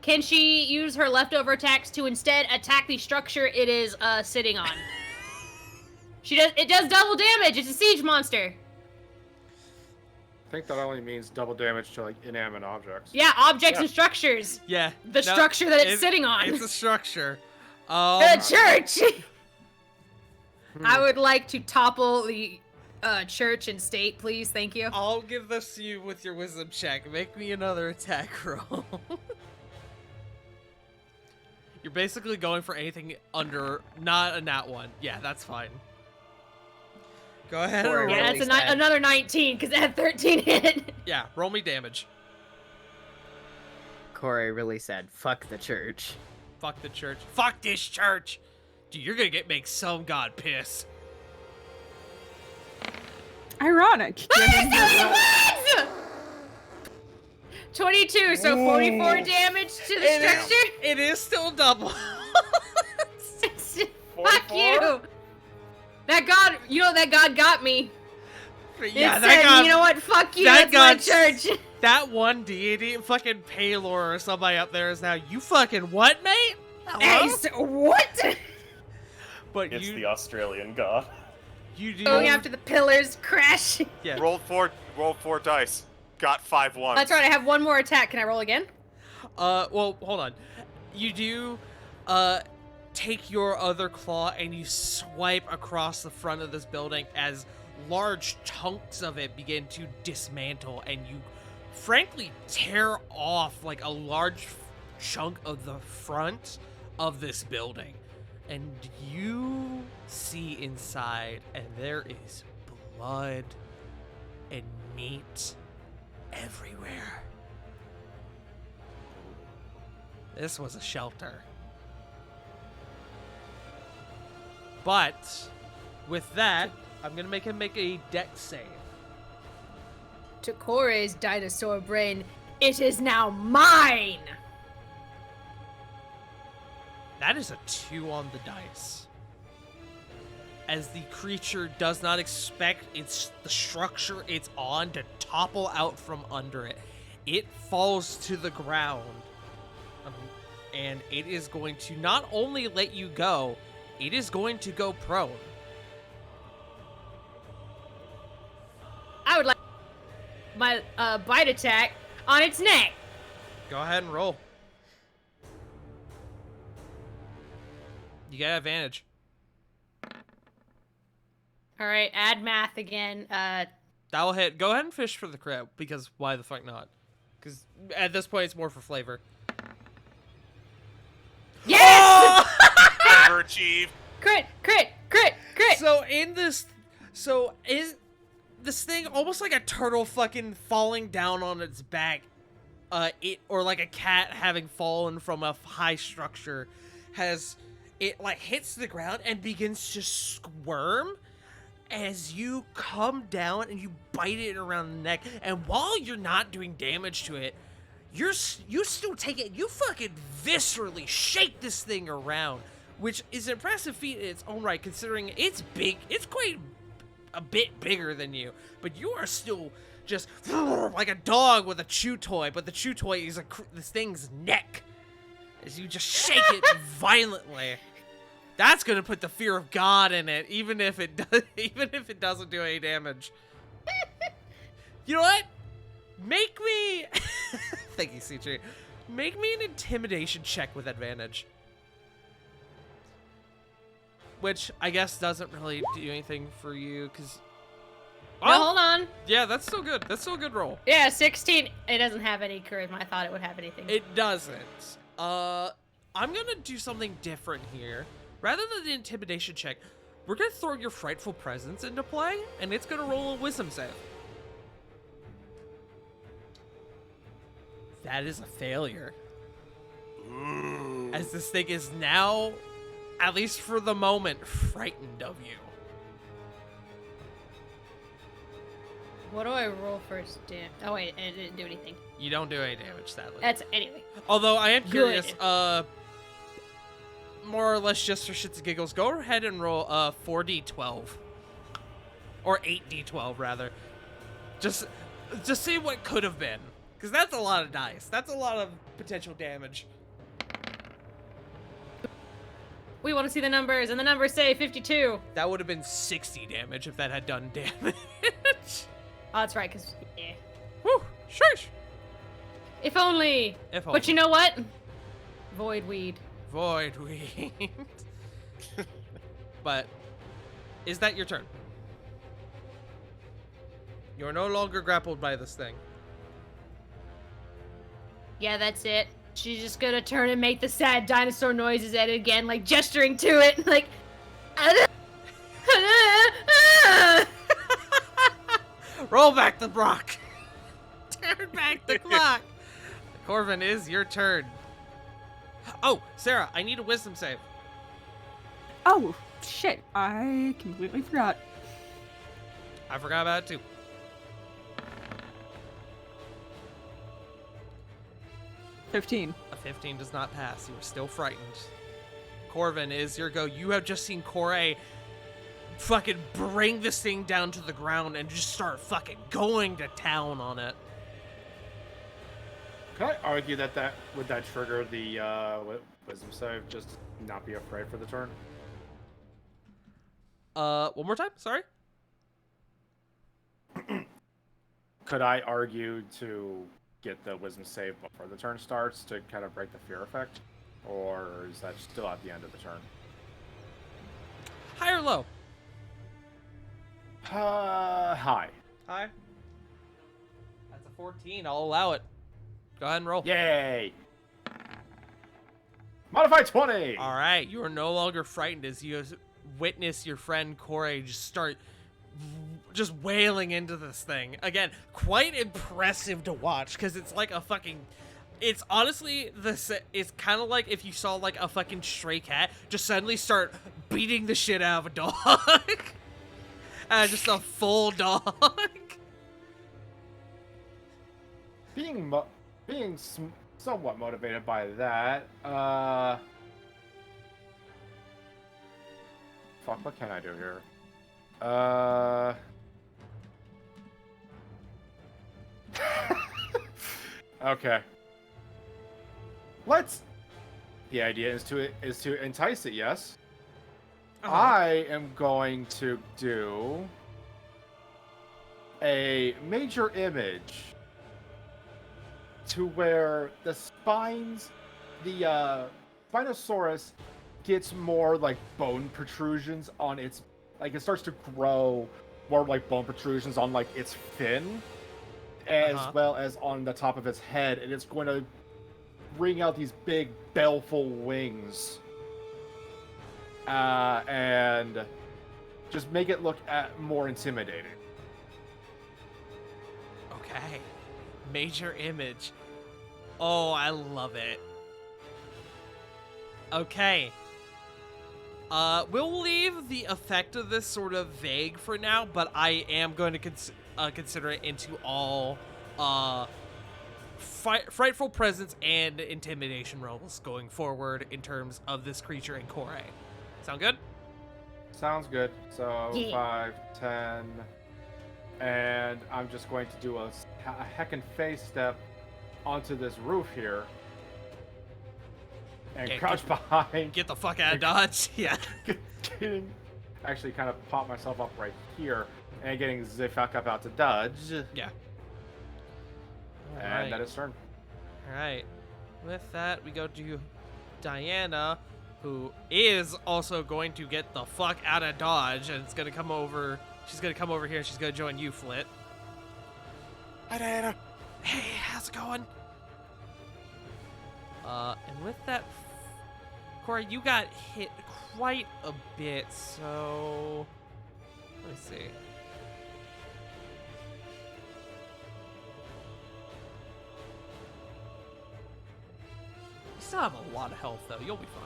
I: Can she use her leftover attacks to instead attack the structure it is sitting on? It does double damage. It's a siege monster.
C: I think that only means double damage to like inanimate objects.
I: Yeah, objects and structures.
A: Yeah.
I: The structure that it's sitting on.
A: It's a structure.
I: The church. I would like to topple the church and state, please. Thank you.
A: I'll give this to you with your wisdom check. Make me another attack roll. You're basically going for anything under, not a nat 1. Yeah, that's fine. Go ahead and roll.
I: Yeah, that's another 19, because it had 13 hit.
A: Yeah, roll me damage.
K: Corey really said, fuck the church.
A: Fuck the church. Fuck this church! Dude, you're gonna make some god piss.
E: Ironic. given that-
I: 22, so 44 damage to the structure.
A: It is still double.
I: Fuck you. That god, that god got me.
A: Yeah,
I: it
A: that
I: said,
A: god.
I: you know what? Fuck you.
A: That
I: That's my church.
A: That one deity, fucking Palor or somebody up there is now, you fucking what, mate?
I: Hey, what?
A: But
D: It's the Australian god.
A: You do.
I: Going after the pillars, crash.
A: Yeah.
B: Rolled four dice. Got 5 ones.
I: That's right. I have one more attack. Can I roll again?
A: Well, hold on. You do, take your other claw and you swipe across the front of this building as large chunks of it begin to dismantle, and you frankly tear off like a large chunk of the front of this building. And you see inside, and there is blood and meat everywhere. This was a shelter. But with that, I'm gonna make him make a dex save.
I: To Corey's dinosaur brain, it is now mine.
A: That is a 2 on the dice. As the creature does not expect the structure it's on to topple out from under it. It falls to the ground. And it is going to not only let you go, it is going to go prone.
I: I would like my bite attack on its neck.
A: Go ahead and roll. You get advantage.
I: All right, add math again.
A: That will hit. Go ahead and fish for the crit, because why the fuck not? Because at this point, it's more for flavor.
I: Yes!
B: Overachieved.
I: Crit.
A: So is this thing almost like a turtle fucking falling down on its back, or like a cat having fallen from a high structure, it like hits the ground and begins to squirm as you come down and you bite it around the neck. And while you're not doing damage to it, you still take it. You fucking viscerally shake this thing around, which is an impressive feat in its own right, considering it's big. It's quite a bit bigger than you, but you are still just like a dog with a chew toy, but the chew toy is this thing's neck as you just shake it violently. That's gonna put the fear of God in it, even if it doesn't do any damage. You know what? Make me thank you, CG. Make me an intimidation check with advantage. Which I guess doesn't really do anything for you, because...
I: No, hold on.
A: Yeah, that's still good. That's still a good roll.
I: Yeah, 16. It doesn't have any charisma. I thought it would have anything.
A: It doesn't. I'm gonna do something different here. Rather than the intimidation check, we're gonna throw your frightful presence into play, and it's gonna roll a wisdom save. That is a failure.
B: Ooh.
A: As this thing is now, at least for the moment, frightened of you.
I: What do I roll first? Oh wait, I didn't do anything.
A: You don't do any damage, sadly.
I: That's anyway.
A: Although I am curious,
I: Good.
A: more or less just for shits and giggles, go ahead and roll 4d12. Or 8d12 rather. Just see what could have been. Because that's a lot of dice. That's a lot of potential damage.
I: We want to see the numbers, and the numbers say 52.
A: That would have been 60 damage if that had done damage.
I: Oh, that's right, because, yeah.
A: Whew, sheesh.
I: If only.
A: If only.
I: But you know what? Void weed.
A: Void weed. But, is that your turn? You're no longer grappled by this thing.
I: Yeah, that's it. She's just gonna turn and make the sad dinosaur noises at it again, like gesturing to it, like.
A: Roll back the rock. Turn back the clock. Corvin, is your turn. Oh, Sarah, I need a wisdom save.
E: Oh, shit. I completely forgot.
A: I forgot about it too.
E: A 15
A: does not pass. You are still frightened. Corvin, is your go. You have just seen Corey fucking bring this thing down to the ground and just start fucking going to town on it.
C: Can I argue that would that trigger the wisdom save? Just not be afraid for the turn.
A: One more time. Sorry.
C: Could I argue to get the wisdom save before the turn starts to kind of break the fear effect, or is that still at the end of the turn?
A: High or low?
C: High.
A: High. That's a 14. I'll allow it. Go ahead and roll.
C: Yay! Modify 20!
A: Alright, you are no longer frightened as you witness your friend Corey just start just wailing into this thing. Again, quite impressive to watch, because it's like a fucking... It's honestly, it's kind of like if you saw like a fucking stray cat just suddenly start beating the shit out of a dog. Just a full dog.
C: Being somewhat motivated by that, fuck, what can I do here? Okay. The idea is to entice it, yes? I am going to do a major image to where the spines, the Spinosaurus gets more like bone protrusions on its, like it starts to grow more like bone protrusions on like its fin, as well as on the top of its head, and it's going to bring out these big baleful wings, and just make it look more intimidating.
A: Okay. Major image. Oh, I love it. Okay. We'll leave the effect of this sort of vague for now, but I am going to consider it into all frightful presence and intimidation rolls going forward in terms of this creature and Kore. Sound good?
C: Sounds good. So
I: Yeah.
C: 5, 10, and I'm just going to do a heckin' face step onto this roof here, and
A: Yeah,
C: crouch behind.
A: Get the fuck out of Dodge. Yeah.
C: Getting, actually, kind of pop myself up right here, and getting the fuck up out to dodge.
A: Yeah.
C: And that is turn.
A: Alright. With that, we go to Diana, who is also going to get the fuck out of Dodge, and it's gonna come over. She's gonna come over here and she's gonna join you, Flit.
B: Hi, Diana.
A: Hey, how's it going? And with that, Corey, you got hit quite a bit, so let me see. You still have a lot of health, though. You'll be fine.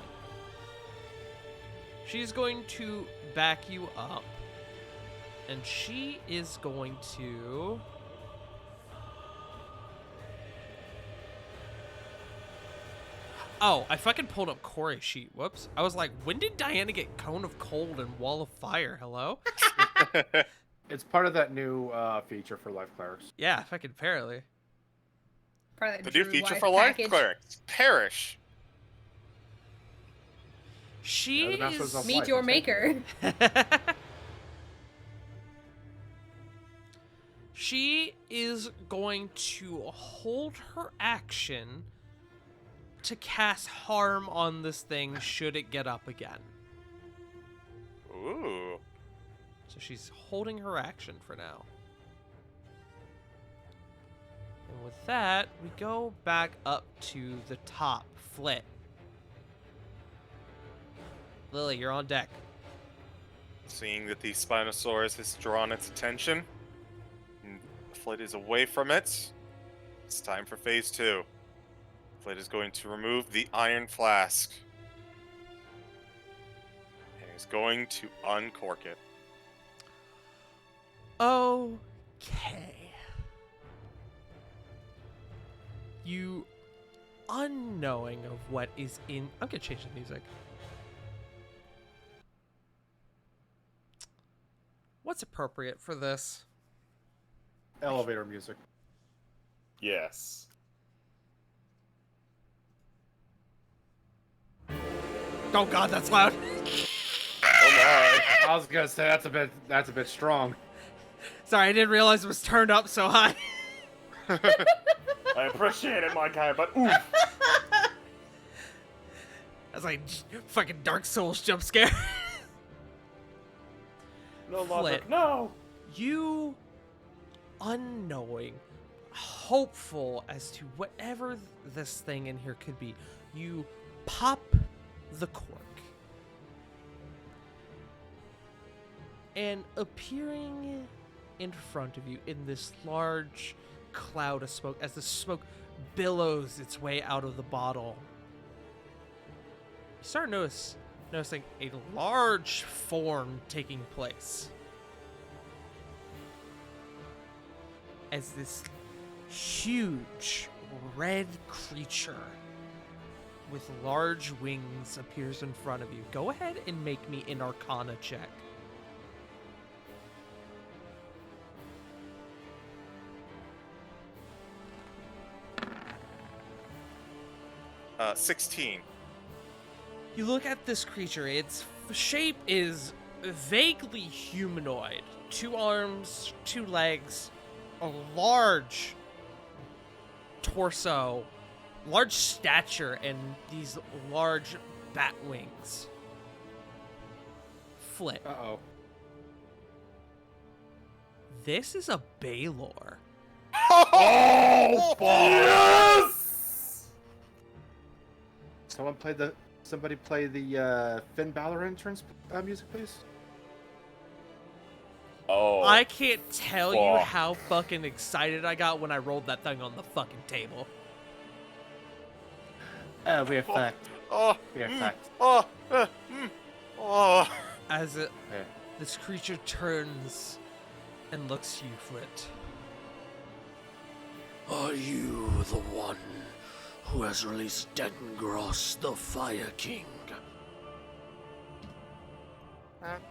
A: She's going to back you up, and she is going to... Oh, I fucking pulled up Corey's sheet. Whoops. I was like, when did Diana get Cone of Cold and Wall of Fire? Hello?
C: It's part of that new feature for Life Clerics.
A: Yeah, fucking apparently.
I: Probably
B: The new feature for life clerics. Perish.
A: She
C: Yeah, the Masters
A: is...
C: of
I: Meet
C: Life,
I: your
C: that's it.
I: maker.
A: She is going to hold her action to cast harm on this thing should it get up again.
B: Ooh.
A: So she's holding her action for now. And with that, we go back up to the top. Flit. Lily, you're on deck.
B: Seeing that the Spinosaurus has drawn its attention, and Flit is away from it, it's time for phase 2. Flit is going to remove the iron flask. And is going to uncork it.
A: Okay. You, unknowing of what is in... I'm gonna change the music. What's appropriate for this?
C: Elevator music.
D: Yes.
A: Oh god, that's loud.
B: Oh my.
C: I was gonna say that's a bit strong.
A: Sorry, I didn't realize it was turned up so high.
D: I appreciate it, my guy, but oof.
A: That's like fucking Dark Souls jump scare.
D: No
A: Flit.
D: logic. No.
A: You, unknowing, hopeful as to whatever this thing in here could be, you pop the cork. And appearing in front of you in this large cloud of smoke, as the smoke billows its way out of the bottle, you start noticing a large form taking place. As this huge red creature with large wings appears in front of you. Go ahead and make me an Arcana check.
B: 16.
A: You look at this creature, its shape is vaguely humanoid. 2 arms, 2 legs, a large torso, large stature, and these large bat wings. Flit.
C: Uh-oh.
A: This is a Baylor.
D: Oh, yes!
C: Somebody play the Finn Balor entrance music, please.
D: Oh.
A: I can't tell you
D: fuck.
A: how fucking excited I got when I rolled that thing on the fucking table.
C: We have fact.
B: Oh,
C: We have fact.
B: oh, oh.
A: As
C: Yeah.
A: this creature turns and looks to you, Flit.
J: Are you the one who has released Dengros, the Fire King?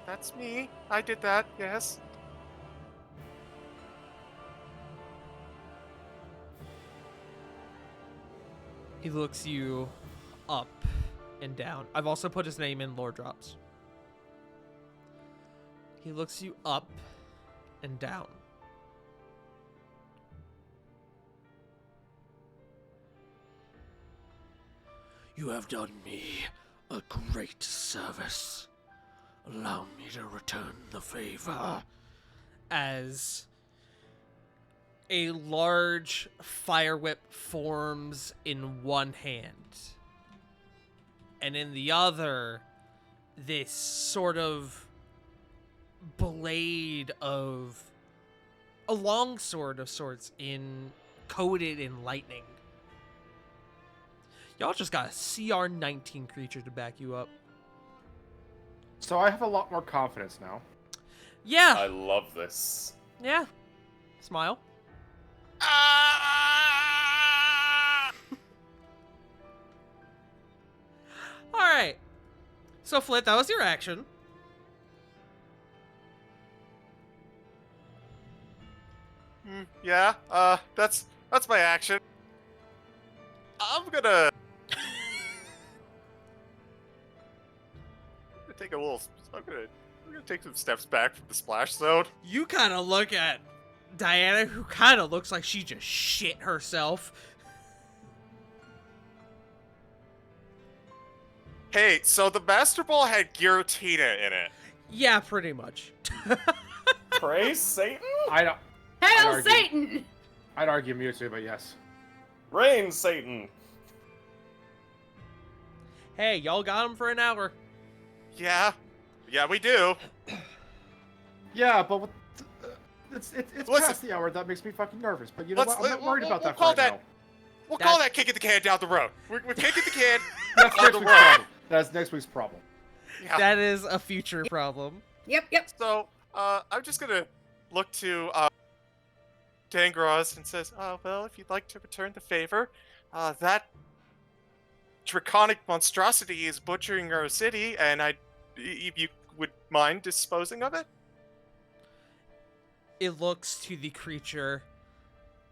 B: That's me. I did that, yes.
A: He looks you up and down. I've also put his name in lore drops. He looks you up and down.
J: You have done me a great service. Allow me to return the favor.
A: As a large fire whip forms in one hand, and in the other, this sort of blade of a long sword of sorts, coated in lightning. Y'all just got a CR-19 creature to back you up.
C: So I have a lot more confidence now.
A: Yeah,
D: I love this.
A: yeah. Smile. All right. So Flit, that was your action.
B: Yeah, that's my action. I'm gonna take a little. I'm gonna take some steps back from the splash zone.
A: You kind of look at Diana, who kind of looks like she just shit herself.
B: Hey, so the Master Ball had Giratina in it.
A: Yeah, pretty much.
D: Praise Satan?
C: I don't.
F: Hail
C: argue.
F: Satan!
C: I'd argue Mewtwo, but yes.
D: Reign Satan!
A: Hey, y'all got him for an hour.
B: Yeah, we do.
C: Yeah, but with, it's
B: Listen.
C: past the hour. That makes me fucking nervous. But you know what? I'm not worried about that
B: We'll call
C: for right
B: that.
C: now.
B: We'll call that kicking the can down the road. We're kicking the can
C: That's
B: down
C: next
B: the
C: week's
B: road.
C: problem. That's next week's problem.
B: Yeah.
A: That is a future problem.
F: Yep.
B: So, I'm just gonna look to Dangros and says, well, if you'd like to return the favor, that draconic monstrosity is butchering our city, and if you would mind disposing of it?
A: It looks to the creature.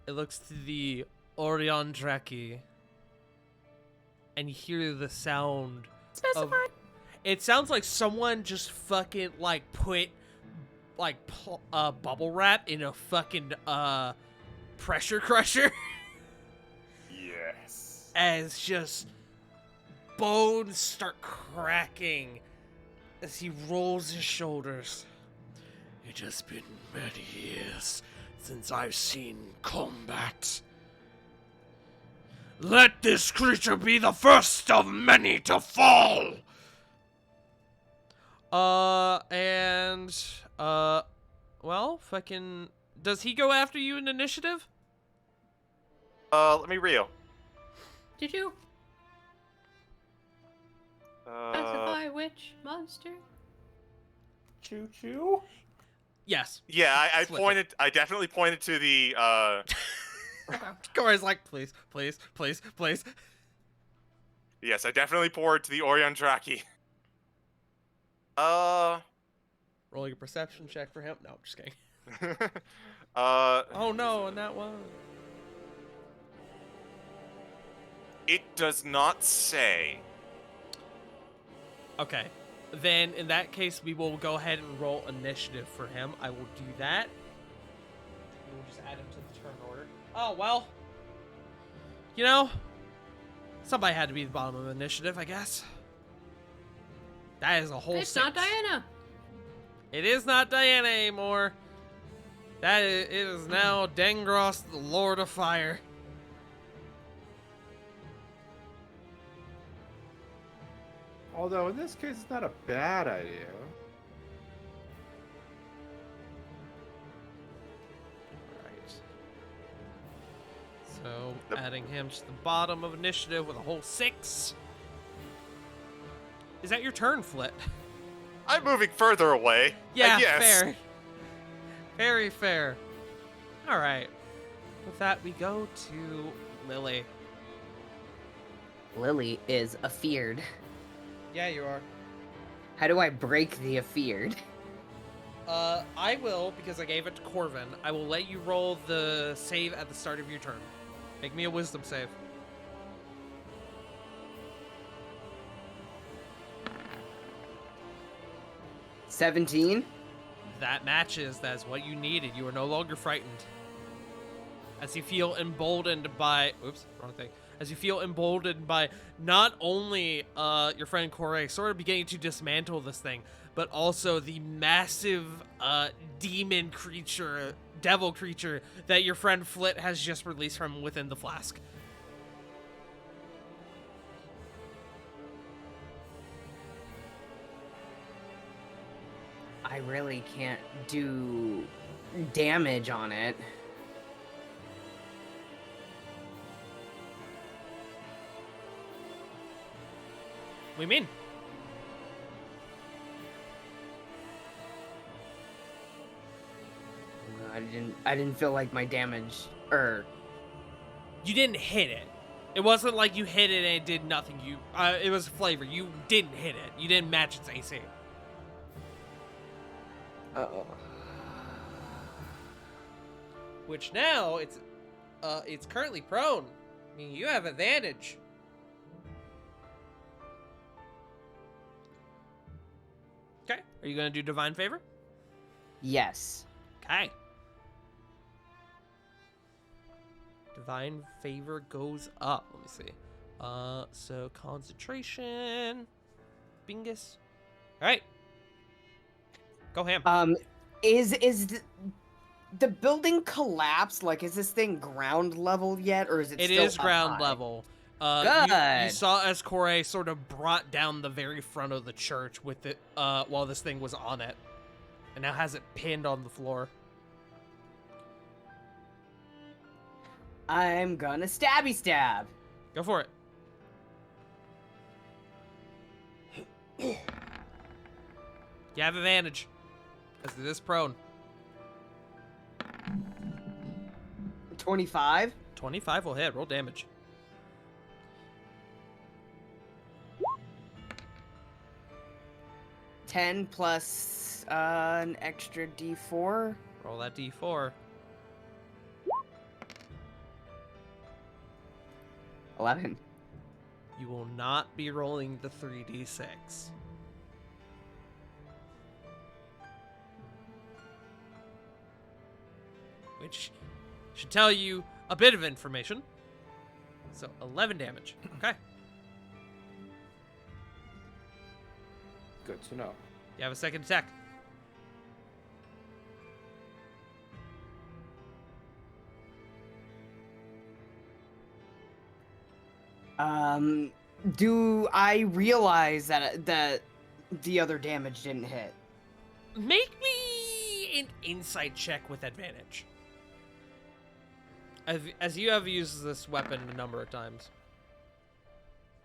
A: It looks to the Orion Draki. And you hear the sound of... It sounds like someone just fucking, like, put, like, bubble wrap in a fucking, pressure crusher.
D: Yes.
A: As just bones start cracking as he rolls his shoulders.
J: It has been many years since I've seen combat. Let this creature be the first of many to fall!
A: Well, fucking... Does he go after you in initiative?
B: Let me reel.
F: Did you specify which monster?
D: Choo choo?
A: Yes.
B: Yeah, I
A: Flip it.
B: pointed. I definitely pointed to the.
A: Corey's like, please, please, please, please.
B: Yes, I definitely poured to the Orion Draki.
A: Rolling a perception check for him. No, I'm just kidding.
B: Oh
A: Oh no, and that one.
B: It does not say.
A: Okay. then in that case, we will go ahead and roll initiative for him. I will do that. We'll just add him to the turn order. Oh, well. You know, somebody had to be the bottom of initiative, I guess. That is a whole
F: It's
A: 6.
F: not Diana.
A: It is not Diana anymore. It is now Dangros, the Lord of Fire.
C: Although in this case, it's not a bad idea.
A: Right. So, adding him to the bottom of initiative with a whole 6. Is that your turn, Flit?
B: I'm moving further away.
A: Yeah,
B: yes.
A: fair. Very fair. All right. With that, we go to Lily.
K: Lily is afeared.
A: Yeah, you are.
K: How do I break the afeared?
A: I will, because I gave it to Corvin, I will let you roll the save at the start of your turn. Make me a wisdom save.
K: $17.
A: That matches. That's what you needed. You are no longer frightened. As you feel emboldened by... Oops, wrong thing. As you feel emboldened by not only your friend Corey sort of beginning to dismantle this thing, but also the massive demon creature, devil creature that your friend Flit has just released from within the flask.
K: I really can't do damage on it.
A: What do you mean?
K: I didn't feel like my damage
A: You didn't hit it. It wasn't like you hit it and it did nothing. It was flavor. You didn't hit it. You didn't match its AC.
K: Uh-oh.
A: Which now it's currently prone. I mean, you have advantage. Okay. Are you gonna do divine favor?
K: Yes.
A: Okay. Divine favor goes up. Let me see. So concentration. Bingus. All right. Go ham.
K: Is the building collapsed? Like, is this thing ground level yet, or is it?
A: It
K: still
A: is
K: up
A: ground
K: high?
A: level.
K: Good.
A: You saw as Corey sort of brought down the very front of the church with it while this thing was on it, and now has it pinned on the floor.
K: I'm gonna stabby stab.
A: Go for it. You have advantage, because it is prone.
K: 25.
A: 25 will hit. Roll damage.
K: $10 plus an extra D4.
A: Roll that D4.
K: 11.
A: You will not be rolling the 3d6. Which should tell you a bit of information. So 11 damage. Okay.
C: Good to know.
A: You have a second attack.
K: Do I realize that the other damage didn't hit?
A: Make me an insight check with advantage. As you have used this weapon a number of times.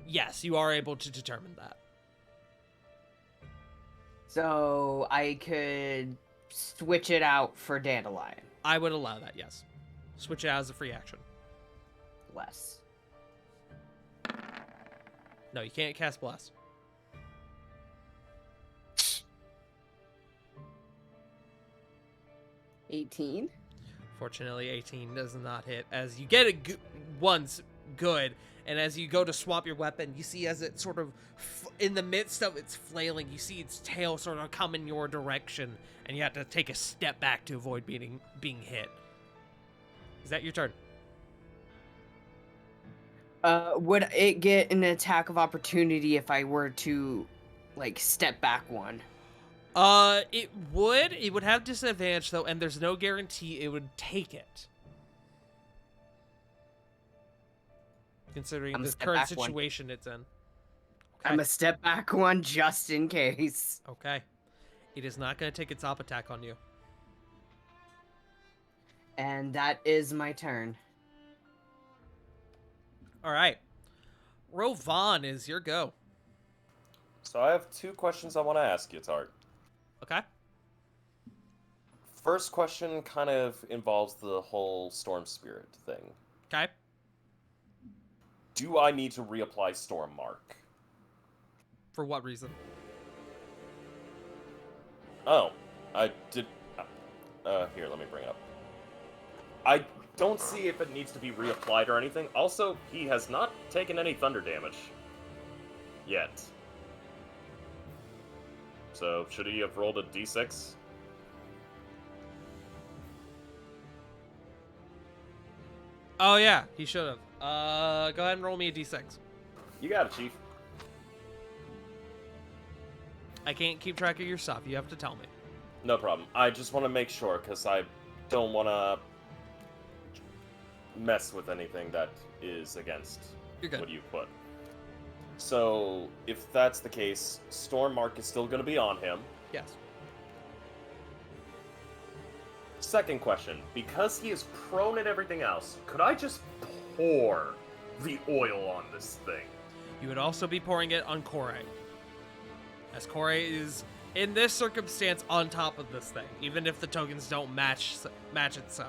A: Yes, you are able to determine that.
K: So I could switch it out for Dandelion.
A: I would allow that, yes. Switch it out as a free action.
K: Less.
A: No, you can't cast Bless.
K: $18.
A: Fortunately, 18 does not hit, as you get it once, good. And as you go to swap your weapon, you see as it sort of, in the midst of its flailing, you see its tail sort of come in your direction, and you have to take a step back to avoid being hit. Is that your turn?
K: Would it get an attack of opportunity if I were to, like, step back one?
A: It would. It would have disadvantage, though, and there's no guarantee it would take it. Considering the current situation it's in. Okay.
K: I'm a step back one just in case.
A: Okay. It is not going to take its op attack on you.
K: And that is my turn.
A: All right. Rovan is your go.
D: So I have 2 questions I want to ask you, Tart.
A: Okay.
D: First question kind of involves the whole Storm Spirit thing.
A: Okay.
D: Do I need to reapply Storm Mark?
A: For what reason?
D: Oh, I did... here, let me bring it up. I don't see if it needs to be reapplied or anything. Also, he has not taken any thunder damage. Yet. So, should he have rolled a d6?
A: Oh, yeah, he should have. Go ahead and roll me a d6.
D: You got it, Chief.
A: I can't keep track of your stuff. You have to tell me.
D: No problem. I just want to make sure, because I don't want to mess with anything that is against what you put. So, if that's the case, Storm Mark is still going to be on him.
A: Yes.
D: Second question. Because he is prone at everything else, could I just pour the oil on this thing?
A: You would also be pouring it on Kore. As Kore is, in this circumstance, on top of this thing, even if the tokens don't match it so.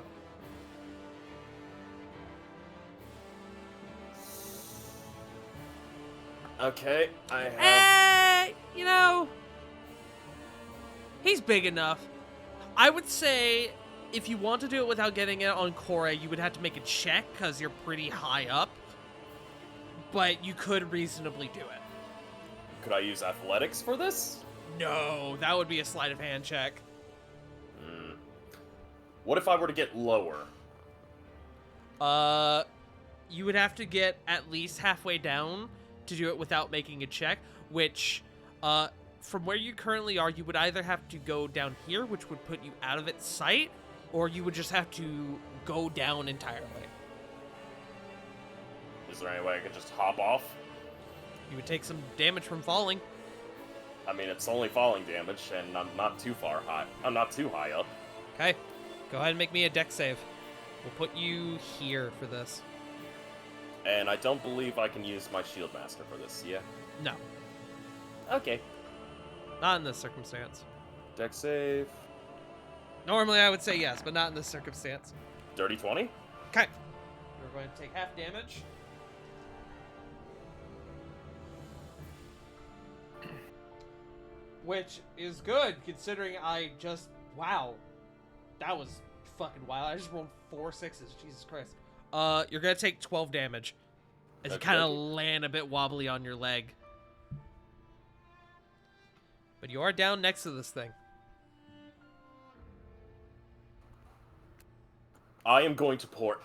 D: Okay, I have...
A: You know, he's big enough. I would say if you want to do it without getting it on Kore, you would have to make a check because you're pretty high up. But you could reasonably do it.
D: Could I use athletics for this?
A: No, that would be a sleight of hand check.
D: What if I were to get lower?
A: You would have to get at least halfway down to do it without making a check, which, from where you currently are, you would either have to go down here, which would put you out of its sight, or you would just have to go down entirely.
D: Is there any way I could just hop off?
A: You would take some damage from falling.
D: I mean, it's only falling damage, and I'm not too far high. I'm not too high up.
A: Okay, go ahead and make me a dex save. We'll put you here for this.
D: And I don't believe I can use my Shield Master for this, yeah?
A: No.
D: Okay.
A: Not in this circumstance.
D: Dex save.
A: Normally I would say yes, but not in this circumstance.
D: Dirty 20?
A: Okay. You're going to take half damage. Which is good, considering I just... Wow. That was fucking wild. I just rolled 4 6s. Jesus Christ. You're gonna take 12 damage. As you kind of land a bit wobbly on your leg. But you are down next to this thing.
D: I am going to pour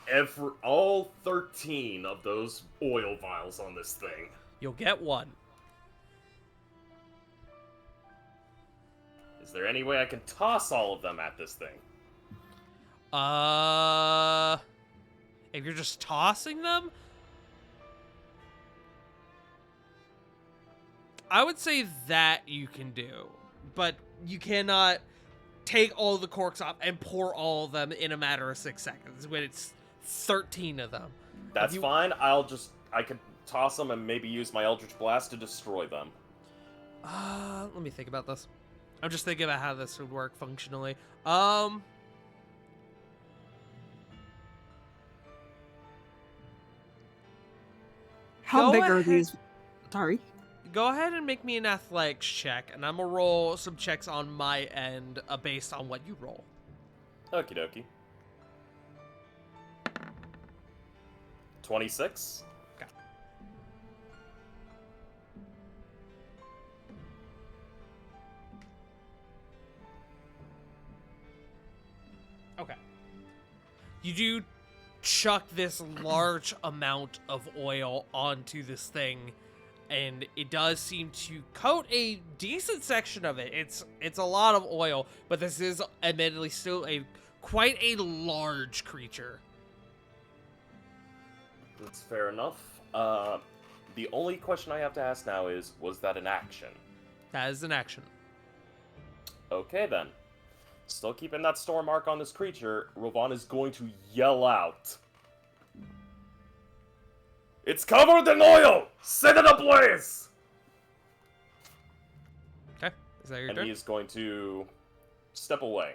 D: all 13 of those oil vials on this thing.
A: You'll get 1.
D: Is there any way I can toss all of them at this thing?
A: If you're just tossing them, I would say that you can do, but you cannot take all the corks off and pour all of them in a matter of 6 seconds when it's 13 of them.
D: That's fine. I could toss them and maybe use my Eldritch Blast to destroy them.
A: Let me think about this. I'm just thinking about how this would work functionally.
E: How big are these? Sorry.
A: Go ahead and make me an athletics check, and I'm gonna roll some checks on my end based on what you roll.
D: Okie dokie. 26.
A: Okay. You do chuck this large amount of oil onto this thing, and it does seem to coat a decent section of it. It's a lot of oil, but this is admittedly still quite a large creature.
D: That's fair enough. The only question I have to ask now is, was that an action?
A: That is an action.
D: Okay then. Still keeping that storm mark on this creature, Rovan is going to yell out. It's covered in oil! Set it ablaze!
A: Okay, is that your
D: And
A: turn?
D: he is going to step away.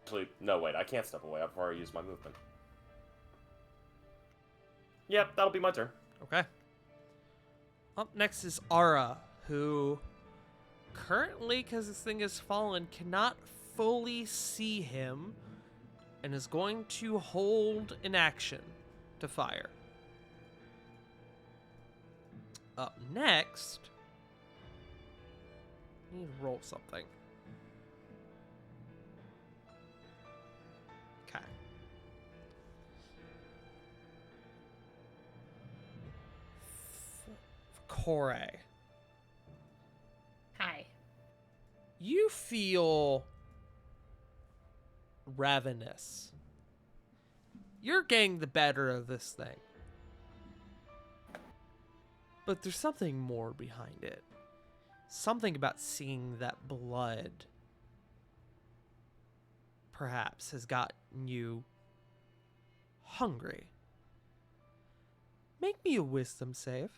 D: Actually, no, wait, I can't step away. I've already used my movement. Yep, that'll be my turn.
A: Okay. Up next is Ara, who currently, because this thing has fallen, cannot fully see him, and is going to hold an action to fire. Up next, I need to roll something. Okay. Kore.
I: Hi.
A: You feel ravenous. You're getting the better of this thing. But there's something more behind it. Something about seeing that blood perhaps has gotten you hungry. Make me a wisdom save.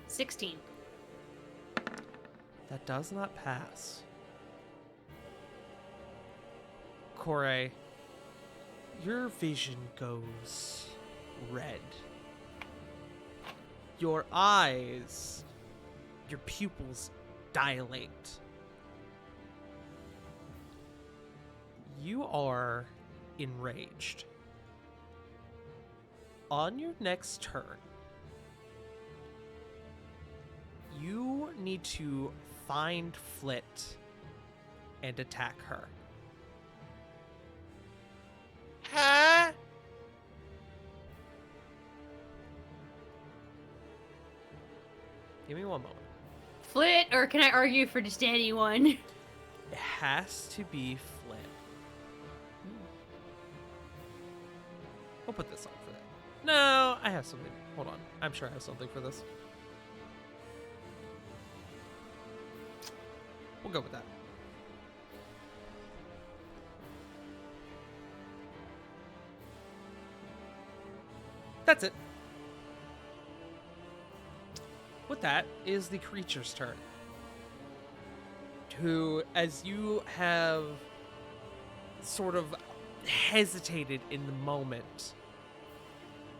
I: $16.
A: That does not pass. Kore, your vision goes red. Your eyes, your pupils dilate. You are enraged. On your next turn, you need to find Flit and attack her. Huh? Give me one moment.
I: Flit, or can I argue for just anyone?
A: It has to be Flit. We'll put this on for that. No, I have something. Hold on. I'm sure I have something for this. We'll go with that. That's it. With that is the creature's turn. Who, as you have sort of hesitated in the moment,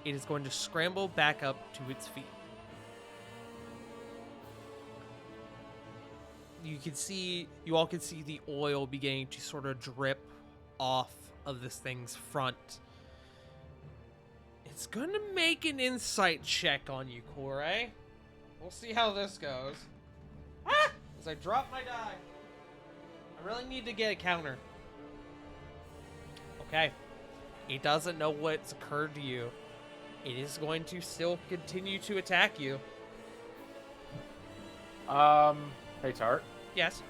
A: it is going to scramble back up to its feet. You all can see the oil beginning to sort of drip off of this thing's front. It's gonna make an insight check on you, Kore. We'll see how this goes. Ah! As I drop my die. I really need to get a counter. Okay. It doesn't know what's occurred to you. It is going to still continue to attack you.
C: Hey Tart.
A: Yes.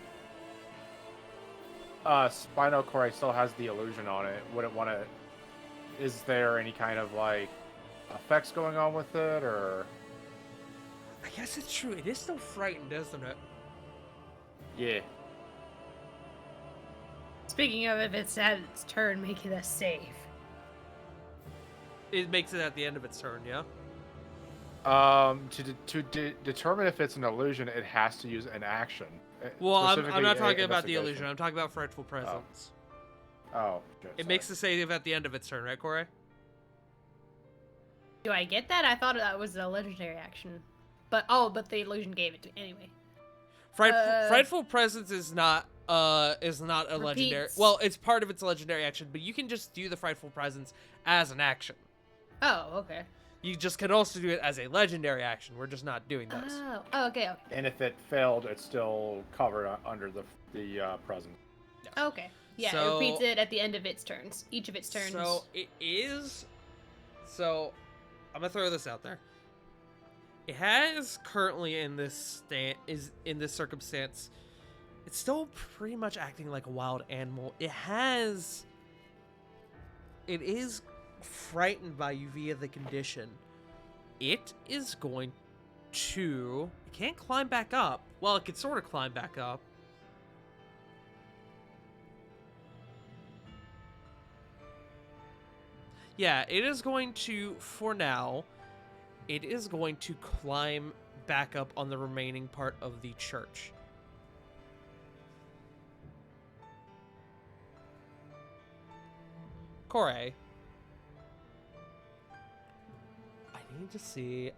C: Spino Core still has the illusion on it. Would it want to? Is there any kind of like effects going on with it, or?
A: I guess it's true. It is still frightened, isn't it?
C: Yeah.
I: Speaking of, if it's at its turn, make it a save.
A: It makes it at the end of its turn, yeah?
C: To determine if it's an illusion, it has to use an action.
A: Well, I'm
C: Specifically
A: not
C: a
A: talking about the
C: investigation.
A: illusion. I'm talking about Frightful Presence.
C: Oh. Shit,
A: It makes the save at the end of its turn, right, Kore?
I: Do I get that? I thought that was a legendary action. But the illusion gave it to anyway.
A: Frightful Presence is not a legendary.
I: Repeats.
A: Well, it's part of its legendary action, but you can just do the Frightful Presence as an action.
I: Oh, okay.
A: You just can also do it as a legendary action. We're just not doing those.
I: Oh, okay.
C: And if it failed, it's still covered under the present.
I: Okay. Yeah,
A: So-
I: it repeats it at the end of its turns. Each of its turns.
A: So it is. So I'm gonna throw this out there. It has currently in this circumstance, it's still pretty much acting like a wild animal. It is frightened by you via the condition. It is going to. It can't climb back up. Well, it can sort of climb back up. Yeah, it is going to, for now, it is going to climb back up on the remaining part of the church. Corey. I need to see,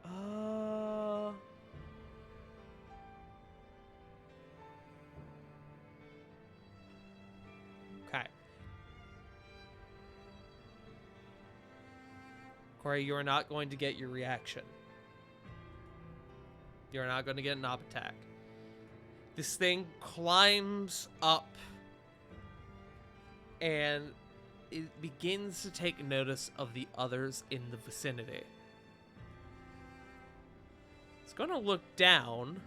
A: okay. Corey, you are not going to get your reaction. You're not going to get an op attack. This thing climbs up and it begins to take notice of the others in the vicinity. It's going to look down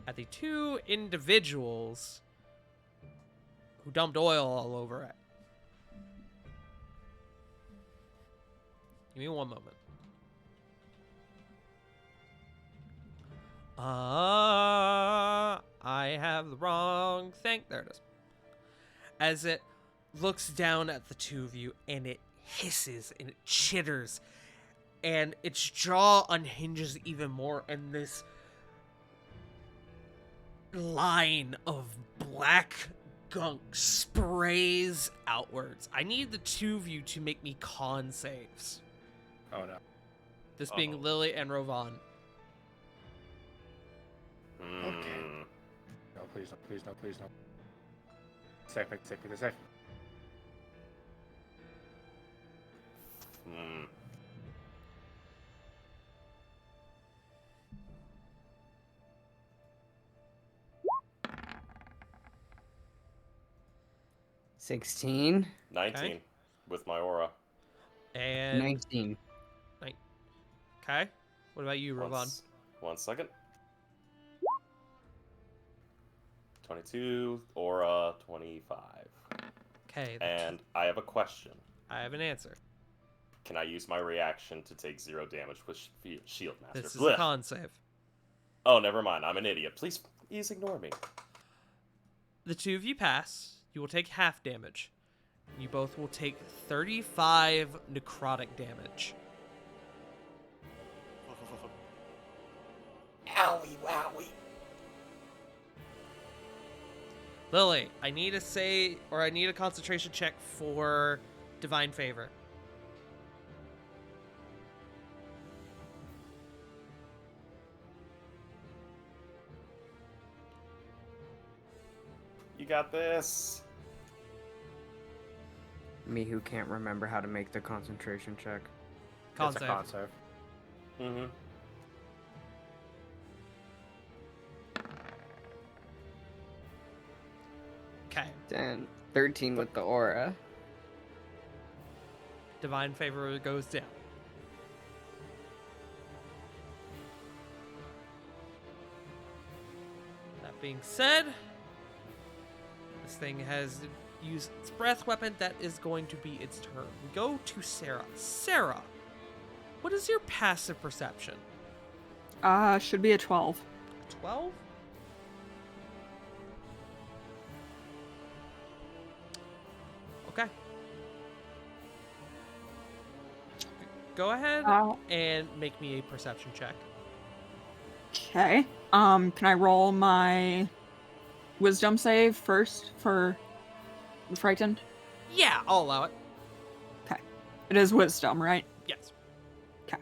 A: at the two individuals who dumped oil all over it. Give me one moment. I have the wrong thing. There it is. As it looks down at the two of you, and it hisses and it chitters, and its jaw unhinges even more, and this line of black gunk sprays outwards. I need the two of you to make me con saves.
C: Oh no.
A: This being Lily and Rovan.
C: Okay. No, please, no, please, no, please, no. Safe.
K: 16.
D: 19
A: Okay.
D: with my aura.
A: And
K: 19.
A: okay. What about you, Rovan?
D: 1 second. 22, aura 25.
A: Okay.
D: And I have a question.
A: I have an answer.
D: Can I use my reaction to take 0 damage with Shield Master?
A: This is
D: Blech.
A: a con save.
D: Oh, never mind. I'm an idiot. Please ignore me.
A: The two of you pass. You will take half damage. You both will take 35 necrotic damage.
D: Owie, wowie.
A: Lily, I need a concentration check for Divine Favor.
D: You got this.
K: Me who can't remember how to make the concentration check.
A: Con
C: It's a
A: save.
C: con save.
D: Mm-hmm.
A: Okay.
K: 10. 13 with the aura.
A: Divine Favor goes down. That being said, this thing has used its breath weapon. That is going to be its turn. We go to Sarah. Sarah, what is your passive perception?
E: Should be a 12.
A: 12? Okay. Go ahead and make me a perception check.
E: Okay. Can I roll my wisdom save first for the frightened?
A: Yeah, I'll allow it.
E: Okay. It is wisdom, right?
A: Yes.
E: Okay.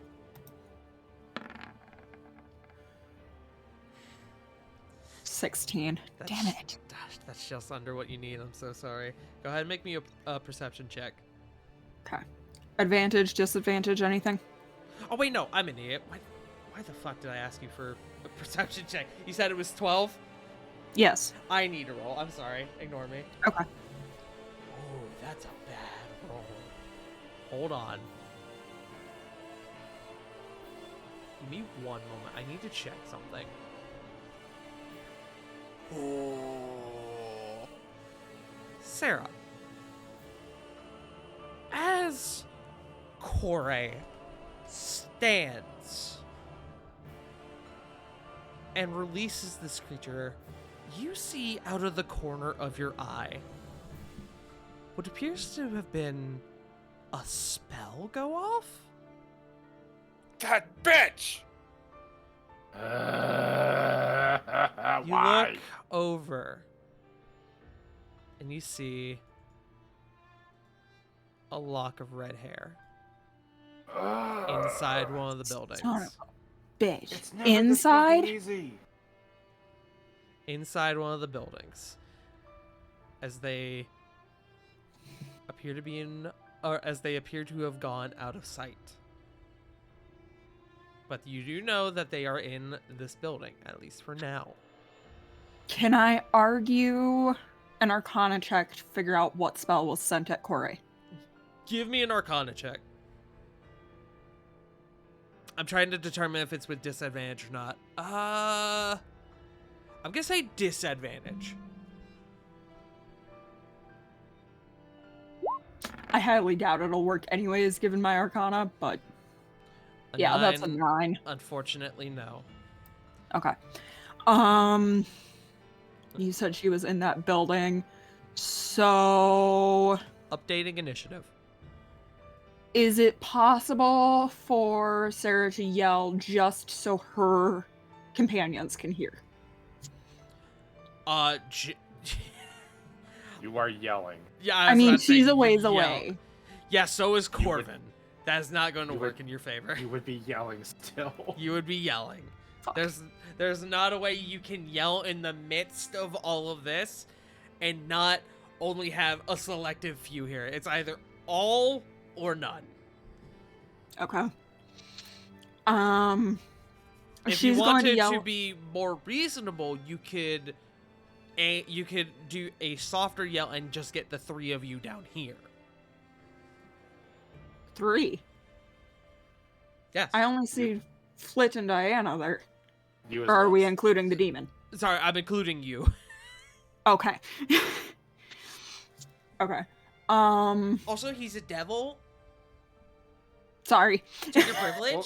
E: 16. Damn it.
A: That's just under what you need. I'm so sorry. Go ahead and make me a perception check.
E: Okay. Advantage, disadvantage, anything?
A: Oh, wait, no. I'm an idiot. Why the fuck did I ask you for a perception check? You said it was 12?
E: Yes.
A: I need to roll. I'm sorry. Ignore me.
E: Okay.
A: Oh, that's a bad roll. Hold on. Give me one moment. I need to check something. Oh. Sarah. As Kore stands and releases this creature, you see out of the corner of your eye what appears to have been a spell go off.
B: That bitch!
A: You
C: Why?
A: look over and you see a lock of red hair inside one of the buildings.
E: Son of a bitch.
C: It's never this
E: Inside?
C: fucking easy.
A: Inside one of the buildings, as they appear to be as they appear to have gone out of sight. But you do know that they are in this building, at least for now.
E: Can I argue an Arcana check to figure out what spell was sent at Kore?
A: Give me an Arcana check. I'm trying to determine if it's with disadvantage or not. I'm gonna say disadvantage.
E: I highly doubt it'll work anyways, given my Arcana, but yeah, that's a 9.
A: Unfortunately, no.
E: Okay. You said she was in that building, so
A: Updating initiative.
E: is it possible for Sarah to yell just so her companions can hear?
C: You are yelling.
A: Yeah,
E: I mean,
A: was about to say,
E: she's a
A: you
E: ways
A: yell.
E: away.
A: Yeah, so is
C: You would-
A: Corvin. That is not going to
C: you
A: work
C: would-
A: in your favor.
C: You would be yelling still.
A: You would be yelling.
E: Fuck.
A: There's not a way you can yell in the midst of all of this and not only have a selective few here. It's either all or none.
E: Okay.
A: If
E: she's
A: you
E: going
A: wanted
E: to yell.
A: to be more reasonable, you could do a softer yell and just get the 3 of you down here.
E: 3.
A: Yes.
E: I only see Flit and Diana there.
C: You as
E: Or are
C: well.
E: we including the demon?
A: Sorry, I'm including you.
E: Okay. Okay.
A: Also, he's a devil.
E: Sorry.
A: Take your privilege.
C: Well,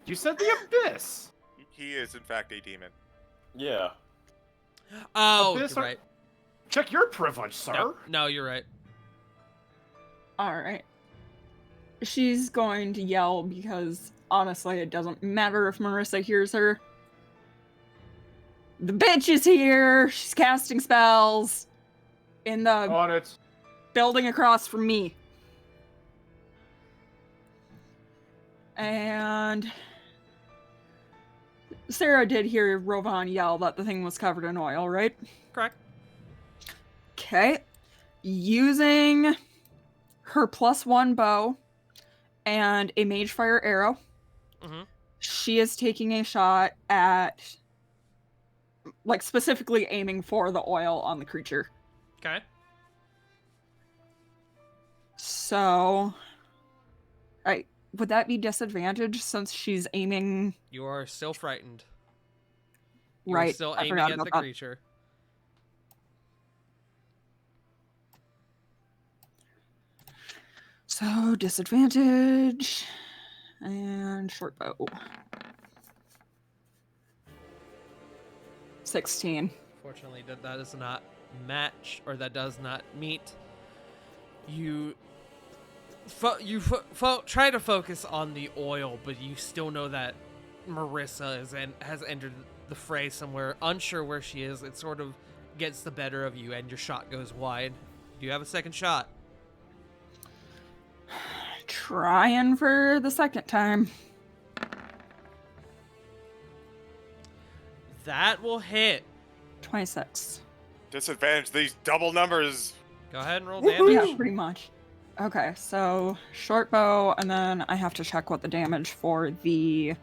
C: you said the abyss.
B: He is, in fact, a demon.
D: Yeah.
A: Oh,
C: Abyss
A: you're
C: are-
A: right.
C: Check your privilege, sir.
A: No, you're right.
E: Alright. She's going to yell because, honestly, it doesn't matter if Marissa hears her. The bitch is here! She's casting spells! In the
C: On it.
E: building across from me. And Sarah did hear Rovan yell that the thing was covered in oil, right?
A: Correct.
E: Okay. Using her +1 bow and a mage fire arrow,
A: Mm-hmm.
E: she is taking a shot at, like, specifically aiming for the oil on the creature.
A: Okay.
E: So, would that be disadvantage since she's aiming
A: You are still frightened. You're
E: right?
A: still
E: I
A: aiming
E: forgot
A: at the
E: about that.
A: creature.
E: So disadvantage and short bow. 16.
A: Fortunately, that does not match, or that does not meet. You try to focus on the oil, but you still know that Marissa has entered the fray somewhere. Unsure where she is, it sort of gets the better of you, and your shot goes wide. Do you have a second shot?
E: Trying for the second time.
A: That will hit.
E: 26.
B: Disadvantage these double numbers.
A: Go ahead and roll
E: Yeah,
A: damage.
E: pretty much. Okay, so short bow, and then I have to check what the damage for the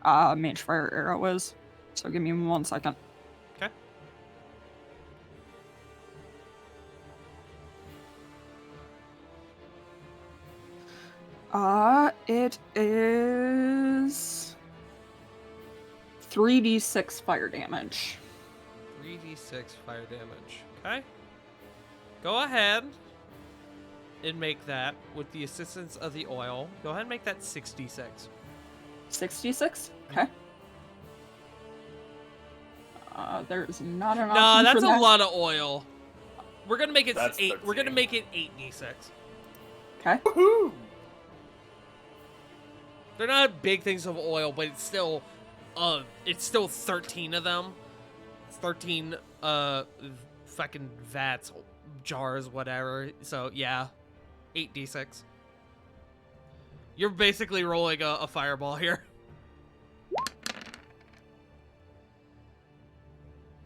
E: mage fire arrow is. So give me 1 second.
A: Okay.
E: It is 3d6 fire damage.
A: 3d6 fire damage. Okay. Go ahead and make that with the assistance of the oil. Go ahead and make that 66.
E: 66? Okay. There's not an
A: No,
E: option
A: that's
E: for
A: a
E: that.
A: lot of oil. We're gonna make it
D: That's
A: 8. We're gonna
D: 13.
A: make it 8d6.
E: Okay.
A: They're not big things of oil, but it's still 13 of them. It's 13 fucking vats, jars, whatever. So yeah, 8d6. You're basically rolling a fireball here.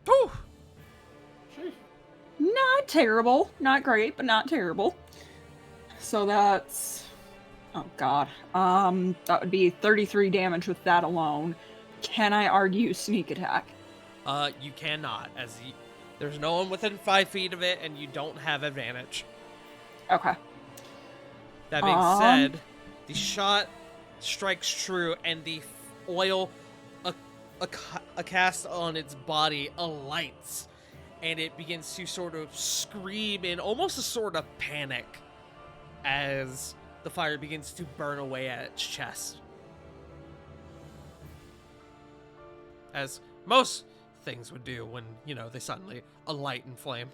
A: Whew.
E: Not terrible. Not great, but not terrible. So that's... Oh god. That would be 33 damage with that alone. Can I argue sneak attack?
A: You cannot, as there's no one within 5 feet of it, and you don't have advantage.
E: Okay.
A: That being said, the shot strikes true, and the oil, a cast on its body, alights, and it begins to sort of scream in almost a sort of panic as the fire begins to burn away at its chest. As most things would do when, they suddenly alight in flame.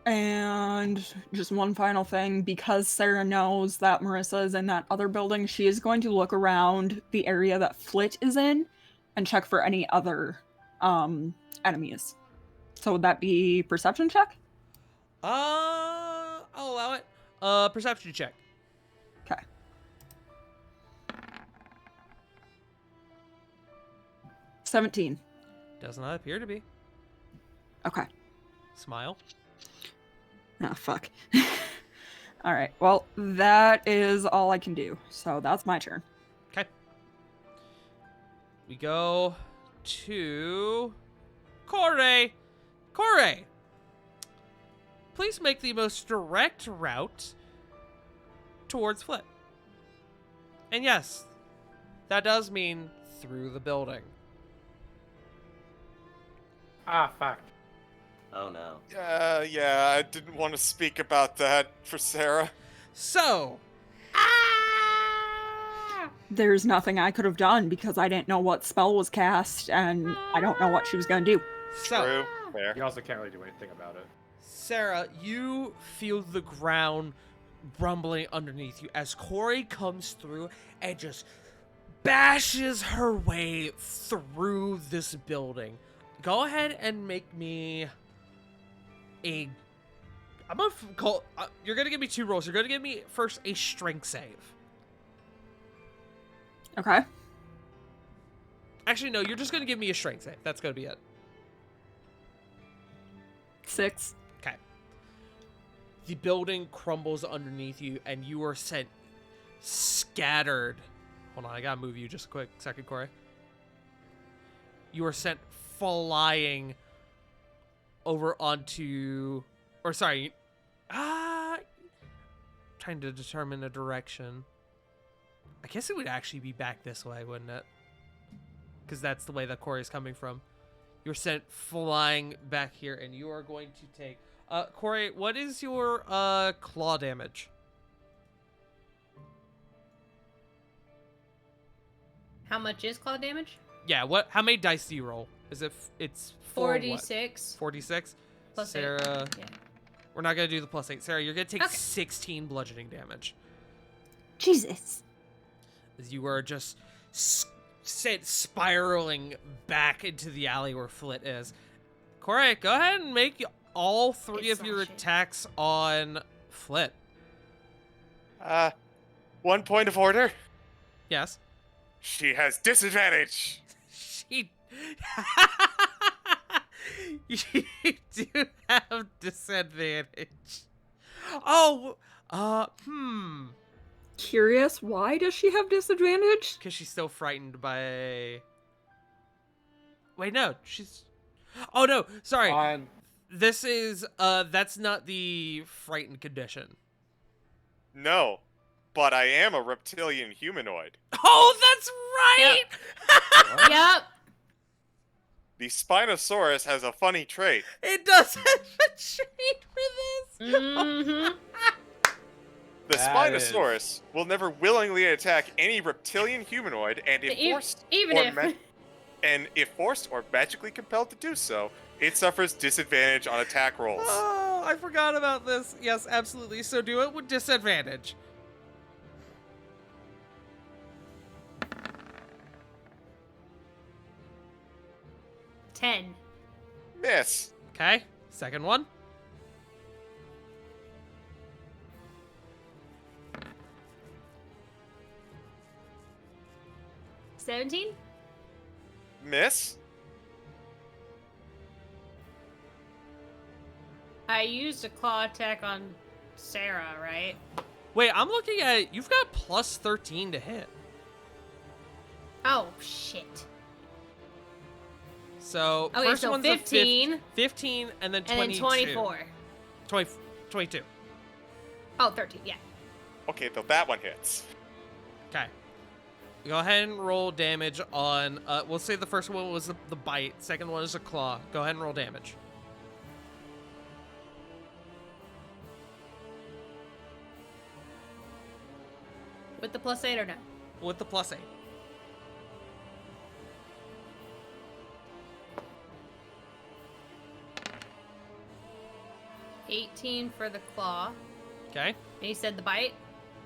E: And just one final thing, because Sarah knows that Marissa is in that other building, she is going to look around the area that Flit is in and check for any other enemies. So would that be perception check?
A: I'll allow it. Perception check.
E: Okay. $17.
A: Does not appear to be.
E: Okay.
A: Smile.
E: Ah, fuck. Alright, well, that is all I can do. So that's my turn.
A: Okay. We go to Corey. Corey, please make the most direct route towards Flit. And yes, that does mean through the building.
C: Ah, fuck.
D: Oh no.
B: Yeah, I didn't want to speak about that for Sarah.
A: So,
E: There's nothing I could have done because I didn't know what spell was cast and I don't know what she was going to do.
B: True. Fair.
C: You also can't really do anything about it.
A: Sarah, you feel the ground rumbling underneath you as Corey comes through and just bashes her way through this building. Go ahead and make me a... I'm gonna call... you're gonna give me 2 rolls. You're gonna give me first a strength save.
E: Okay.
A: Actually, no, you're just gonna give me a strength save. That's gonna be it.
E: 6.
A: Okay. The building crumbles underneath you, and you are sent scattered. Hold on, I gotta move you just a quick second, Corey. You are sent flying over onto... Or, sorry. Trying to determine a direction. I guess it would actually be back this way, wouldn't it? Because that's the way that Corey's coming from. You're sent flying back here, and you are going to take... Corey, what is your claw damage?
I: How much is claw damage?
A: Yeah, how many dice do you roll? Is it... It's
I: 46.
A: 46?
I: Plus 8.
A: Sarah...
I: Yeah.
A: We're not going to do the +8. Sarah, you're going to take
I: Okay.
A: 16 bludgeoning damage.
E: Jesus.
A: As you are just sent spiraling back into the alley where Flit is. Corey, go ahead and make all 3 of your
I: Exhaustion.
A: attacks on Flit.
B: 1 point of order.
A: Yes.
B: She has disadvantage.
A: She You do have disadvantage. Oh,
E: Curious, why does she have disadvantage?
A: because she's so frightened by. Wait, no, she's. Oh no, sorry.
C: On
A: This is that's not the frightened condition.
B: No, but I am a reptilian humanoid.
A: Oh, that's right.
I: Yep.
B: The Spinosaurus has a funny trait.
A: It does have a trait for this.
I: Mm-hmm.
B: The
C: That is-
B: Spinosaurus will never willingly attack any reptilian humanoid, and if forced if forced or magically compelled to do so, it suffers disadvantage on attack rolls.
A: Oh, I forgot about this. Yes, absolutely. So do it with disadvantage.
I: Ten.
B: Miss.
A: Okay, second one.
I: $17?
B: Miss.
I: I used a claw attack on Sarah, right?
A: Wait, I'm looking at you've got plus 13 to hit.
I: Oh, shit.
A: So
I: Okay,
A: first
I: so
A: one's
I: 15.
A: a 15 and then
I: And
A: 22.
I: then 24.
A: 22.
I: Oh, 13, yeah.
B: Okay, though that one hits.
A: Okay. Go ahead and roll damage on we'll say the first one was the bite, second one is a claw. Go ahead and roll damage.
I: With the +8 or no?
A: With the +8.
I: $18 for the claw.
A: Okay.
I: And you said the bite?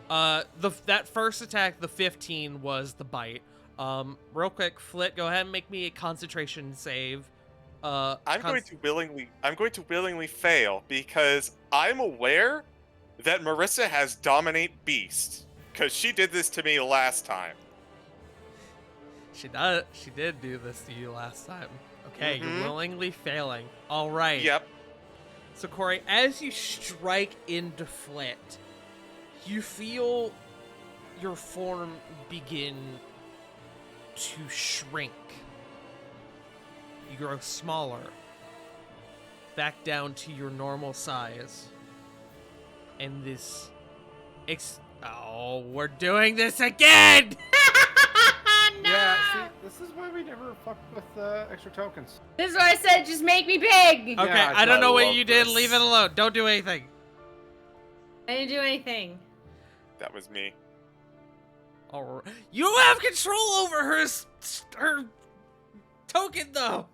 A: That first attack, the 15 was the bite. Real quick, Flit, go ahead and make me a concentration save.
B: I'm going to willingly fail because I'm aware that Marissa has dominate beast because she did this to me last time.
A: She did do this to you last time. Okay,
B: Mhm.
A: you're willingly failing. All right.
B: Yep.
A: So Corey, as you strike into Flit, you feel your form begin to shrink. You grow smaller, back down to your normal size. And this oh, we're doing this again!
C: Yeah, see, this is why we never fuck with extra tokens.
I: This is what I said, just make me big!
A: Okay,
C: Yeah,
A: I don't know what
D: love
A: you did.
D: this.
A: Leave it alone. Don't do anything.
I: I didn't do anything.
B: That was me.
A: All right. You don't have control over her token, though.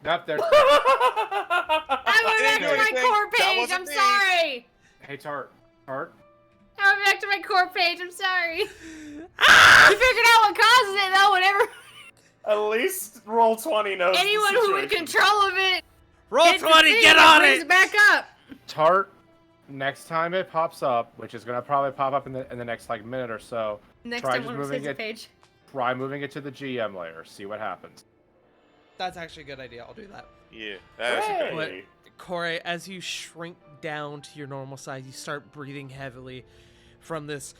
C: Not there.
I: I went back
B: didn't do
I: to my
B: anything.
I: core
B: That
I: page,
B: wasn't
I: I'm
B: me.
I: sorry!
C: Hey, Tart. Tart.
I: I went back to my core page, I'm sorry. You figured out what causes it, though, whenever
D: At least roll 20 knows
I: anyone
D: the
I: who in
D: situation.
I: control of it
A: Roll
I: hits the
A: 20,
I: thing,
A: get on
I: brings
A: it!
I: back up.
C: Tart. Next time it pops up, which is gonna probably pop up in the next like minute or so,
I: Next
C: Try
I: time
C: just
I: one of us
C: moving
I: hits a
C: it.
I: page.
C: try moving it to the GM layer. See what happens.
A: That's actually a good idea. I'll do that.
B: Yeah, that's a good
D: Hey.
B: idea.
A: Corey, as you shrink down to your normal size, you start breathing heavily from this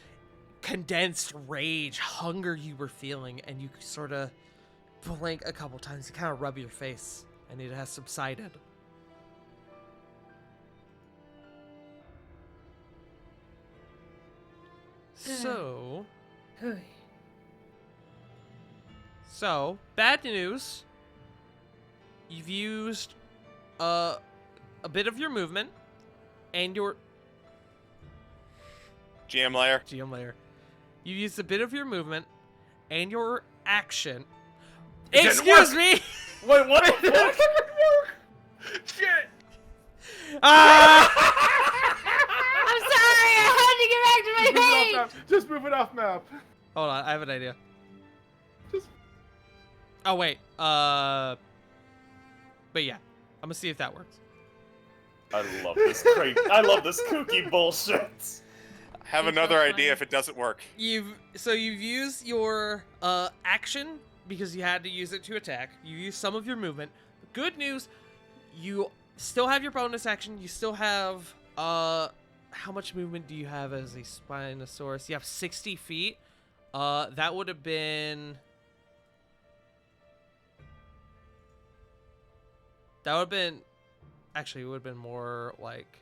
A: condensed rage, hunger you were feeling, and you sort of blink a couple times. You kind of rub your face, and it has subsided. So, bad news. You've used a bit of your movement and your
B: GM layer.
A: GM layer. You used a bit of your movement and your action.
D: It didn't
A: Excuse
D: work.
A: me.
D: Wait, what? What?
C: Shit!
A: Ah!
I: I'm sorry, I had to get back to my page.
C: Just move it off map.
A: Hold on, I have an idea.
C: Just-
A: Oh wait. But yeah, I'm gonna see if that works.
D: I love this great. I love this kooky bullshit.
B: Have
I: It's
B: another
I: so
B: idea
I: funny.
B: if it doesn't work.
A: You've used your action because you had to use it to attack. You used some of your movement. The good news, you still have your bonus action. You still have, how much movement do you have as a Spinosaurus? You have 60 feet. That would have been... Actually, it would have been more like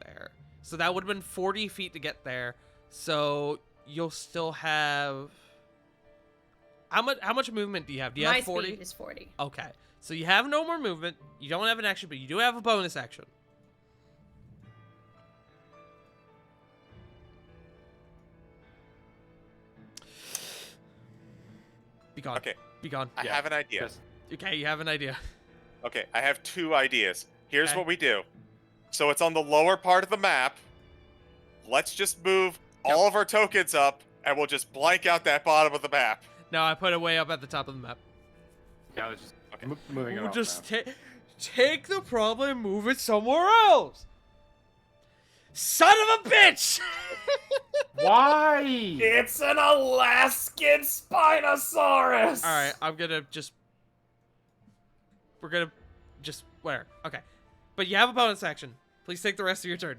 A: there. So that would have been 40 feet to get there. So you'll still have... How much movement do you have? Do you
I: My
A: have 40?
I: speed is 40.
A: Okay. So you have no more movement. You don't have an action, but you do have a bonus action. Be gone.
B: Okay.
A: Be gone.
B: I have an idea.
A: Okay, you have an idea.
B: Okay, I have 2 ideas. Here's
A: Okay.
B: what we do. So it's on the lower part of the map. Let's just move all of our tokens up, and we'll just blank out that bottom of the map.
A: No, I put it way up at the top of the map.
C: Yeah, I was just moving it
A: We'll
C: off
A: just
C: now.
A: take the problem and move it somewhere else. Son of a bitch!
C: Why?
D: It's an Alaskan Spinosaurus!
A: Alright, I'm gonna just... We're gonna just... Where? Okay. But you have a bonus action. Please take the rest of your turn.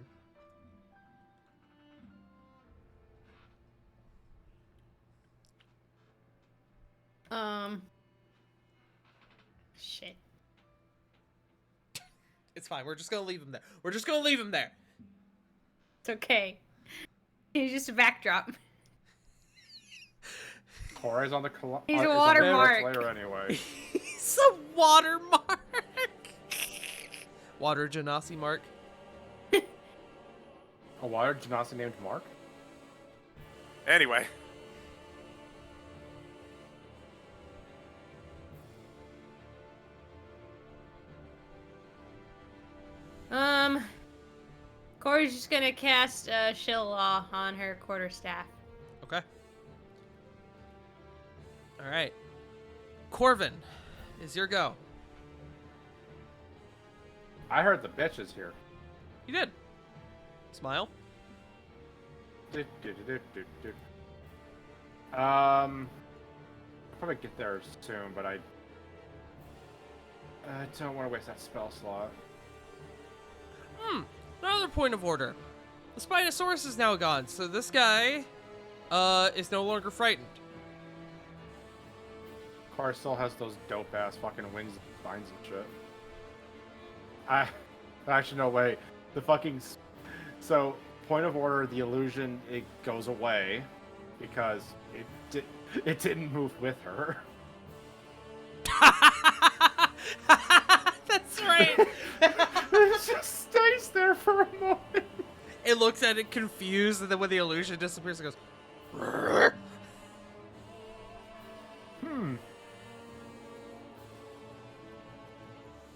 I: Shit.
A: It's fine. We're just gonna leave him there. We're just gonna leave him there.
I: It's okay. He's just a backdrop.
C: Cora's on the
I: He's a
C: is on the
I: watermark.
C: correct layer anyway.
A: He's a watermark. Water Genasi mark.
C: A water genasi named Mark?
B: Anyway.
I: Corey's just gonna cast Shill Law on her quarterstaff.
A: Okay. Alright. Corvin, is your go.
C: I heard the bitches here.
A: You did. Smile.
C: I'll probably get there soon, but I don't want to waste that spell slot.
A: Another point of order. The Spinosaurus is now gone, so this guy is no longer frightened.
C: Car still has those dope ass fucking wings and spines and shit. Actually, no, wait. The fucking. So, point of order, the illusion, it goes away because it didn't move with her.
A: That's right.
C: It just stays there for a moment.
A: It looks at it confused, and then when the illusion disappears, it goes.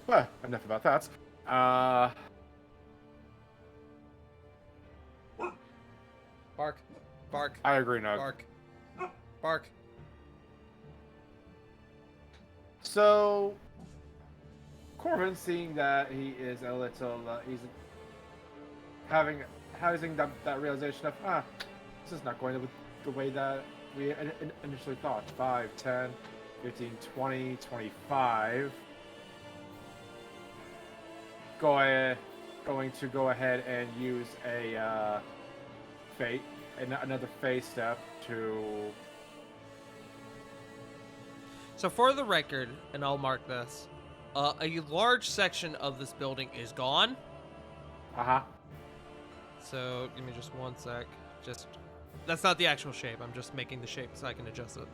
C: Well, enough about that.
A: Bark. Bark.
C: I agree, Nug.
A: Bark. Bark.
C: So, Corvin, seeing that he is a little, he's having that realization of, this is not going the way that we initially thought. 5, 10, 15, 20, 25. Going to go ahead and use a fate, another phase step to.
A: So for the record, and I'll mark this, a large section of this building is gone. So give me just one sec. That's not the actual shape. I'm just making the shape so I can adjust it.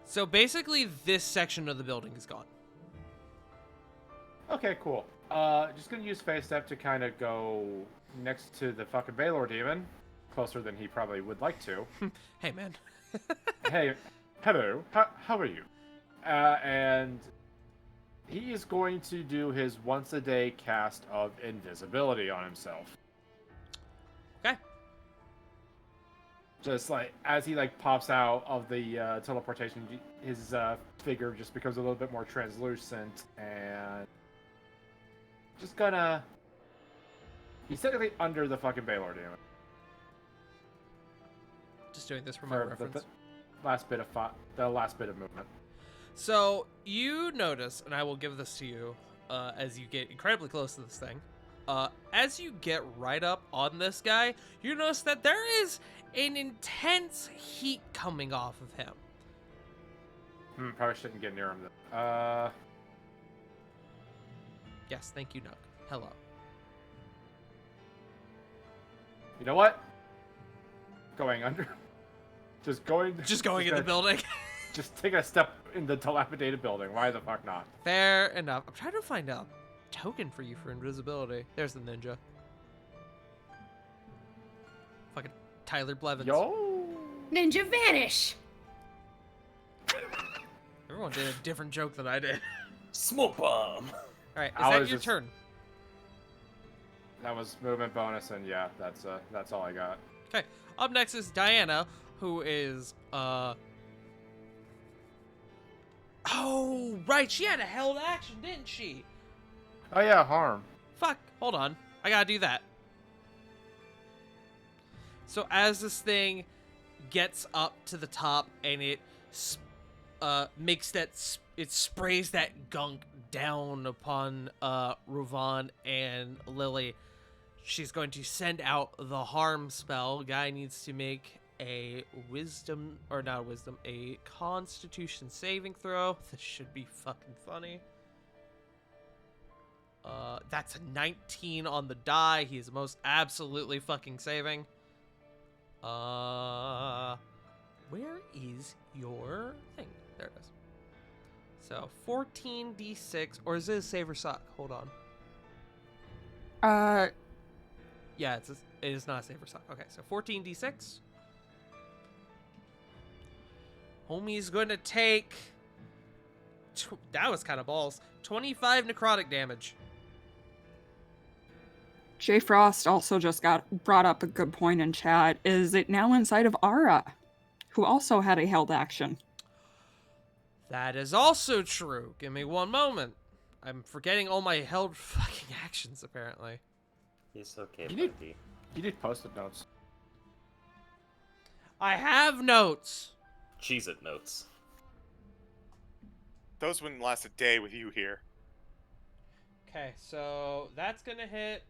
A: So basically, this section of the building is gone.
C: Okay, cool. Just gonna use phase step to kind of go next to the fucking Baylor demon, closer than he probably would like to.
A: Hey, man.
C: Hey, hello. How are you? And he is going to do his once a day cast of invisibility on himself.
A: Okay.
C: Just like as he pops out of the teleportation, his figure just becomes a little bit more translucent, and just gonna. He's technically under the fucking Baylor demon.
A: Just doing this for my
C: For
A: reference.
C: the last bit of movement.
A: So you notice, and I will give this to you as you get incredibly close to this thing. As you get right up on this guy, you notice that there is an intense heat coming off of him.
C: Probably shouldn't get near him. Then.
A: Yes, thank you, Nook. Hello.
C: You know what? Going under. Just going
A: in the building.
C: Just take a step in the dilapidated building. Why the fuck not?
A: Fair enough. I'm trying to find a token for you for invisibility. There's the ninja. Fucking Tyler Blevins.
C: Yo.
I: Ninja vanish.
A: Everyone did a different joke than I did.
D: Smoke bomb.
A: All right, is
C: I
A: that
C: was
A: your
C: just-
A: turn?
C: That was movement bonus, and yeah, that's all I got.
A: Okay. Up next is Diana, who is Oh, right. She had a held action, didn't she?
C: Oh yeah, harm.
A: Fuck. Hold on. I gotta do that. So as this thing gets up to the top and it it sprays that gunk down upon Ruvan and Lily, she's going to send out the harm spell. Guy needs to make a a constitution saving throw. This should be fucking funny. That's a 19 on the die. He is most absolutely fucking saving. Where is your thing? There it is. So 14d6, or is it a save or suck? Hold on. Yeah, it is not a save or suck. Okay, so 14d6. Homie's going to take... that was kind of balls. 25 necrotic damage.
E: Jay Frost also just brought up a good point in chat. Is it now inside of Ara, who also had a held action?
A: That is also true. Give me one moment. I'm forgetting all my held fucking actions, apparently.
D: It's okay,
C: You need-
D: buddy.
C: You need post-it notes.
A: I have notes.
D: Cheez-It notes.
B: Those wouldn't last a day with you here.
A: Okay, so that's gonna hit.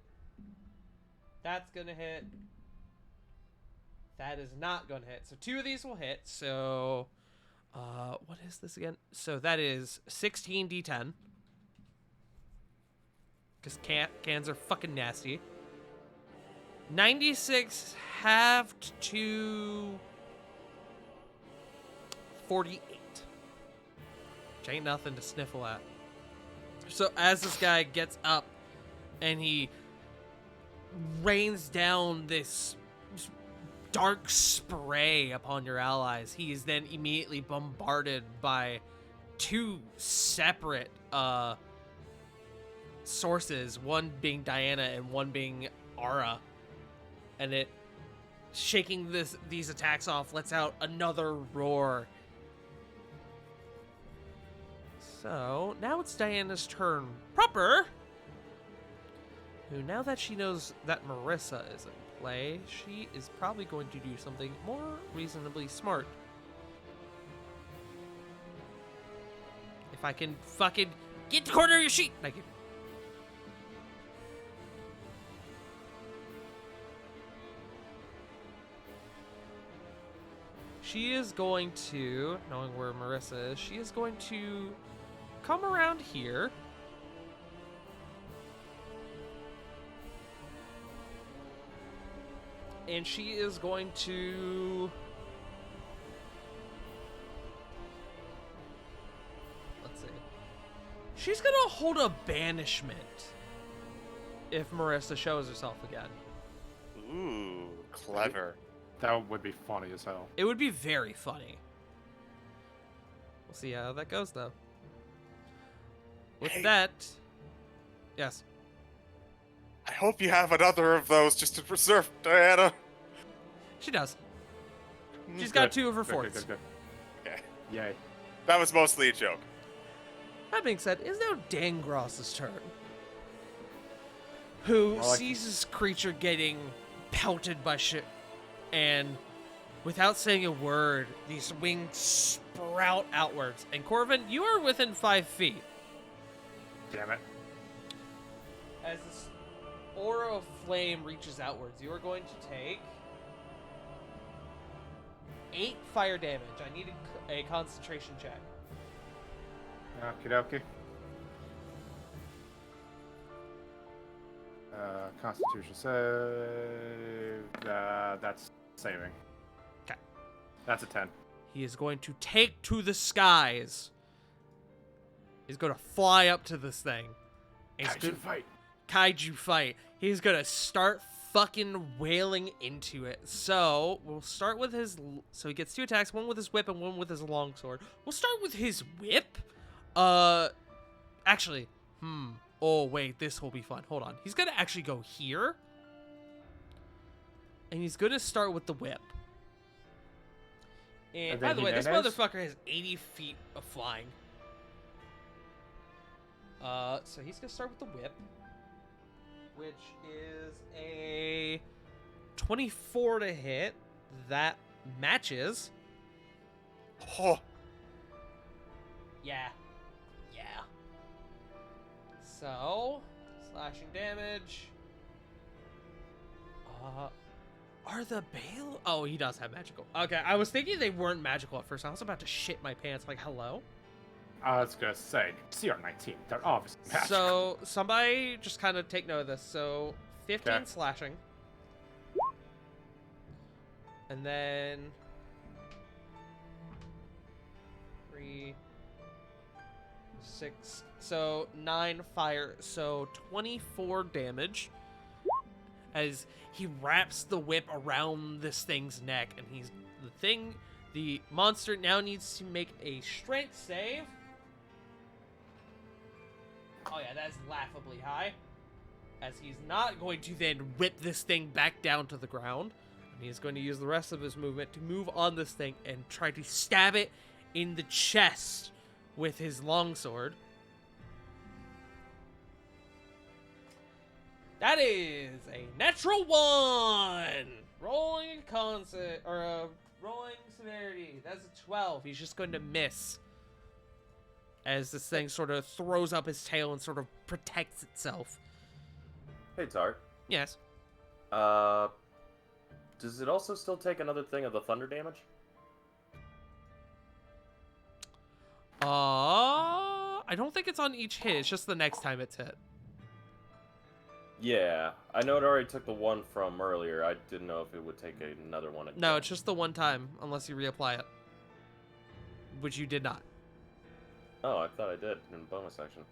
A: That's gonna hit. That is not gonna hit. So 2 of these will hit. So, what is this again? So that is 16d10. Because cans are fucking nasty. 96 halved to 48. Which ain't nothing to sniffle at. So as this guy gets up and he rains down this dark spray upon your allies, he is then immediately bombarded by 2 separate sources, one being Diana and one being Ara. And it, shaking these attacks off, lets out another roar. So, now it's Diana's turn proper. Who, now that she knows that Marissa is in play, she is probably going to do something more reasonably smart. If I can fucking get the corner of your sheet! Thank you. She is going to, knowing where Marissa is, she is going to come around here. And she is going to... let's see. She's going to hold a banishment if Marissa shows herself again.
B: Ooh, clever.
C: That would be funny as hell.
A: It would be very funny. We'll see how that goes, though. With
B: Hey.
A: that... Yes.
B: I hope you have another of those just to preserve Diana.
A: She does. She's
C: Good.
A: got 2 of her
C: Good,
A: fourths.
C: good.
B: Okay.
C: Yay.
B: That was mostly a joke.
A: That being said, it's now Dangross's turn. Who
C: More like-
A: sees his creature getting pelted by shit and Without saying a word, these wings sprout outwards. And Corvin, you are within 5 feet.
C: Damn it.
A: As this aura of flame reaches outwards, you are going to take 8 fire damage. I need a concentration check.
C: Okie dokie. Constitution save. That's saving.
A: Okay.
C: That's a 10.
A: He is going to take to the skies. He's going to fly up to this thing.
C: Kaiju fight.
A: Kaiju fight. He's going to start fucking wailing into it. So, we'll start with his... So he gets 2 attacks, one with his whip and one with his longsword. We'll start with his whip. Actually, oh, wait, this will be fun. Hold on. He's going to actually go here. And he's going to start with the whip. And by the way, this motherfucker has 80 feet of flying. So he's going to start with the whip. Which is a 24 to hit. That matches.
B: Oh,
A: Yeah. Yeah. So, slashing damage. Are the Bale? Oh, he does have magical. Okay, I was thinking they weren't magical at first. I was about to shit my pants. Like, hello?
C: I was gonna say, CR19, they're obviously magical.
A: So, somebody just kind of take note of this. So, 15
C: Okay.
A: slashing. And then... 3... 6... So, 9 fire. So, 24 damage. As he wraps the whip around this thing's neck. And the monster now needs to make a strength save. Oh yeah, that is laughably high. As he's not going to then whip this thing back down to the ground. And he's going to use the rest of his movement to move on this thing and try to stab it in the chest with his longsword. That is a natural 1! Rolling rolling severity. That's a 12. He's just going to miss. As this thing sort of throws up his tail and sort of protects itself.
D: Hey, Tar.
A: Yes.
D: Does it also still take another thing of the thunder damage?
A: I don't think it's on each hit. It's just the next time it's hit.
D: Yeah, I know it already took the one from earlier. I didn't know if it would take another one again.
A: No, it's just the one time, unless you reapply it. Which you did not.
D: Oh, I thought I did in the bonus section.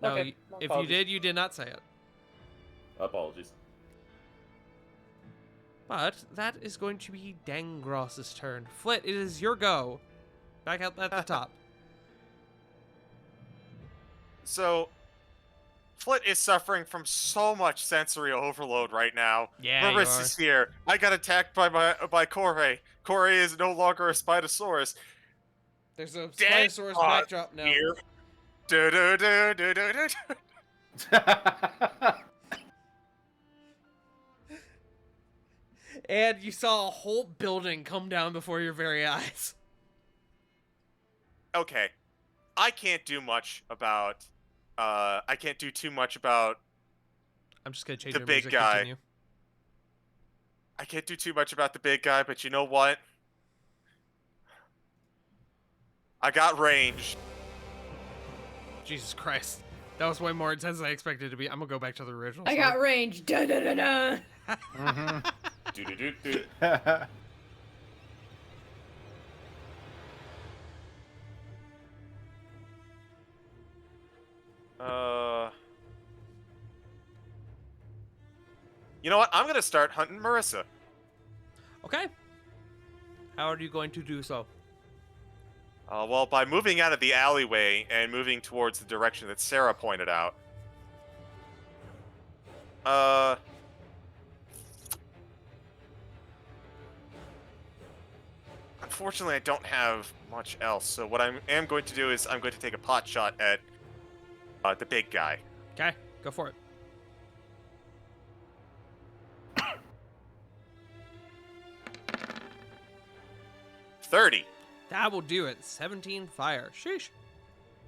A: No,
D: Okay,
A: if you
D: apologies.
A: did, you did not say it.
D: Apologies.
A: But that is going to be Dangross's turn. Flit, it is your go. Back out at the top.
B: so Flit is suffering from so much sensory overload right now.
A: Yeah, you
B: Maris
A: are.
B: is here. I got attacked by Corey. Corey is no longer a Spinosaurus.
A: There's a
B: Dead
A: Spinosaurus
B: on
A: backdrop now.
B: Here. Du-du-du-du-du-du.
A: And you saw a whole building come down before your very eyes.
B: Okay, I can't do much about. I can't do too much about.
A: I'm just gonna change
B: The
A: your
B: big
A: music.
B: guy.
A: Continue.
B: I can't do too much about the big guy, but you know what? I got range.
A: Jesus Christ. That was way more intense than I expected it to be. I'm gonna go back to the original.
I: I got range. Da da da da.
D: Do-do-do-do.
B: You know what? I'm gonna start hunting Marissa.
A: Okay. How are you going to do so?
B: Well, by moving out of the alleyway and moving towards the direction that Sarah pointed out. Unfortunately, I don't have much else. So what I am going to do is I'm going to take a pot shot at the big guy.
A: Okay, go for it.
B: 30.
A: That will do it. 17 fire. Sheesh.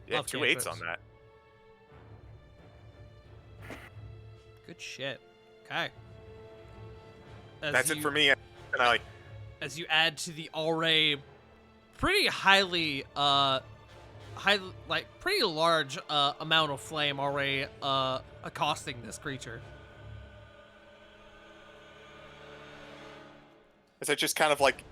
B: Yeah,
A: Love
B: 2 8s on
A: cantrips.
B: that.
A: Good shit. Okay.
B: That's it for me. And I
A: As you add to the already pretty highly, pretty large amount of flame already accosting this creature.
B: Is it just kind of like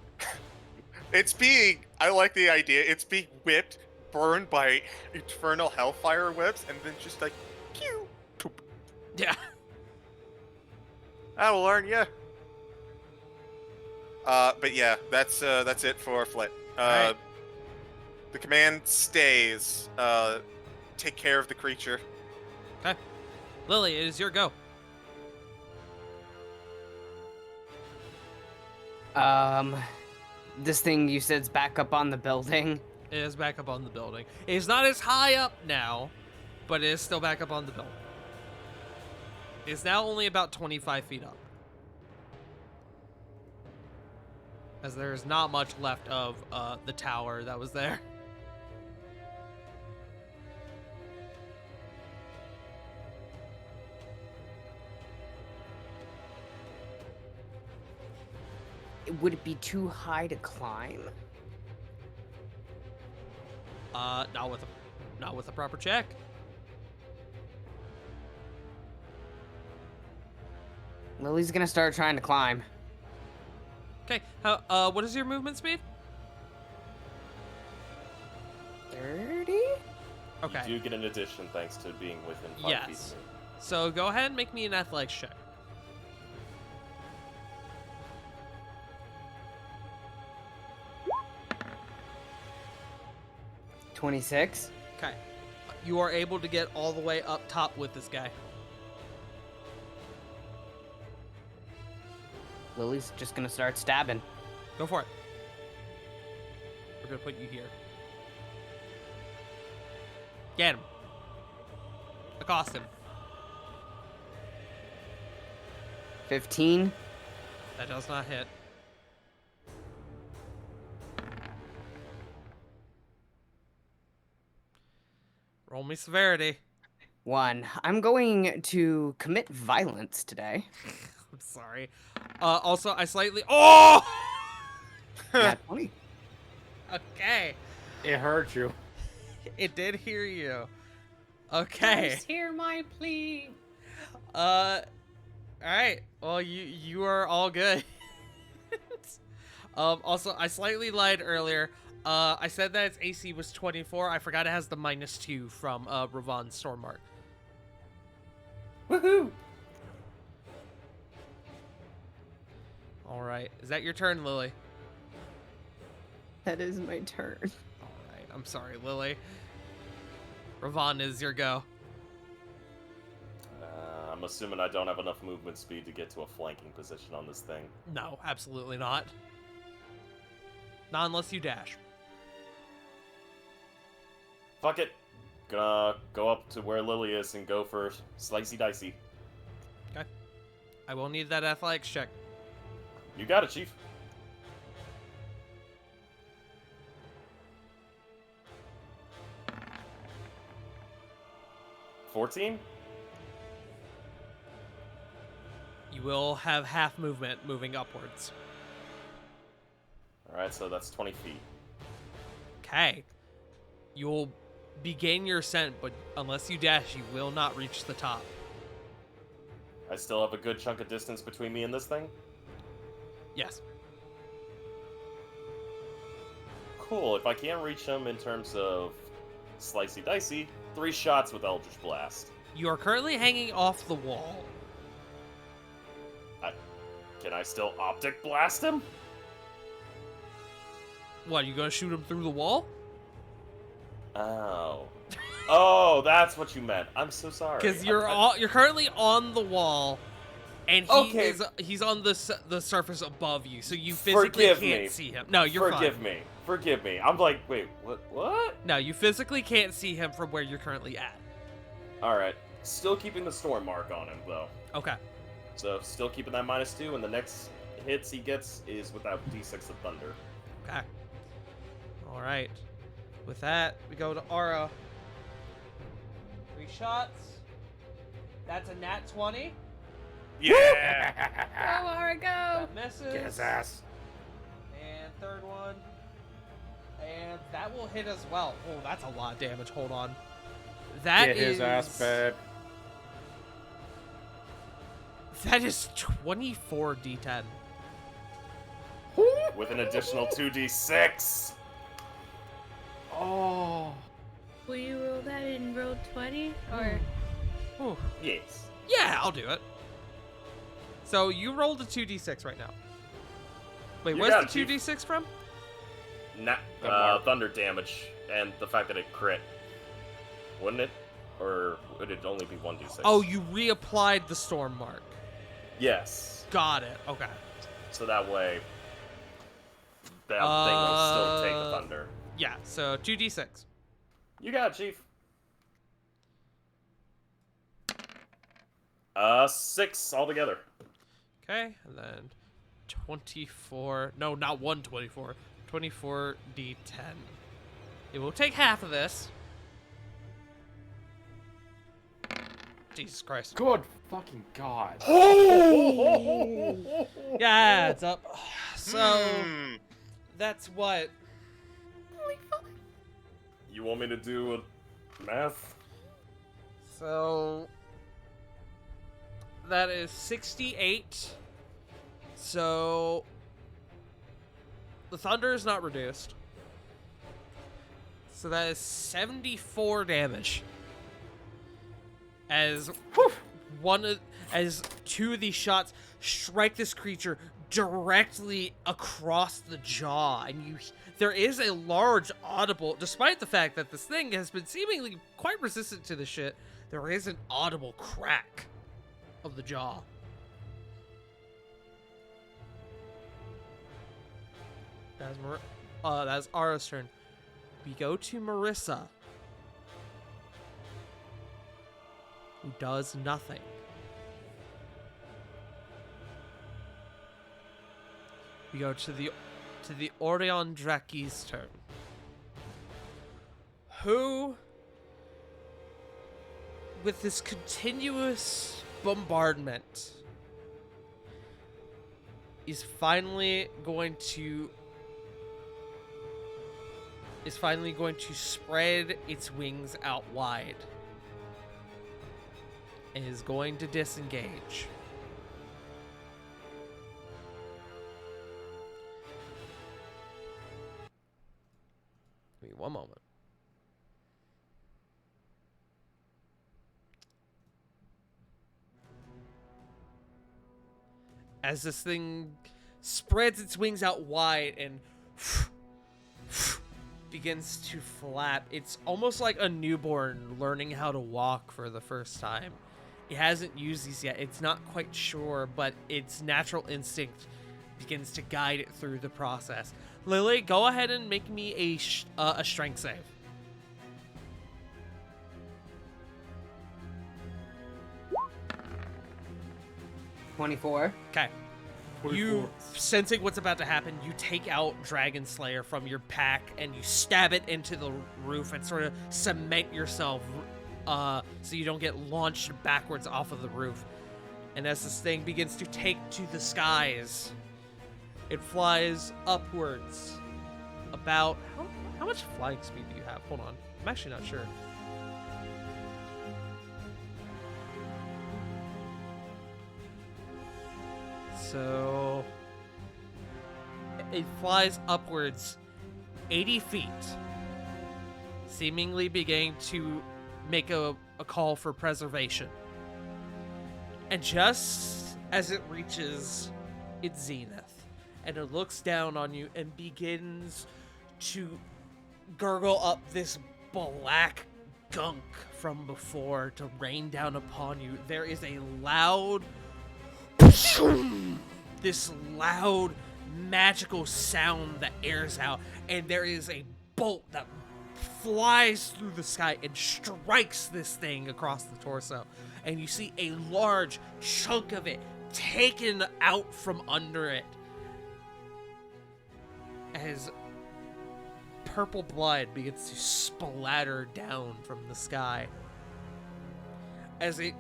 B: I like the idea. It's being whipped, burned by infernal hellfire whips, and then just like pew, poop.
A: Yeah.
B: I will learn, yeah. But yeah, that's it for Flit.
A: Alright.
B: The command stays. Take care of the creature.
A: Okay. Lily, it is your go.
K: This thing you said's back up on the building.
A: It is back up on the building. It is not as high up now, but it is still back up on the building. It's now only about 25 feet up. As there is not much left of the tower that was there.
K: Would it be too high to climb?
A: Not with a proper check.
K: Lily's gonna start trying to climb.
A: Okay. What is your movement speed?
K: 30?
A: Okay.
D: You do get an addition thanks to being within 5 feet.
A: Yes. So go ahead and make me an athletics check.
K: $26.
A: Okay. You are able to get all the way up top with this guy.
K: Lily's just gonna start stabbing.
A: Go for it. We're gonna put you here. Get him. Accost him.
K: 15.
A: That does not hit. Roll me severity.
K: 1. I'm going to commit violence today.
A: I'm sorry. Also, I slightly. Oh!
K: Nat 20.
A: Okay.
C: It hurt you.
A: It did hear you. Okay.
F: Just hear my plea.
A: All right. Well, you are all good. Also, I slightly lied earlier. I said that its AC was 24. I forgot it has the -2 from Ravon's Stormmark.
K: Woohoo!
A: All right. Is that your turn, Lily?
K: That is my turn.
A: All right. I'm sorry, Lily. Ravon is your go.
D: I'm assuming I don't have enough movement speed to get to a flanking position on this thing.
A: No, absolutely not. Not unless you dash.
D: Fuck it. Gonna go up to where Lily is and go for slicey dicey.
A: Okay. I will need that athletics check.
D: You got it, Chief. $14?
A: You will have half movement moving upwards.
D: Alright, so that's 20 feet.
A: Okay. You'll begin your ascent, but unless you dash, you will not reach the top.
D: I still have a good chunk of distance between me and this thing?
A: Yes.
D: Cool, if I can't reach him in terms of slicey dicey, 3 shots with Eldritch Blast.
A: You are currently hanging off the wall.
D: Can I still Optic Blast him?
A: What, you gonna shoot him through the wall?
D: Oh. Oh, that's what you meant. I'm so sorry.
A: Because you're currently on the wall, and he's on the surface above you, so you physically can't see him. No, you're fine.
D: Forgive me. I'm like, wait, what?
A: No, you physically can't see him from where you're currently at.
D: Alright. Still keeping the storm mark on him, though.
A: Okay.
D: So, still keeping that -2, and the next hits he gets is without D6 of Thunder.
A: Okay. All right. With that, we go to Aura. 3 shots. That's a nat 20.
B: Yeah!
I: Go, Aura, go!
A: That misses.
C: Get his ass.
A: And third one. And that will hit as well. Oh, that's a lot of damage. Hold on. That
C: Get his ass, babe.
A: That is 24 d10.
D: With an additional 2d6.
C: Oh.
I: Will you roll that in roll 20? Or
A: Ooh.
D: Yes.
A: Yeah, I'll do it. So you rolled a 2d6 right now. Wait,
D: You
A: where's
D: got
A: the
D: it, Chief.
A: 2d6 from?
D: Thunder damage and the fact that it crit. Wouldn't it? Or would it only be 1d6?
A: Oh, you reapplied the storm mark.
D: Yes.
A: Got it. Okay.
D: So that way, that thing will still take the thunder.
A: Yeah, so 2d6.
D: You got it, Chief. 6 altogether.
A: Okay, and then 24. No, not 124. 24 d10. It will take half of this. Jesus Christ.
C: Good fucking god.
A: Yeah, it's up. So,
B: Hmm.
A: that's what?
D: You want me to do a math?
A: So, that is 68. So, the thunder is not reduced. So that is 74 damage. As as 2 of these shots strike this creature directly across the jaw, and there is a large audible, despite the fact that this thing has been seemingly quite resistant to the shit, there is an audible crack of the jaw. That's Ara's turn. We go to Marissa, who does nothing. We go to the Orion Draki's turn, who, with this continuous bombardment, is finally going to spread its wings out wide and is going to disengage. Give me one moment. As this thing spreads its wings out wide and begins to flap, it's almost like a newborn learning how to walk for the first time. It hasn't used these yet. It's not quite sure, but its natural instinct begins to guide it through the process. Lily, go ahead and make me a strength save.
K: $24.
A: Okay. You, sensing what's about to happen, you take out Dragon Slayer from your pack and you stab it into the roof and sort of cement yourself so you don't get launched backwards off of the roof. And as this thing begins to take to the skies, it flies upwards. About how much flying speed do you have? Hold on, I'm actually not sure. So it flies upwards 80 feet, seemingly beginning to make a call for preservation. And just as it reaches its zenith, and it looks down on you and begins to gurgle up this black gunk from before to rain down upon you, there is a loud, this loud magical sound that airs out, and there is a bolt that flies through the sky and strikes this thing across the torso, and you see a large chunk of it taken out from under it as purple blood begins to splatter down from the sky. As it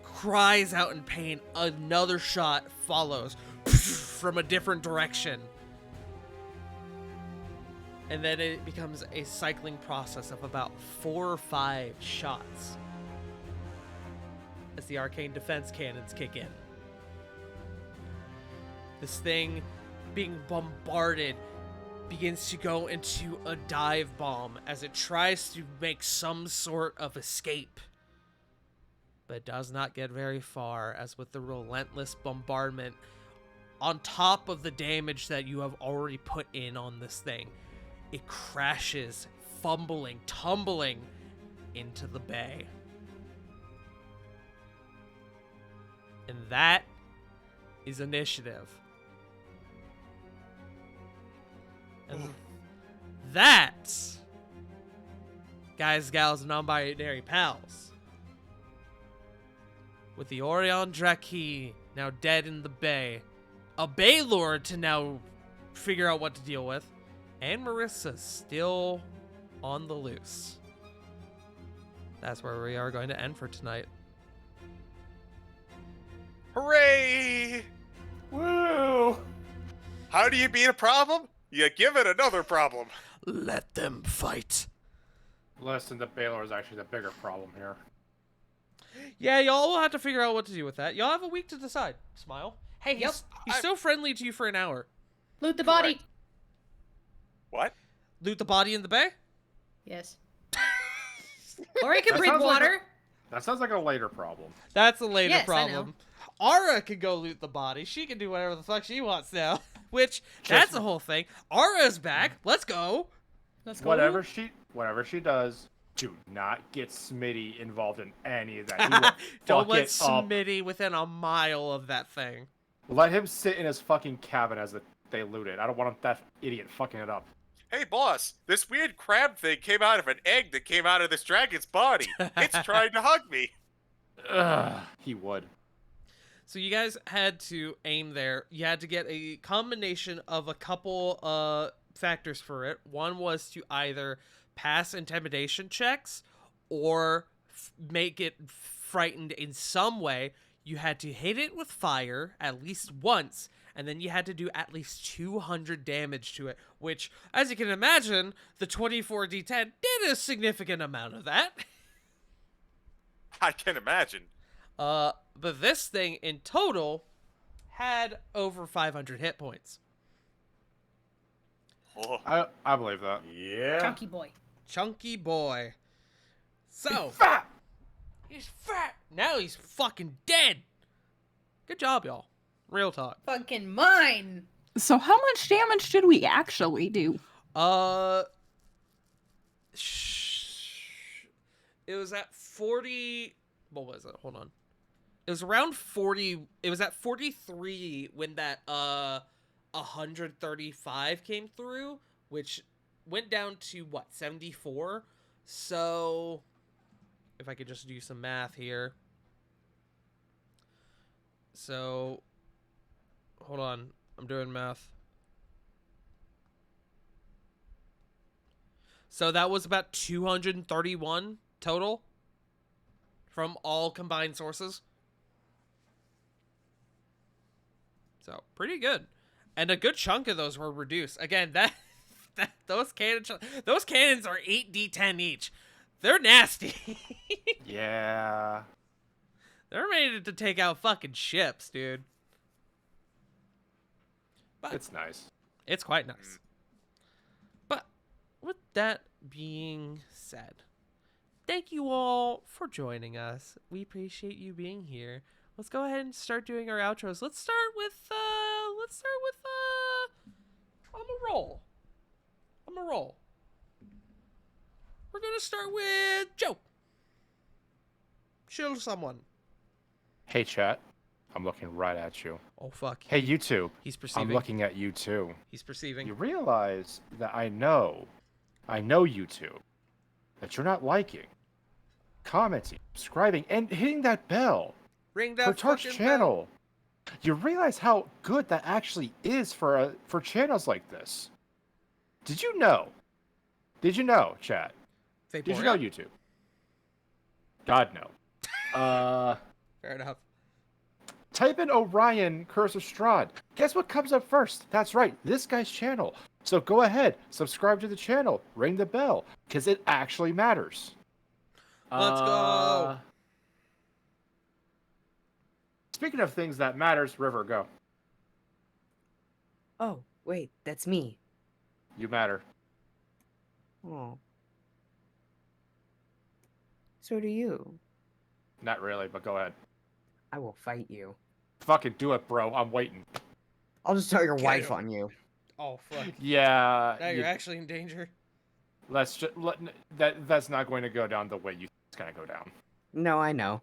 A: cries out in pain, another shot follows from a different direction. And then it becomes a cycling process of about 4 or 5 shots as the arcane defense cannons kick in. This thing, being bombarded, begins to go into a dive bomb as it tries to make some sort of escape, but does not get very far, as with the relentless bombardment on top of the damage that you have already put in on this thing, it crashes, fumbling, tumbling into the bay. And that is initiative. And that, guys, gals, and non-binary pals, with the Orion Draki now dead in the bay, a Bay Lord to now figure out what to deal with, and Marissa still on the loose. That's where we are going to end for tonight.
B: Hooray!
D: Woo!
B: How do you beat a problem? You give it another problem.
J: Let them fight.
C: Listen, the Baylor is actually the bigger problem here.
A: Yeah, y'all will have to figure out what to do with that. Y'all have a week to decide. Smile. Hey, he's so friendly to you for an hour.
I: Loot the body.
B: What?
A: Loot the body in the bay?
I: Yes. Or it can
C: That
I: breathe
C: sounds like
I: water.
C: That sounds like a later problem.
A: That's a later
I: Yes, I
A: problem. Ara can go loot the body. She can do whatever the fuck she wants now. Which, that's the whole thing. Ara's back. Let's go.
I: Let's go.
C: Whatever she does, do not get Smitty involved in any of that. He will
A: Don't
C: fuck
A: let
C: it up.
A: Smitty within a mile of that thing.
C: Let him sit in his fucking cabin as they loot it. I don't want that idiot fucking it up.
B: Hey, boss, this weird crab thing came out of an egg that came out of this dragon's body. It's trying to hug me.
C: Ugh, he would.
A: So you guys had to aim there. You had to get a combination of a couple factors for it. One was to either pass intimidation checks or make it frightened in some way. You had to hit it with fire at least once, and then you had to do at least 200 damage to it, which, as you can imagine, the 24d10 did a significant amount of that.
B: I can imagine.
A: But this thing in total had over 500 hit points.
B: Oh.
C: I believe that.
D: Yeah.
I: Chunky boy.
A: Chunky boy. So,
C: Fat!
A: he's fat. Now he's fucking dead. Good job, y'all. Real talk.
I: Fucking mine.
E: So how much damage did we actually do?
A: It was at 40. What was it? Hold on. It was around 40. It was at 43 when that 135 came through, which went down to what, 74? So if I could just do some math here. So hold on, I'm doing math. So that was about 231 total from all combined sources. So pretty good, and a good chunk of those were reduced. Again, those cannons are 8d10 each. They're nasty.
C: Yeah.
A: They're made to take out fucking ships, dude. But
C: It's nice.
A: it's quite nice. But with that being said, thank you all for joining us. We appreciate you being here. Let's go ahead and start doing our outros. Let's start with I'm a roll. We're gonna start with Joe. Shield someone.
C: Hey, chat. I'm looking right at you.
A: Oh fuck.
C: Hey, YouTube.
A: He's perceiving.
C: I'm looking at you too.
A: He's perceiving.
C: You realize that I know YouTube, that you're not liking, commenting, subscribing, and hitting that bell
A: Ring
C: for
A: that
C: Torch
A: fucking
C: channel. You realize how good that actually is for channels like this. Did you know Did you know, chat? Did you know
A: Vaporeon?
C: YouTube? God, no.
A: Fair enough.
C: Type in Orion Curse of Strahd. Guess what comes up first? That's right, this guy's channel. So go ahead, subscribe to the channel, ring the bell, because it actually matters.
A: Let's go.
C: Speaking of things that matters, River, go.
K: Oh, wait, that's me.
C: You matter.
K: Oh. So do you.
C: Not really, but go ahead.
K: I will fight you.
C: Fucking do it, bro. I'm waiting.
K: I'll just tell your
B: Get
K: wife
B: him.
K: on you.
A: Oh fuck.
C: Yeah.
A: Now you're actually in danger.
C: Let's just that's not going to go down the way you think it's gonna go down.
K: No, I know.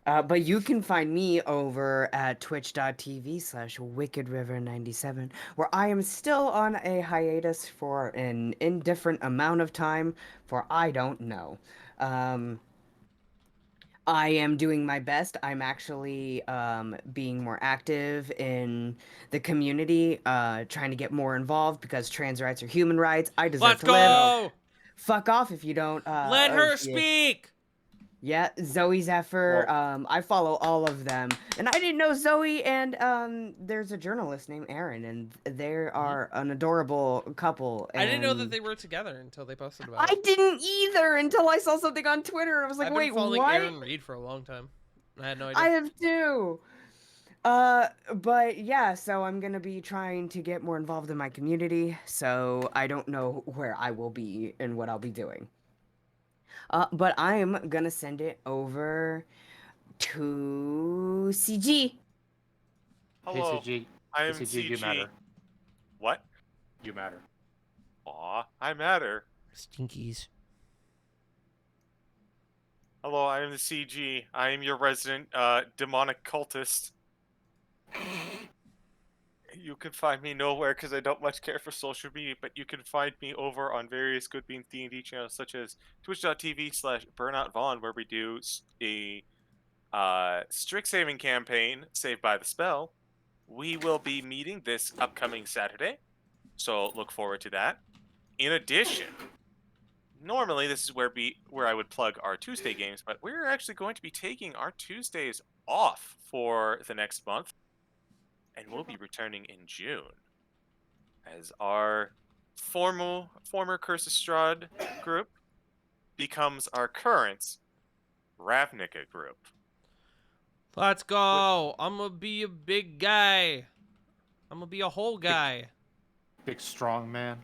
K: But you can find me over at twitch.tv/wickedriver97, where I am still on a hiatus for an indifferent amount of time, for I don't know. I am doing my best. I'm actually being more active in the community, trying to get more involved because trans rights are human rights. I deserve
A: Let's
K: to live.
A: go.
K: Fuck off if you don't.
A: Let her speak.
K: Yeah, Zoe Zephyr. I follow all of them, and I didn't know Zoe and there's a journalist named Aaron, and they are an adorable couple.
A: I didn't know that
K: and
A: they were together until they posted about
K: I
A: it.
K: didn't either until I saw something on Twitter, and I was like,
A: I've
K: wait,
A: been following
K: what?
A: Aaron Reed for a long time. I had no idea.
K: I have too. But yeah, so I'm gonna be trying to get more involved in my community. So I don't know where I will be and what I'll be doing. But I'm gonna send it over to CG.
B: Hello,
C: PCG,
B: I am
C: PCG, you
B: CG.
C: matter.
B: What?
C: You matter.
B: Aw, I matter.
A: Stinkies.
B: Hello, I am the CG. I am your resident demonic cultist. You can find me nowhere because I don't much care for social media, but you can find me over on various Good Bean D&D channels such as twitch.tv/BurnoutVaughn, where we do a Strixhaven campaign, Saved by the Spell. We will be meeting this upcoming Saturday, so look forward to that. In addition, normally this is where I would plug our Tuesday games, but we're actually going to be taking our Tuesdays off for the next month, and we'll be returning in June as our former Curse of Strahd group becomes our current Ravnica group.
A: Let's go. I'm gonna be a big guy. I'm gonna be a whole guy.
C: Big strong man.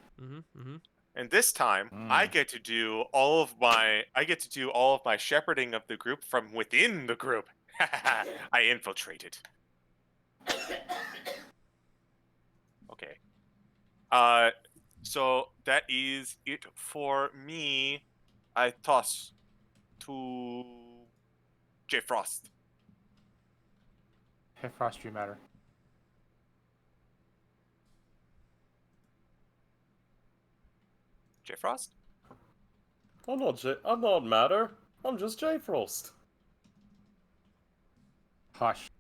B: And this time, I get to do all of my shepherding of the group from within the group. I infiltrated. Okay. So that is it for me. I toss to J Frost.
C: Hey, Frost, you matter.
B: J Frost?
D: I'm not Matter. I'm just J Frost.
C: Hush.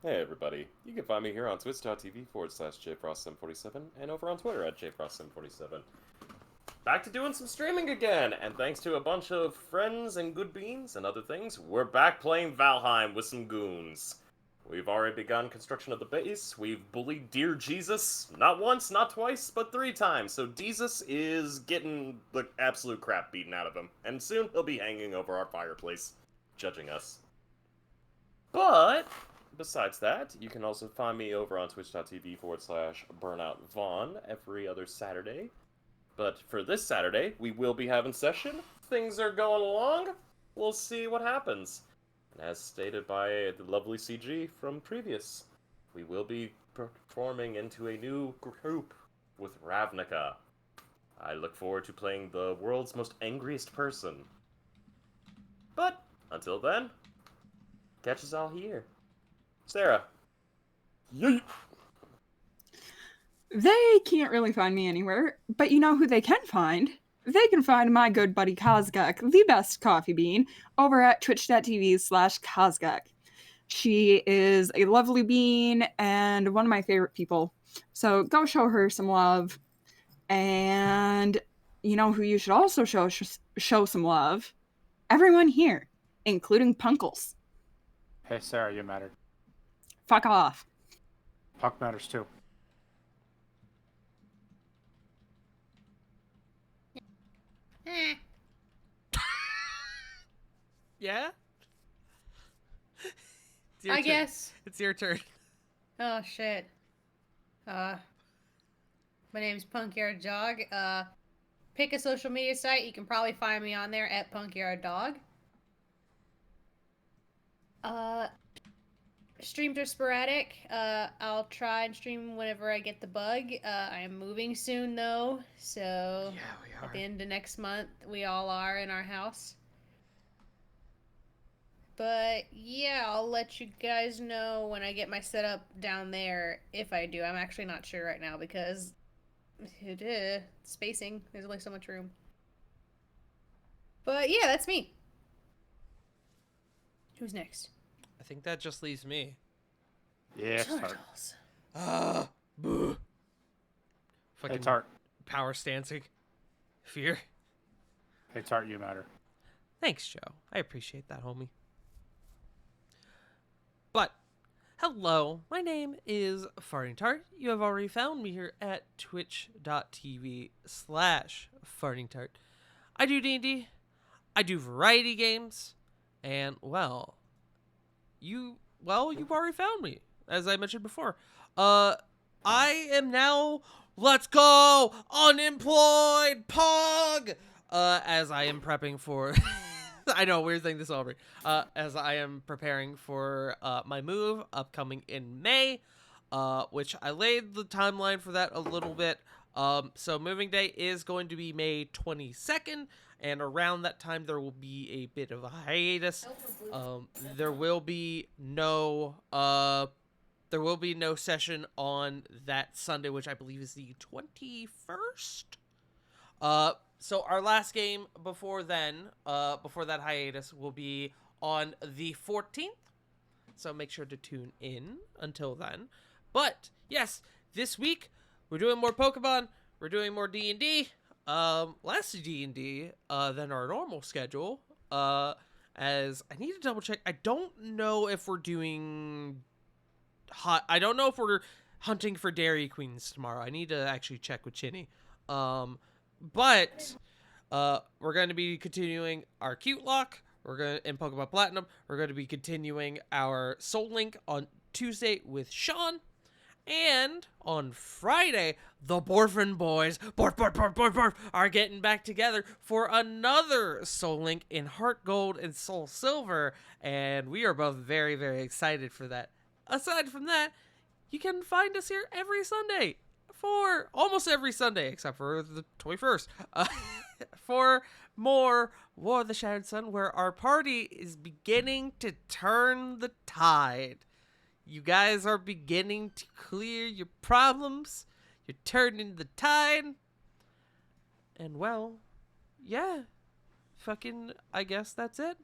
D: Hey everybody, you can find me here on twitch.tv/JFrostSim47 and over on Twitter at JFrostSim47. Back to doing some streaming again, and thanks to a bunch of friends and good beans and other things, we're back playing Valheim with some goons. We've already begun construction of the base, we've bullied Dear Jesus, not once, not twice, but 3 times, so Jesus is getting the absolute crap beaten out of him, and soon he'll be hanging over our fireplace, judging us. But besides that, you can also find me over on twitch.tv/BurnoutVaughn every other Saturday. But for this Saturday, we will be having session. Things are going along. We'll see what happens. And as stated by the lovely CG from previous, we will be performing into a new group with Ravnica. I look forward to playing the world's most angriest person. But until then, catch us all here. Sarah. Yeet.
E: They can't really find me anywhere, but you know who they can find? They can find my good buddy Kozgak, the best coffee bean, over at twitch.tv/Kozgak. She is a lovely bean and one of my favorite people. So go show her some love. And you know who you should also show some love? Everyone here, including Punkles.
C: Hey, Sarah, you matter.
E: Fuck off.
C: Puck matters too.
I: Eh.
A: Yeah? It's your
I: I
A: turn.
I: guess.
A: It's your turn.
I: Oh shit. My name's Punkyard Dog. Pick a social media site. You can probably find me on there at Punkyard Dog. Streams are sporadic. I'll try and stream whenever I get the bug. I am moving soon though, so
A: Yeah, we
I: at the end of next month we all are in our house. But yeah, I'll let you guys know when I get my setup down there, if I do. I'm actually not sure right now because spacing. There's only so much room. But yeah, that's me. Who's next?
A: I think that just leaves me.
C: Yeah, Tart.
I: Turtles.
A: Boo. Fucking
C: Hey, Tart.
A: power stancing. Fear.
C: Hey, Tart, you matter.
A: Thanks, Joe. I appreciate that, homie. But, hello, my name is Farting Tart. You have already found me here at twitch.tv/Farting Tart. I do D&D. I do variety games. And, well, you've already found me, as I mentioned before. I am now, let's go, unemployed, pog! As I am prepping for... I know, weird thing this over. As I am preparing for my move upcoming in May, which I laid the timeline for that a little bit. So moving day is going to be May 22nd, and around that time there will be a bit of a hiatus. There will be no session on that Sunday, which I believe is the 21st. So our last game before then, before that hiatus, will be on the 14th. So make sure to tune in until then. But yes, this week we're doing more Pokemon. We're doing more D&D. Less D&D than our normal schedule. As I need to double check. I don't know if we're doing I don't know if we're hunting for Dairy Queens tomorrow. I need to actually check with Chinny. But we're going to be continuing our Cute Lock. In Pokemon Platinum. We're going to be continuing our Soul Link on Tuesday with Sean. And on Friday, the Borfin Boys, Borf, are getting back together for another Soul Link in Heart Gold and Soul Silver. And we are both very, very excited for that. Aside from that, you can find us here every Sunday. For almost every Sunday, except for the 21st, for more War of the Shattered Sun, where our party is beginning to turn the tide. You guys are beginning to clear your problems. You're turning the tide. And well, yeah, fucking, I guess that's it,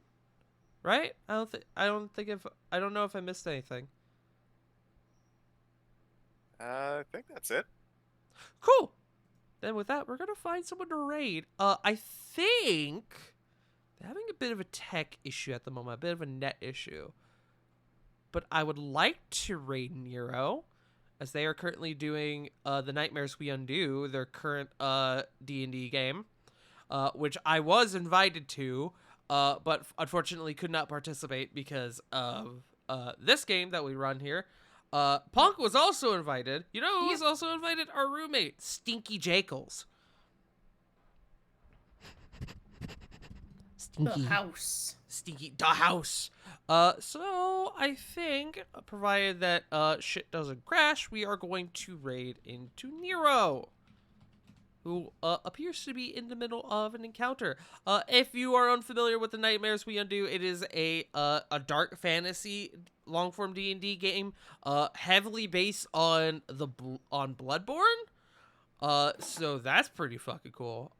A: right? I don't know if I missed anything.
B: I think that's it.
A: Cool. Then with that, we're gonna find someone to raid. I think they're having a bit of a tech issue at the moment, a bit of a net issue. But I would like to raid Nero, as they are currently doing the Nightmares We Undo, their current D&D game, which I was invited to, but unfortunately could not participate because of this game that we run here. Punk was also invited. You know who was also invited? Our roommate, Stinky Jackals.
I: The house.
A: Stinky the house. So I think, provided that shit doesn't crash, we are going to raid into Nero, who appears to be in the middle of an encounter. If you are unfamiliar with the Nightmares We Undo, it is a dark fantasy long-form D&D game, heavily based on Bloodborne. So that's pretty fucking cool.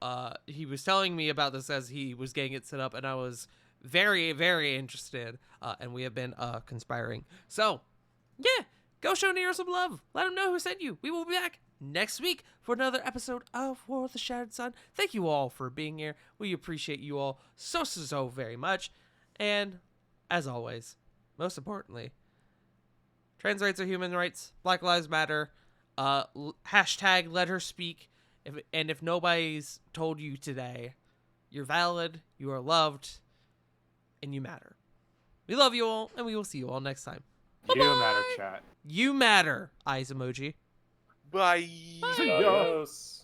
A: He was telling me about this as he was getting it set up, and I was very, very interested. And we have been conspiring. So, yeah, go show Nero some love. Let him know who sent you. We will be back next week for another episode of War of the Shattered Sun. Thank you all for being here. We appreciate you all so very much. And as always, most importantly, trans rights are human rights. Black Lives Matter. Hashtag let her speak. If nobody's told you today, you're valid, you are loved, and you matter. We love you all, and we will see you all next time.
C: You matter, chat.
A: You matter, eyes emoji.
B: Bye.
C: See ya.
D: Adios.